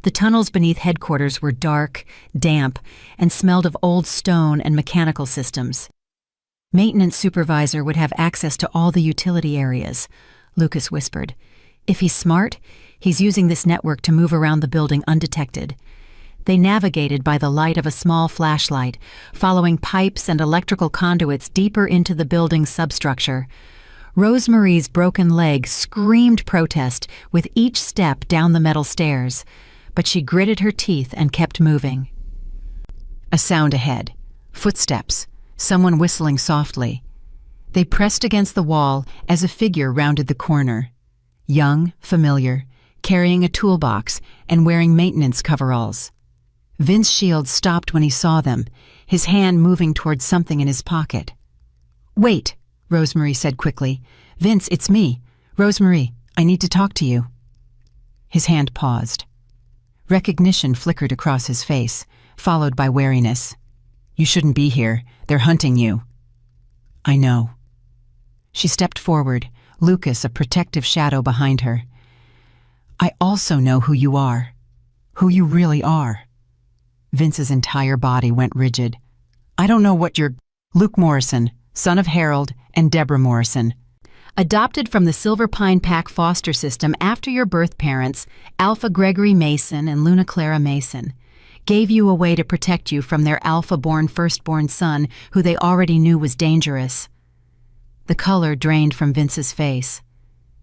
The tunnels beneath headquarters were dark, damp, and smelled of old stone and mechanical systems. Maintenance supervisor would have access to all the utility areas, Lucas whispered. If he's smart, he's using this network to move around the building undetected. They navigated by the light of a small flashlight, following pipes and electrical conduits deeper into the building's substructure. Rosemary's broken leg screamed protest with each step down the metal stairs, but she gritted her teeth and kept moving. A sound ahead. Footsteps. Someone whistling softly. They pressed against the wall as a figure rounded the corner. Young, familiar, carrying a toolbox and wearing maintenance coveralls. Vince Shields stopped when he saw them, his hand moving towards something in his pocket. "Wait," Rosemary said quickly. "Vince, it's me. Rosemary, I need to talk to you." His hand paused. Recognition flickered across his face, followed by wariness. "You shouldn't be here. They're hunting you." "I know." She stepped forward, Lucas a protective shadow behind her. "I also know who you are." who you really are. Vince's entire body went rigid. I don't know what you're... Luke Morrison, son of Harold and Deborah Morrison. Adopted from the Silver Pine Pack foster system after your birth parents, Alpha Gregory Mason and Luna Clara Mason, gave you away to protect you from their alpha-born firstborn son, who they already knew was dangerous. The color drained from Vince's face.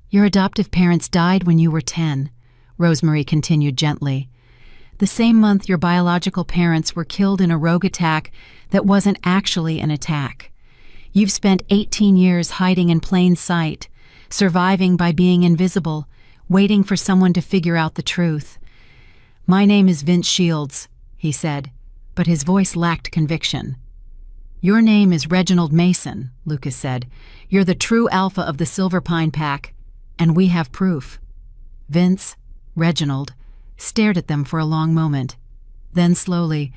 Your adoptive parents died when you were 10, Rosemary continued gently. The same month your biological parents were killed in a rogue attack that wasn't actually an attack. You've spent 18 years hiding in plain sight, surviving by being invisible, waiting for someone to figure out the truth. My name is Vince Shields, he said, but his voice lacked conviction. Your name is Reginald Mason, Lucas said. You're the true alpha of the Silver Pine Pack, and we have proof. Vince, Reginald, stared at them for a long moment. Then slowly,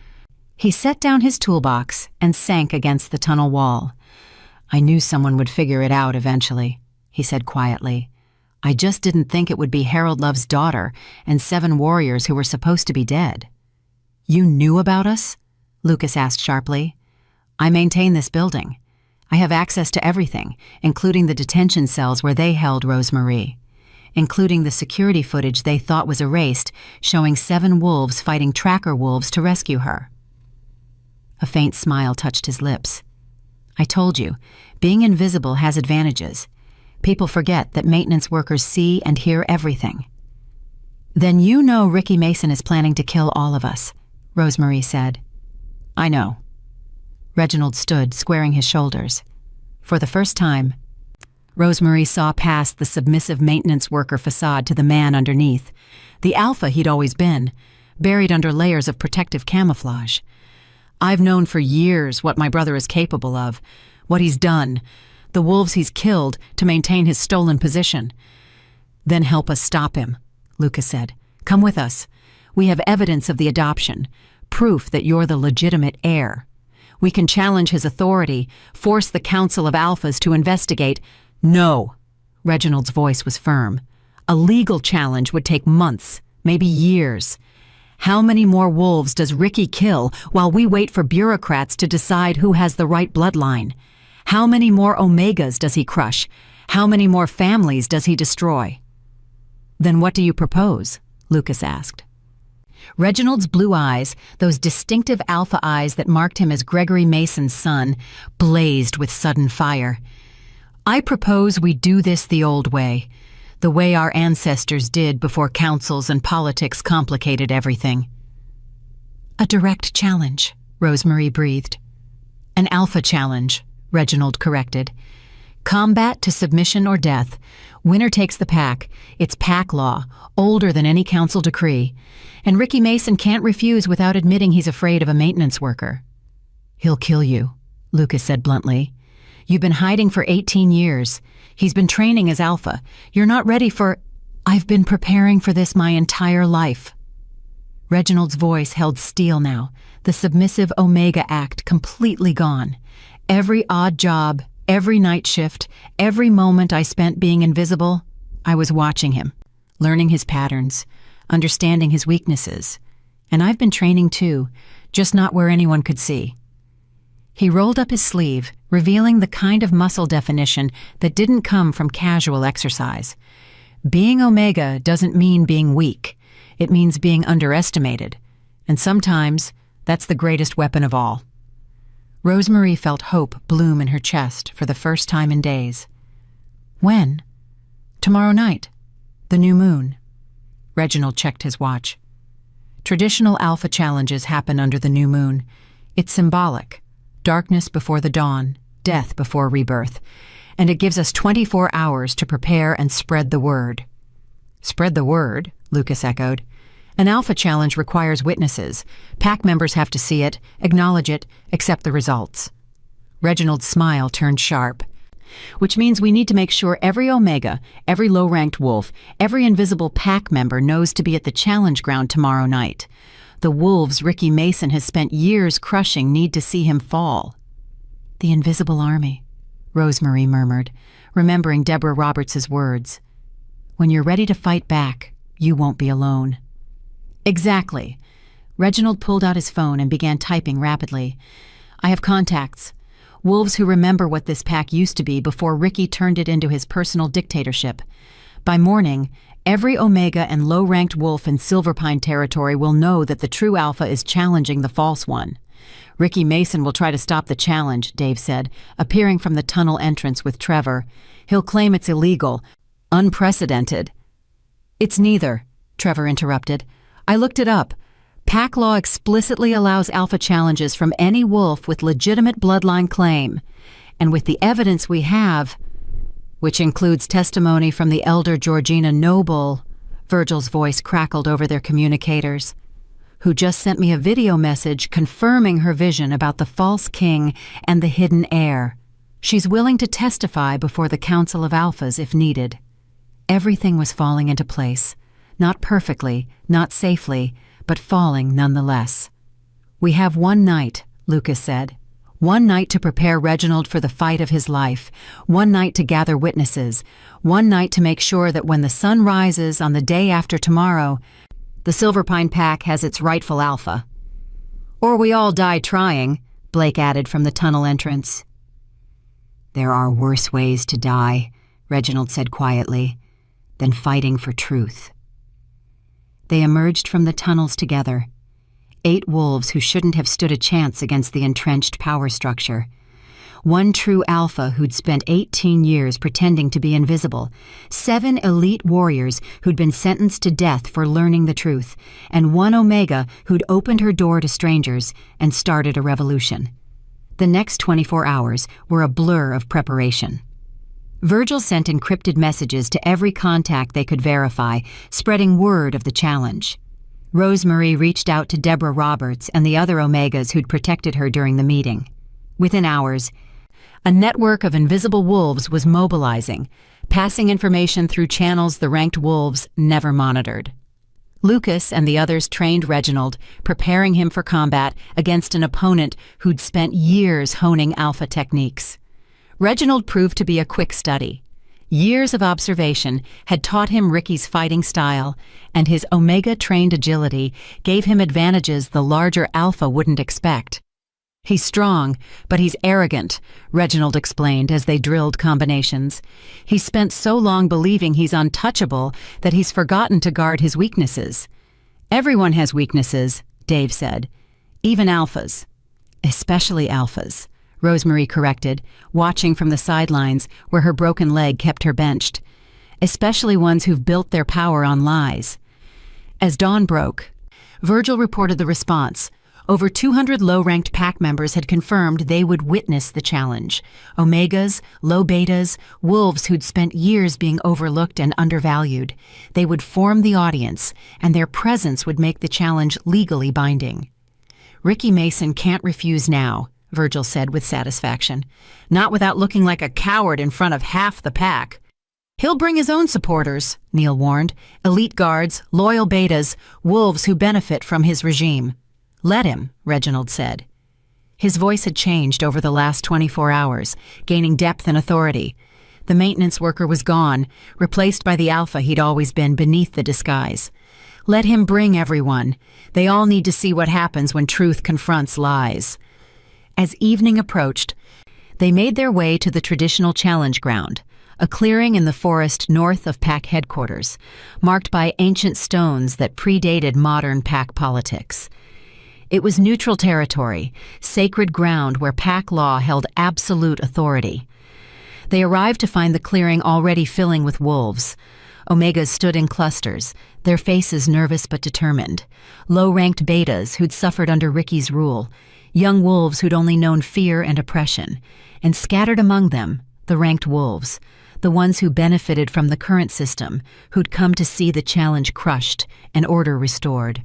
he set down his toolbox and sank against the tunnel wall. I knew someone would figure it out eventually, he said quietly. I just didn't think it would be Harold Love's daughter and 7 warriors who were supposed to be dead. You knew about us? Lucas asked sharply. I maintain this building. I have access to everything, including the detention cells where they held Rosemary, including the security footage they thought was erased, showing 7 wolves fighting tracker wolves to rescue her. A faint smile touched his lips. I told you, being invisible has advantages. People forget that maintenance workers see and hear everything. Then you know Ricky Mason is planning to kill all of us, Rosemary said. I know. Reginald stood, squaring his shoulders. For the first time, Rosemary saw past the submissive maintenance worker facade to the man underneath, the alpha he'd always been, buried under layers of protective camouflage. I've known for years what my brother is capable of, what he's done, the wolves he's killed to maintain his stolen position. Then help us stop him, Lucas said. Come with us. We have evidence of the adoption, proof that you're the legitimate heir. We can challenge his authority, force the Council of Alphas to investigate. No, Reginald's voice was firm. A legal challenge would take months, maybe years. How many more wolves does Ricky kill while we wait for bureaucrats to decide who has the right bloodline? How many more Omegas does he crush? How many more families does he destroy? Then what do you propose? Lucas asked. Reginald's blue eyes, those distinctive alpha eyes that marked him as Gregory Mason's son, blazed with sudden fire. I propose we do this the old way, the way our ancestors did before councils and politics complicated everything. A direct challenge, Rosemary breathed. An alpha challenge, Reginald corrected. Combat to submission or death. Winner takes the pack. It's pack law, older than any council decree. And Ricky Mason can't refuse without admitting he's afraid of a maintenance worker. He'll kill you, Lucas said bluntly. You've been hiding for 18 years. He's been training as alpha. You're not ready for... I've been preparing for this my entire life. Reginald's voice held steel now, the submissive Omega act completely gone. Every odd job, every night shift, every moment I spent being invisible, I was watching him, learning his patterns, understanding his weaknesses. And I've been training too, just not where anyone could see. He rolled up his sleeve, revealing the kind of muscle definition that didn't come from casual exercise. Being Omega doesn't mean being weak. It means being underestimated. And sometimes, that's the greatest weapon of all. Rosemary felt hope bloom in her chest for the first time in days. When? Tomorrow night. The new moon. Reginald checked his watch. Traditional alpha challenges happen under the new moon. It's symbolic. Darkness before the dawn, death before rebirth. And it gives us 24 hours to prepare and spread the word. Spread the word, Lucas echoed. An alpha challenge requires witnesses. Pack members have to see it, acknowledge it, accept the results. Reginald's smile turned sharp. Which means we need to make sure every Omega, every low-ranked wolf, every invisible pack member knows to be at the challenge ground tomorrow night. The wolves Ricky Mason has spent years crushing need to see him fall. The invisible army, Rosemary murmured, remembering Deborah Roberts' words. When you're ready to fight back, you won't be alone. Exactly. Reginald pulled out his phone and began typing rapidly. I have contacts. Wolves who remember what this pack used to be before Ricky turned it into his personal dictatorship. By morning, every Omega and low-ranked wolf in Silverpine territory will know that the true alpha is challenging the false one. Ricky Mason will try to stop the challenge, Dave said, appearing from the tunnel entrance with Trevor. He'll claim it's illegal, unprecedented. It's neither, Trevor interrupted. I looked it up. Pack law explicitly allows alpha challenges from any wolf with legitimate bloodline claim. And with the evidence we have, which includes testimony from the elder Georgina Noble, Virgil's voice crackled over their communicators, who just sent me a video message confirming her vision about the false king and the hidden heir. She's willing to testify before the Council of Alphas if needed. Everything was falling into place. Not perfectly, not safely, but falling nonetheless. We have one night, Lucas said. One night to prepare Reginald for the fight of his life. One night to gather witnesses. One night to make sure that when the sun rises on the day after tomorrow, the Silverpine Pack has its rightful alpha. Or we all die trying, Blake added from the tunnel entrance. There are worse ways to die, Reginald said quietly, than fighting for truth. They emerged from the tunnels together. 8 wolves who shouldn't have stood a chance against the entrenched power structure. One true alpha who'd spent 18 years pretending to be invisible. 7 elite warriors who'd been sentenced to death for learning the truth. And 1 Omega who'd opened her door to strangers and started a revolution. The next 24 hours were a blur of preparation. Virgil sent encrypted messages to every contact they could verify, spreading word of the challenge. Rosemary reached out to Deborah Roberts and the other Omegas who'd protected her during the meeting. Within hours, a network of invisible wolves was mobilizing, passing information through channels the ranked wolves never monitored. Lucas and the others trained Reginald, preparing him for combat against an opponent who'd spent years honing alpha techniques. Reginald proved to be a quick study. Years of observation had taught him Ricky's fighting style, and his Omega-trained agility gave him advantages the larger alpha wouldn't expect. He's strong, but he's arrogant, Reginald explained as they drilled combinations. He's spent so long believing he's untouchable that he's forgotten to guard his weaknesses. Everyone has weaknesses, Dave said. Even alphas. Especially alphas, Rosemary corrected, watching from the sidelines where her broken leg kept her benched. Especially ones who've built their power on lies. As dawn broke, Virgil reported the response. Over 200 low-ranked pack members had confirmed they would witness the challenge. Omegas, low betas, wolves who'd spent years being overlooked and undervalued. They would form the audience, and their presence would make the challenge legally binding. Ricky Mason can't refuse now, Virgil said with satisfaction. Not without looking like a coward in front of half the pack. He'll bring his own supporters, Neil warned. Elite guards, loyal betas, wolves who benefit from his regime. Let him, Reginald said. His voice had changed over the last 24 hours, gaining depth and authority. The maintenance worker was gone, replaced by the alpha he'd always been beneath the disguise. Let him bring everyone. They all need to see what happens when truth confronts lies. As evening approached, they made their way to the traditional challenge ground, a clearing in the forest north of pack headquarters, marked by ancient stones that predated modern pack politics. It was neutral territory, sacred ground where pack law held absolute authority. They arrived to find the clearing already filling with wolves. Omegas stood in clusters, their faces nervous but determined. Low-ranked betas who'd suffered under Ricky's rule, young wolves who'd only known fear and oppression, and scattered among them, the ranked wolves, the ones who benefited from the current system, who'd come to see the challenge crushed and order restored.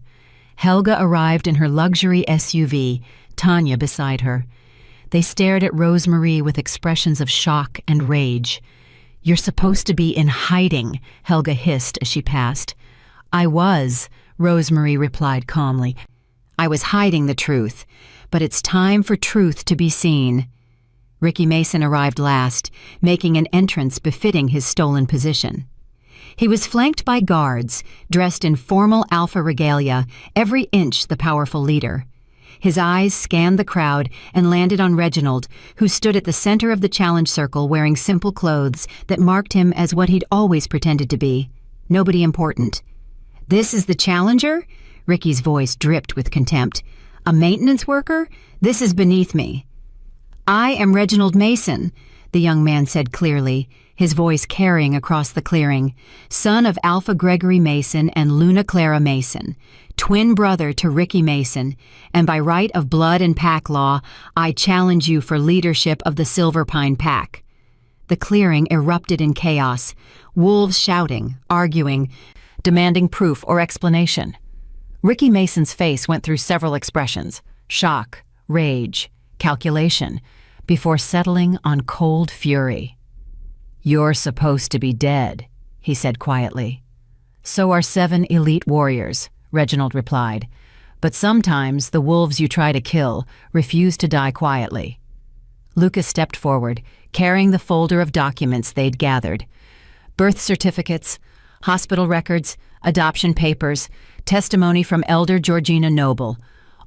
Helga arrived in her luxury SUV, Tanya beside her. They stared at Rosemary with expressions of shock and rage. "You're supposed to be in hiding," Helga hissed as she passed. "I was," Rosemary replied calmly. "I was hiding the truth, but it's time for truth to be seen." Ricky Mason arrived last, making an entrance befitting his stolen position. He was flanked by guards, dressed in formal alpha regalia, every inch the powerful leader. His eyes scanned the crowd and landed on Reginald, who stood at the center of the challenge circle wearing simple clothes that marked him as what he'd always pretended to be. Nobody important. "This is the challenger?" Ricky's voice dripped with contempt. "A maintenance worker? This is beneath me." "I am Reginald Mason," the young man said clearly, his voice carrying across the clearing, "son of Alpha Gregory Mason and Luna Clara Mason, twin brother to Ricky Mason, and by right of blood and pack law, I challenge you for leadership of the Silver Pine Pack." The clearing erupted in chaos, wolves shouting, arguing, demanding proof or explanation. Ricky Mason's face went through several expressions: shock, rage, calculation, before settling on cold fury. "You're supposed to be dead," he said quietly. "So are 7 elite warriors," Reginald replied. "But sometimes the wolves you try to kill refuse to die quietly." Lucas stepped forward, carrying the folder of documents they'd gathered. Birth certificates, hospital records, adoption papers, testimony from Elder Georgina Noble,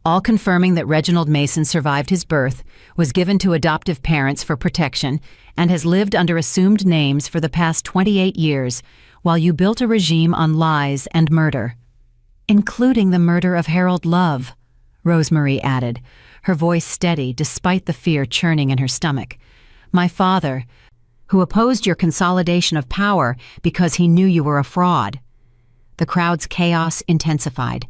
all confirming that Reginald Mason survived his birth, was given to adoptive parents for protection, and has lived under assumed names for the past 28 years, while you built a regime on lies and murder. "Including the murder of Harold Love," Rosemary added, her voice steady despite the fear churning in her stomach. "My father, who opposed your consolidation of power because he knew you were a fraud." The crowd's chaos intensified,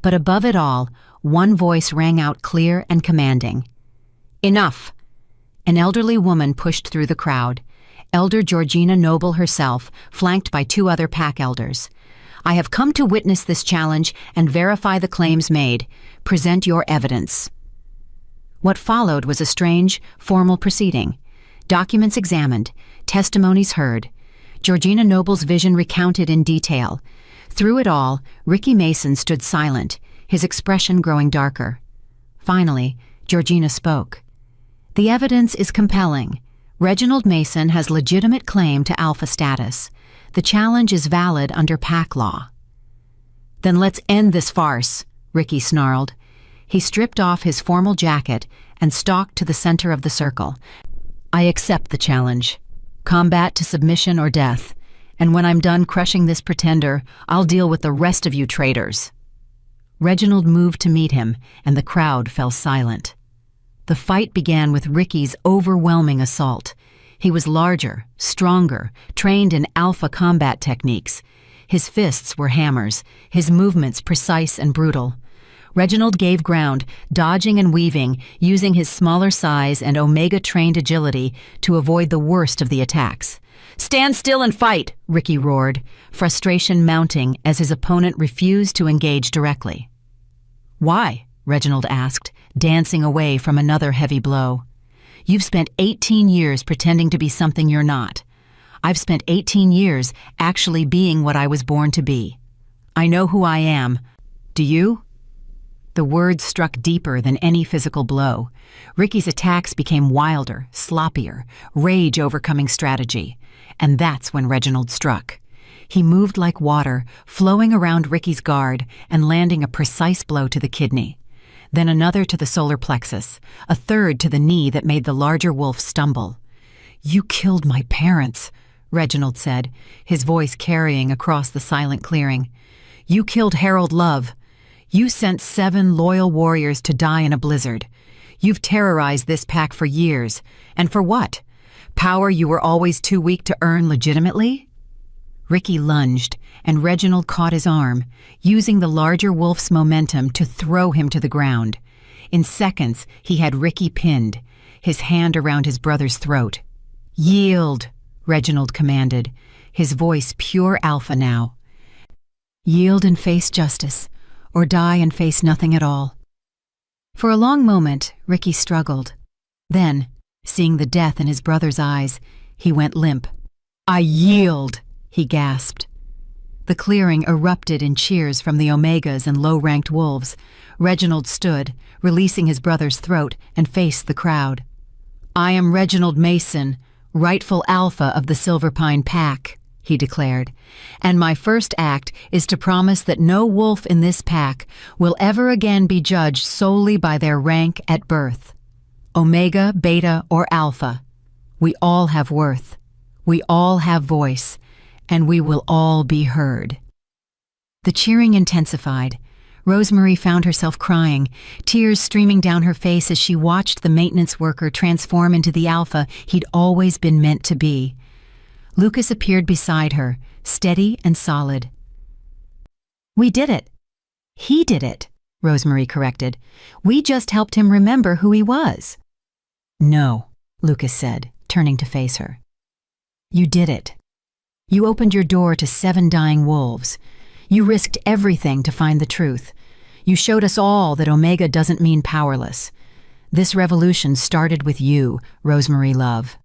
but above it all, one voice rang out clear and commanding. "Enough!" An elderly woman pushed through the crowd, Elder Georgina Noble herself, flanked by 2 other pack elders. "I have come to witness this challenge and verify the claims made. Present your evidence." What followed was a strange, formal proceeding. Documents examined, testimonies heard, Georgina Noble's vision recounted in detail. Through it all, Ricky Mason stood silent, his expression growing darker. Finally, Georgina spoke. "The evidence is compelling. Reginald Mason has legitimate claim to alpha status. The challenge is valid under pack law." "Then let's end this farce," Ricky snarled. He stripped off his formal jacket and stalked to the center of the circle. "I accept the challenge. Combat to submission or death. And when I'm done crushing this pretender, I'll deal with the rest of you traitors." Reginald moved to meet him, and the crowd fell silent. The fight began with Ricky's overwhelming assault. He was larger, stronger, trained in alpha combat techniques. His fists were hammers, his movements precise and brutal. Reginald gave ground, dodging and weaving, using his smaller size and Omega-trained agility to avoid the worst of the attacks. "Stand still and fight!" Ricky roared, frustration mounting as his opponent refused to engage directly. "Why?" Reginald asked, dancing away from another heavy blow. "You've spent 18 years pretending to be something you're not. I've spent 18 years actually being what I was born to be. I know who I am. Do you?" The words struck deeper than any physical blow. Ricky's attacks became wilder, sloppier, rage overcoming strategy. And that's when Reginald struck. He moved like water, flowing around Ricky's guard and landing a precise blow to the kidney. Then another to the solar plexus, a third to the knee that made the larger wolf stumble. "You killed my parents," Reginald said, his voice carrying across the silent clearing. "You killed Harold Love. You sent 7 loyal warriors to die in a blizzard. You've terrorized this pack for years. And for what? Power you were always too weak to earn legitimately?" Ricky lunged, and Reginald caught his arm, using the larger wolf's momentum to throw him to the ground. In seconds, he had Ricky pinned, his hand around his brother's throat. "Yield," Reginald commanded, his voice pure alpha now. "Yield and face justice, or die and face nothing at all." For a long moment, Ricky struggled. Then, seeing the death in his brother's eyes, he went limp. "I yield," he gasped. The clearing erupted in cheers from the Omegas and low-ranked wolves. Reginald stood, releasing his brother's throat, and faced the crowd. "I am Reginald Mason, rightful alpha of the Silver Pine Pack," he declared, "and my first act is to promise that no wolf in this pack will ever again be judged solely by their rank at birth. Omega, Beta, or Alpha. We all have worth. We all have voice, and we will all be heard." The cheering intensified. Rosemary found herself crying, tears streaming down her face as she watched the maintenance worker transform into the alpha he'd always been meant to be. Lucas appeared beside her, steady and solid. "We did it." "He did it," Rosemary corrected. "We just helped him remember who he was." "No," Lucas said, turning to face her. "You did it. You opened your door to 7 dying wolves. You risked everything to find the truth. You showed us all that Omega doesn't mean powerless. This revolution started with you, Rosemary Love."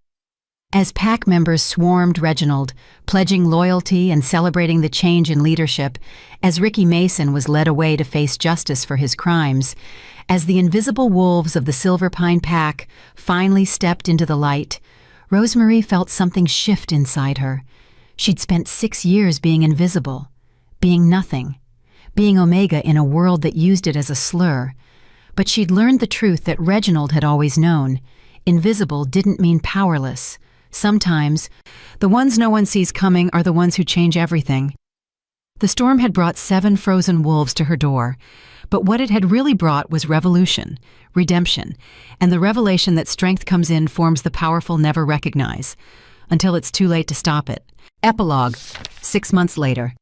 As pack members swarmed Reginald, pledging loyalty and celebrating the change in leadership, as Ricky Mason was led away to face justice for his crimes, as the invisible wolves of the Silver Pine Pack finally stepped into the light, Rosemary felt something shift inside her. She'd spent 6 years being invisible, being nothing, being Omega in a world that used it as a slur. But she'd learned the truth that Reginald had always known. Invisible didn't mean powerless. Sometimes, the ones no one sees coming are the ones who change everything. The storm had brought 7 frozen wolves to her door, but what it had really brought was revolution, redemption, and the revelation that strength comes in forms the powerful never recognize, until it's too late to stop it. Epilogue, 6 months later.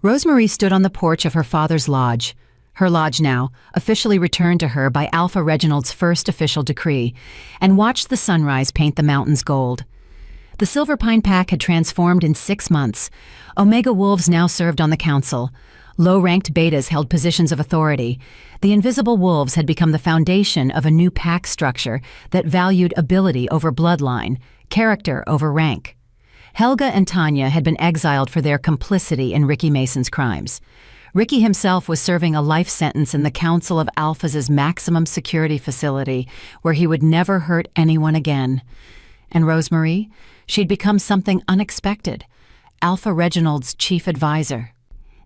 Rosemary stood on the porch of her father's lodge. Her lodge now, officially returned to her by Alpha Reginald's first official decree, and watched the sunrise paint the mountains gold. The Silver Pine Pack had transformed in 6 months. Omega wolves now served on the council. Low-ranked betas held positions of authority. The invisible wolves had become the foundation of a new pack structure that valued ability over bloodline, character over rank. Helga and Tanya had been exiled for their complicity in Ricky Mason's crimes. Ricky himself was serving a life sentence in the Council of Alphas' maximum security facility, where he would never hurt anyone again. And Rosemary? She'd become something unexpected, Alpha Reginald's chief advisor.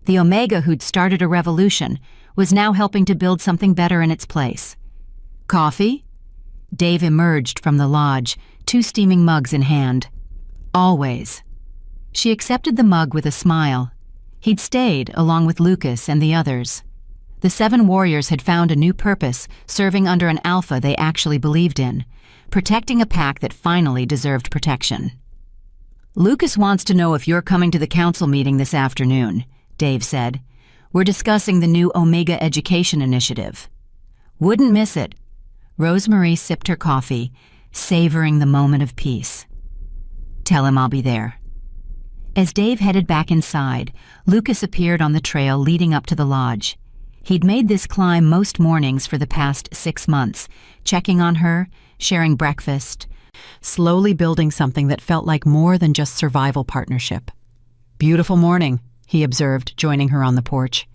The Omega who'd started a revolution was now helping to build something better in its place. "Coffee?" Dave emerged from the lodge, 2 steaming mugs in hand. "Always." She accepted the mug with a smile. He'd stayed, along with Lucas and the others. The 7 warriors had found a new purpose, serving under an alpha they actually believed in, protecting a pack that finally deserved protection. "Lucas wants to know if you're coming to the council meeting this afternoon," Dave said. "We're discussing the new Omega Education Initiative." "Wouldn't miss it." Rosemary sipped her coffee, savoring the moment of peace. "Tell him I'll be there." As Dave headed back inside, Lucas appeared on the trail leading up to the lodge. He'd made this climb most mornings for the past 6 months, checking on her, sharing breakfast, slowly building something that felt like more than just survival partnership. "Beautiful morning," he observed, joining her on the porch.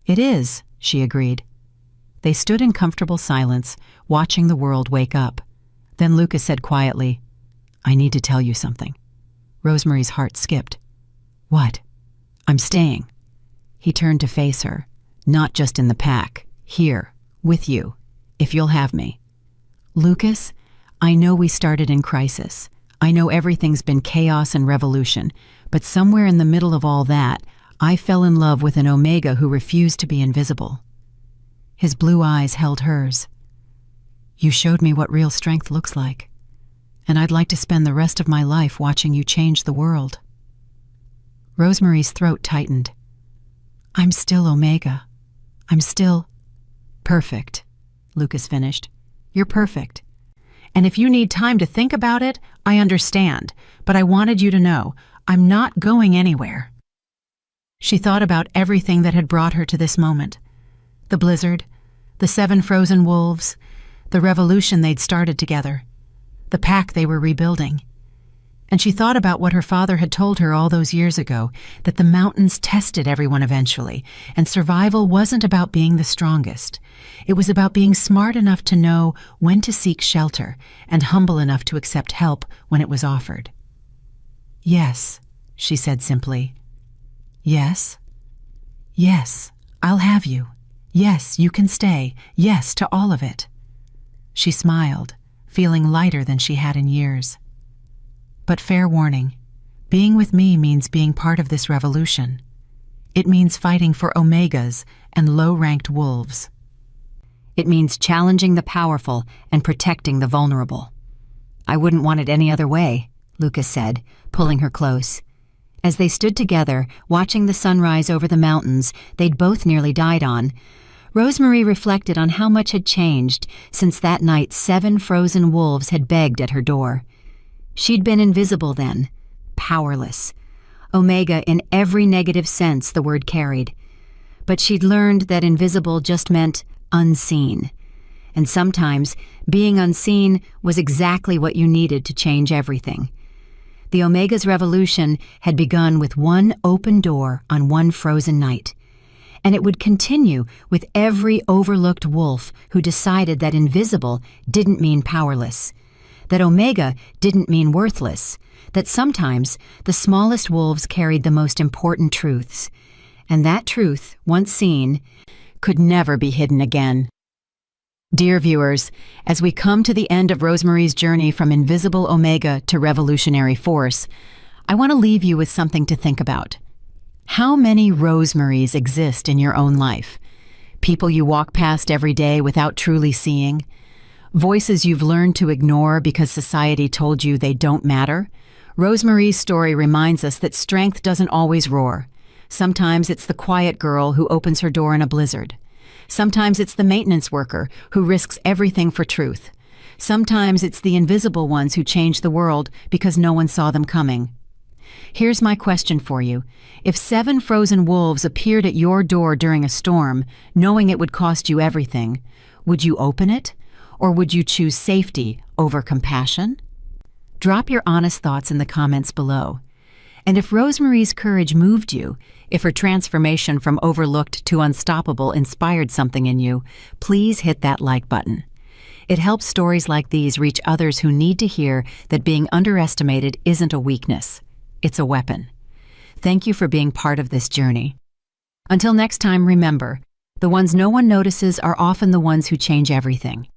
"It is," she agreed. They stood in comfortable silence, watching the world wake up. Then Lucas said quietly, "I need to tell you something." Rosemary's heart skipped. "What?" "I'm staying." He turned to face her. "Not just in the pack. Here, with you, if you'll have me." "Lucas, I know we started in crisis. I know everything's been chaos and revolution, but somewhere in the middle of all that, I fell in love with an Omega who refused to be invisible." His blue eyes held hers. "You showed me what real strength looks like, and I'd like to spend the rest of my life watching you change the world." Rosemary's throat tightened. "I'm still Omega. I'm still—" "Perfect," Lucas finished. "You're perfect. And if you need time to think about it, I understand, but I wanted you to know, I'm not going anywhere." She thought about everything that had brought her to this moment. The blizzard, the 7 frozen wolves, the revolution they'd started together, the pack they were rebuilding. And she thought about what her father had told her all those years ago, that the mountains tested everyone eventually, and survival wasn't about being the strongest. It was about being smart enough to know when to seek shelter and humble enough to accept help when it was offered. "Yes," she said simply. Yes. Yes, I'll have you. Yes, you can stay. Yes to all of it. She smiled, feeling lighter than she had in years. But fair warning, being with me means being part of this revolution. It means fighting for omegas and low-ranked wolves. It means challenging the powerful and protecting the vulnerable. I wouldn't want it any other way, Lucas said, pulling her close. As they stood together, watching the sunrise over the mountains they'd both nearly died on, Rosemary reflected on how much had changed since that night 7 frozen wolves had begged at her door. She'd been invisible then, powerless. Omega in every negative sense the word carried. But she'd learned that invisible just meant unseen. And sometimes being unseen was exactly what you needed to change everything. The Omega's revolution had begun with one open door on one frozen night. And it would continue with every overlooked wolf who decided that invisible didn't mean powerless, that Omega didn't mean worthless, that sometimes the smallest wolves carried the most important truths, and that truth, once seen, could never be hidden again. Dear viewers, as we come to the end of Rosemary's journey from invisible Omega to revolutionary force, I want to leave you with something to think about. How many Rosemarys exist in your own life? People you walk past every day without truly seeing? Voices you've learned to ignore because society told you they don't matter? Rosemary's story reminds us that strength doesn't always roar. Sometimes it's the quiet girl who opens her door in a blizzard. Sometimes it's the maintenance worker who risks everything for truth. Sometimes it's the invisible ones who change the world because no one saw them coming. Here's my question for you. If 7 frozen wolves appeared at your door during a storm, knowing it would cost you everything, would you open it? Or would you choose safety over compassion? Drop your honest thoughts in the comments below. And if Rosemary's courage moved you, if her transformation from overlooked to unstoppable inspired something in you, please hit that like button. It helps stories like these reach others who need to hear that being underestimated isn't a weakness. It's a weapon. Thank you for being part of this journey. Until next time, remember, the ones no one notices are often the ones who change everything.